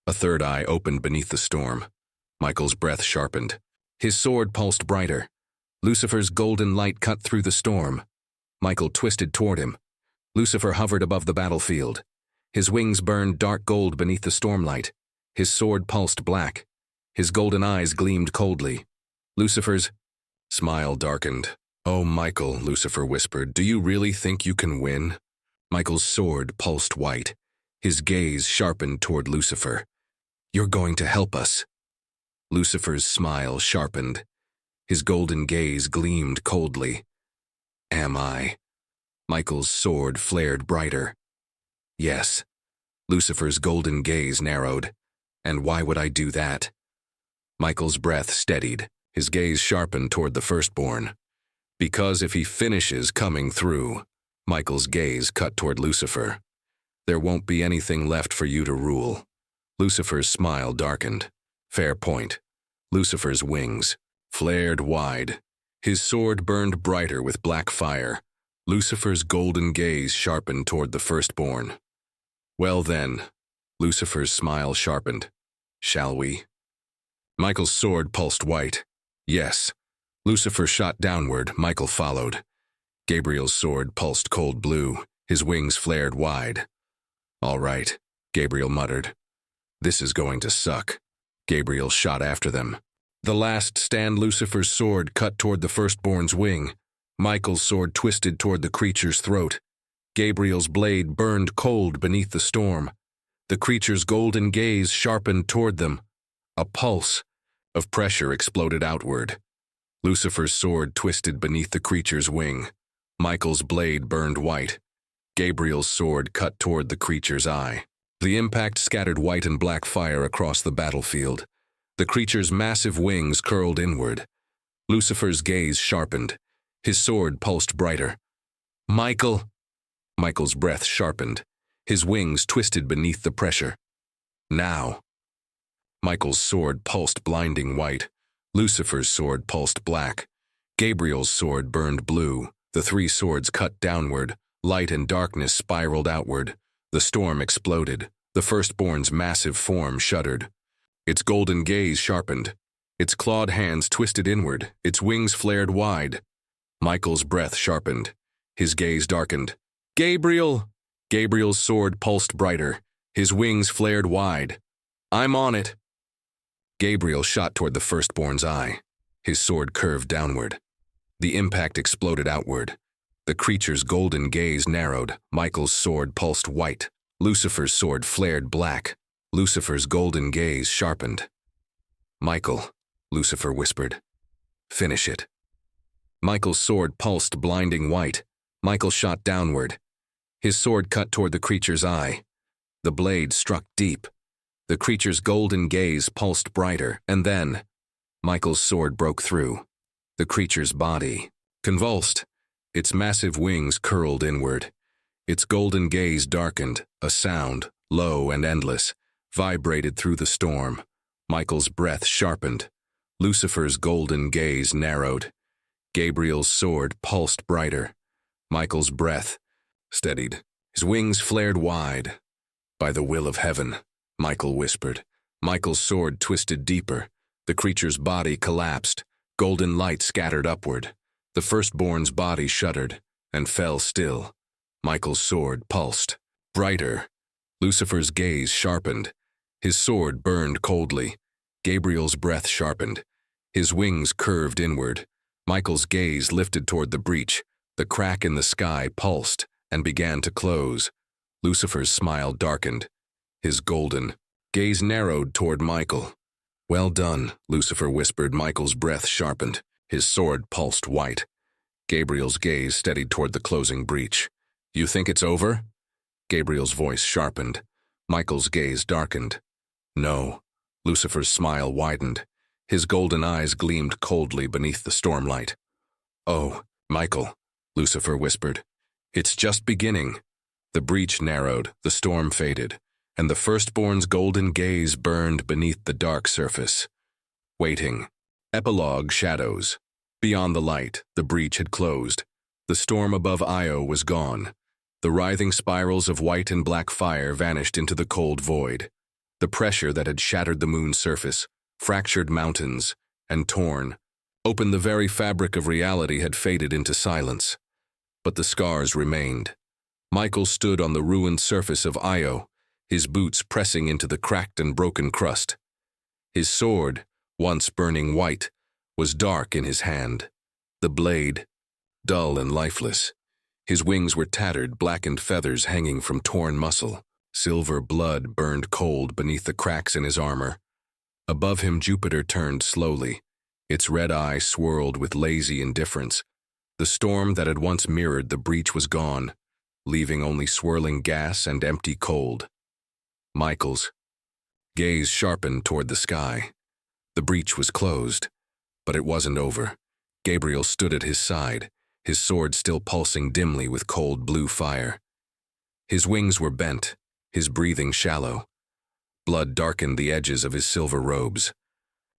A third eye opened beneath the storm. Michael's breath sharpened. His sword pulsed brighter. Lucifer's golden light cut through the storm. Michael twisted toward him. Lucifer hovered above the battlefield. His wings burned dark gold beneath the stormlight. His sword pulsed black. His golden eyes gleamed coldly. Lucifer's smile darkened. "Oh, Michael," Lucifer whispered, "do you really think you can win?" Michael's sword pulsed white. His gaze sharpened toward Lucifer. "You're going to help us." Lucifer's smile sharpened. His golden gaze gleamed coldly. "Am I?" Michael's sword flared brighter. "Yes." Lucifer's golden gaze narrowed. "And why would I do that?" Michael's breath steadied. His gaze sharpened toward the Firstborn. "Because if he finishes coming through," Michael's gaze cut toward Lucifer, "there won't be anything left for you to rule." Lucifer's smile darkened. "Fair point." Lucifer's wings flared wide. His sword burned brighter with black fire. Lucifer's golden gaze sharpened toward the Firstborn. "Well then," Lucifer's smile sharpened. "Shall we?" Michael's sword pulsed white. "Yes." Lucifer shot downward. Michael followed. Gabriel's sword pulsed cold blue. His wings flared wide. "All right," Gabriel muttered. "This is going to suck." Gabriel shot after them. The last stand. Lucifer's sword cut toward the Firstborn's wing. Michael's sword twisted toward the creature's throat. Gabriel's blade burned cold beneath the storm. The creature's golden gaze sharpened toward them. A pulse of pressure exploded outward. Lucifer's sword twisted beneath the creature's wing. Michael's blade burned white. Gabriel's sword cut toward the creature's eye. The impact scattered white and black fire across the battlefield. The creature's massive wings curled inward. Lucifer's gaze sharpened. His sword pulsed brighter. "Michael!" Michael's breath sharpened. His wings twisted beneath the pressure. "Now!" Michael's sword pulsed blinding white. Lucifer's sword pulsed black. Gabriel's sword burned blue. The three swords cut downward. Light and darkness spiraled outward. The storm exploded. The Firstborn's massive form shuddered. Its golden gaze sharpened. Its clawed hands twisted inward. Its wings flared wide. Michael's breath sharpened. His gaze darkened. "Gabriel!" Gabriel's sword pulsed brighter. His wings flared wide. "I'm on it." Gabriel shot toward the Firstborn's eye. His sword curved downward. The impact exploded outward. The creature's golden gaze narrowed. Michael's sword pulsed white. Lucifer's sword flared black. Lucifer's golden gaze sharpened. "Michael," Lucifer whispered. "Finish it." Michael's sword pulsed blinding white. Michael shot downward. His sword cut toward the creature's eye. The blade struck deep. The creature's golden gaze pulsed brighter, and then Michael's sword broke through. The creature's body convulsed. Its massive wings curled inward. Its golden gaze darkened. A sound, low and endless, vibrated through the storm. Michael's breath sharpened. Lucifer's golden gaze narrowed. Gabriel's sword pulsed brighter. Michael's breath steadied. His wings flared wide. "By the will of heaven," Michael whispered. Michael's sword twisted deeper. The creature's body collapsed. Golden light scattered upward. The Firstborn's body shuddered and fell still. Michael's sword pulsed. Brighter. Lucifer's gaze sharpened. His sword burned coldly. Gabriel's breath sharpened. His wings curved inward. Michael's gaze lifted toward the breach. The crack in the sky pulsed and began to close. Lucifer's smile darkened. His golden gaze narrowed toward Michael. "Well done," Lucifer whispered. Michael's breath sharpened. His sword pulsed white. Gabriel's gaze steadied toward the closing breach. "You think it's over?" Gabriel's voice sharpened. Michael's gaze darkened. "No." Lucifer's smile widened. His golden eyes gleamed coldly beneath the stormlight. "Oh, Michael," Lucifer whispered. "It's just beginning." The breach narrowed, the storm faded, and the Firstborn's golden gaze burned beneath the dark surface. Waiting. Epilogue shadows. Beyond the light, the breach had closed. The storm above Io was gone. The writhing spirals of white and black fire vanished into the cold void. The pressure that had shattered the moon's surface, fractured mountains, and torn open the very fabric of reality had faded into silence. But the scars remained. Michael stood on the ruined surface of Io, his boots pressing into the cracked and broken crust. His sword, once burning white, was dark in his hand. The blade, dull and lifeless. His wings were tattered, blackened feathers hanging from torn muscle. Silver blood burned cold beneath the cracks in his armor. Above him, Jupiter turned slowly. Its red eye swirled with lazy indifference. The storm that had once mirrored the breach was gone, leaving only swirling gas and empty cold. Michael's gaze sharpened toward the sky. The breach was closed, but it wasn't over. Gabriel stood at his side, his sword still pulsing dimly with cold blue fire. His wings were bent, his breathing shallow. Blood darkened the edges of his silver robes.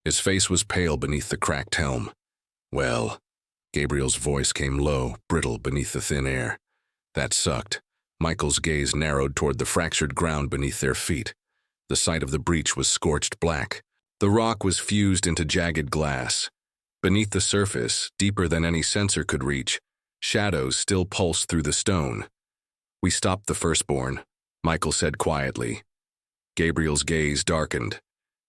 His face was pale beneath the cracked helm. "Well," Gabriel's voice came low, brittle beneath the thin air. That sucked. Michael's gaze narrowed toward the fractured ground beneath their feet. The site of the breach was scorched black. The rock was fused into jagged glass. Beneath the surface, deeper than any sensor could reach, shadows still pulsed through the stone. "We stopped the Firstborn," Michael said quietly. Gabriel's gaze darkened.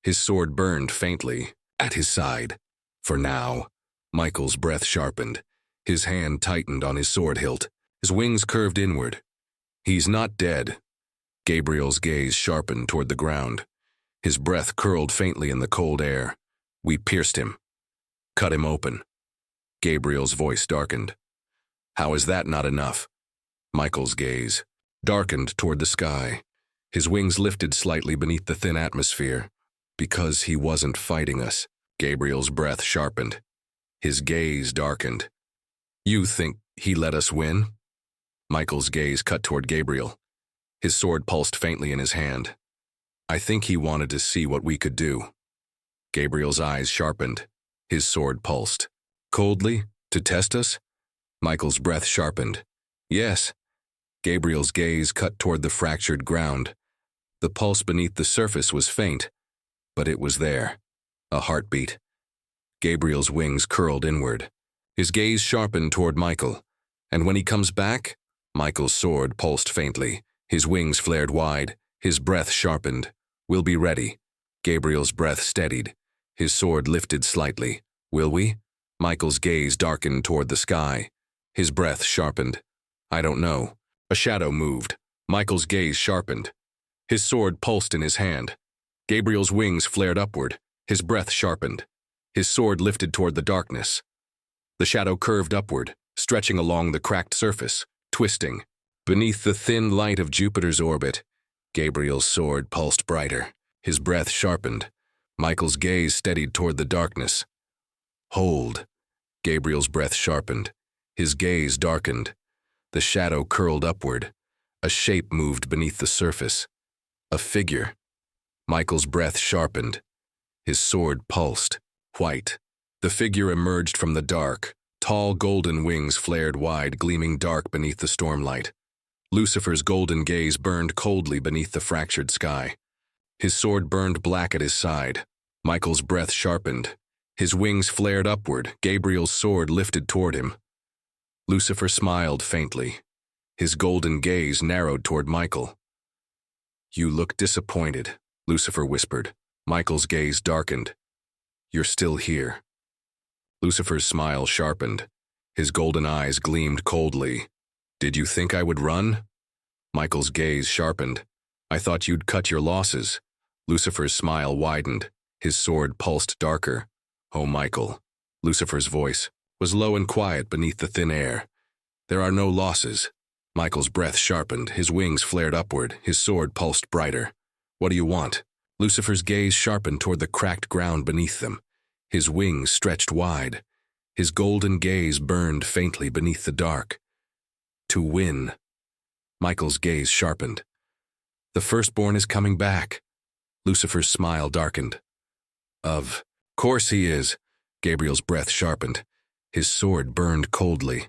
His sword burned faintly at his side. For now. Michael's breath sharpened. His hand tightened on his sword hilt. His wings curved inward. "He's not dead." Gabriel's gaze sharpened toward the ground. His breath curled faintly in the cold air. "We pierced him. Cut him open." Gabriel's voice darkened. "How is that not enough?" Michael's gaze darkened toward the sky. His wings lifted slightly beneath the thin atmosphere. "Because he wasn't fighting us." Gabriel's breath sharpened. His gaze darkened. "You think he let us win?" Michael's gaze cut toward Gabriel. His sword pulsed faintly in his hand. "I think he wanted to see what we could do." Gabriel's eyes sharpened. His sword pulsed. "Coldly? To test us?" Michael's breath sharpened. "Yes." Gabriel's gaze cut toward the fractured ground. The pulse beneath the surface was faint, but it was there. A heartbeat. Gabriel's wings curled inward. His gaze sharpened toward Michael. And when he comes back, Michael's sword pulsed faintly. His wings flared wide. His breath sharpened. We'll be ready. Gabriel's breath steadied. His sword lifted slightly. Will we? Michael's gaze darkened toward the sky. His breath sharpened. I don't know. A shadow moved. Michael's gaze sharpened. His sword pulsed in his hand. Gabriel's wings flared upward. His breath sharpened. His sword lifted toward the darkness. The shadow curved upward, stretching along the cracked surface, twisting. Beneath the thin light of Jupiter's orbit, Gabriel's sword pulsed brighter. His breath sharpened. Michael's gaze steadied toward the darkness. Hold. Gabriel's breath sharpened. His gaze darkened. The shadow curled upward. A shape moved beneath the surface. A figure. Michael's breath sharpened. His sword pulsed. White. The figure emerged from the dark. Tall golden wings flared wide, gleaming dark beneath the stormlight. Lucifer's golden gaze burned coldly beneath the fractured sky. His sword burned black at his side. Michael's breath sharpened. His wings flared upward. Gabriel's sword lifted toward him. Lucifer smiled faintly. His golden gaze narrowed toward Michael. You look disappointed, Lucifer whispered. Michael's gaze darkened. You're still here. Lucifer's smile sharpened. His golden eyes gleamed coldly. Did you think I would run? Michael's gaze sharpened. I thought you'd cut your losses. Lucifer's smile widened. His sword pulsed darker. Oh, Michael. Lucifer's voice was low and quiet beneath the thin air. There are no losses. Michael's breath sharpened. His wings flared upward. His sword pulsed brighter. What do you want? Lucifer's gaze sharpened toward the cracked ground beneath them. His wings stretched wide. His golden gaze burned faintly beneath the dark. To win. Michael's gaze sharpened. The Firstborn is coming back. Lucifer's smile darkened. Of course he is. Gabriel's breath sharpened. His sword burned coldly.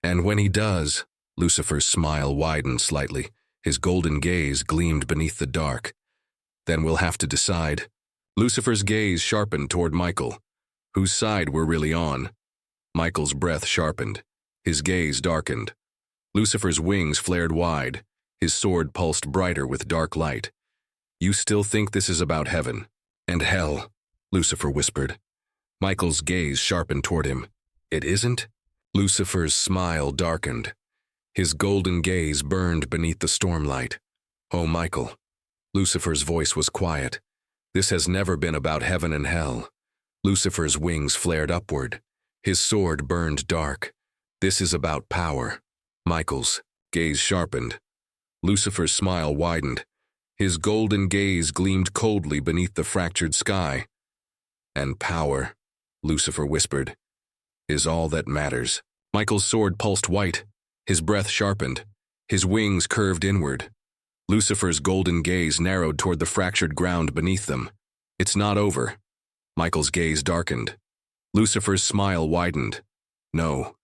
And when he does, Lucifer's smile widened slightly. His golden gaze gleamed beneath the dark. Then we'll have to decide. Lucifer's gaze sharpened toward Michael. Whose side we're really on? Michael's breath sharpened. His gaze darkened. Lucifer's wings flared wide. His sword pulsed brighter with dark light. You still think this is about heaven and hell? Lucifer whispered. Michael's gaze sharpened toward him. It isn't? Lucifer's smile darkened. His golden gaze burned beneath the stormlight. Oh, Michael. Lucifer's voice was quiet. This has never been about heaven and hell. Lucifer's wings flared upward. His sword burned dark. This is about power. Michael's gaze sharpened. Lucifer's smile widened. His golden gaze gleamed coldly beneath the fractured sky. And power, Lucifer whispered, is all that matters. Michael's sword pulsed white. His breath sharpened. His wings curved inward. Lucifer's golden gaze narrowed toward the fractured ground beneath them. It's not over. Michael's gaze darkened. Lucifer's smile widened. No,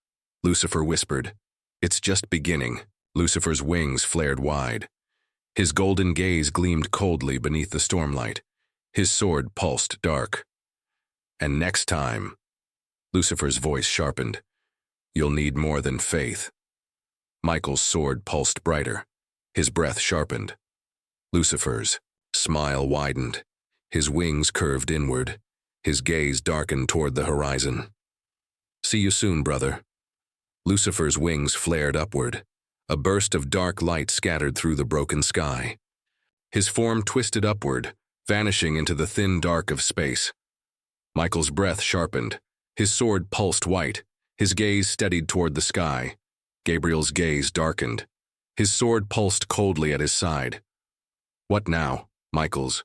Lucifer whispered. It's just beginning. Lucifer's wings flared wide. His golden gaze gleamed coldly beneath the stormlight. His sword pulsed dark. And next time, Lucifer's voice sharpened, you'll need more than faith. Michael's sword pulsed brighter. His breath sharpened. Lucifer's smile widened. His wings curved inward. His gaze darkened toward the horizon. See you soon, brother. Lucifer's wings flared upward. A burst of dark light scattered through the broken sky. His form twisted upward, vanishing into the thin dark of space. Michael's breath sharpened. His sword pulsed white. His gaze steadied toward the sky. Gabriel's gaze darkened. His sword pulsed coldly at his side. What now? Michael's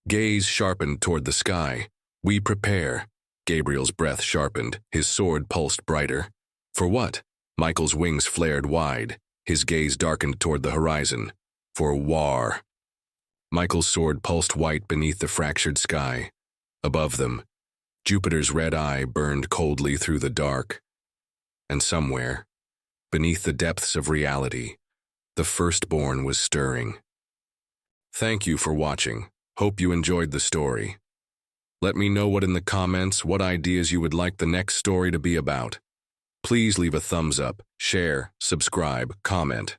gaze sharpened toward the sky. We prepare. Gabriel's breath sharpened. His sword pulsed brighter. For what? Michael's wings flared wide. His gaze darkened toward the horizon. For war. Michael's sword pulsed white beneath the fractured sky. Above them, Jupiter's red eye burned coldly through the dark. And somewhere, beneath the depths of reality, The Firstborn was stirring. Thank you for watching. Hope you enjoyed the story. Let me know in the comments what ideas you would like the next story to be about. Please leave a thumbs up, share, subscribe, comment.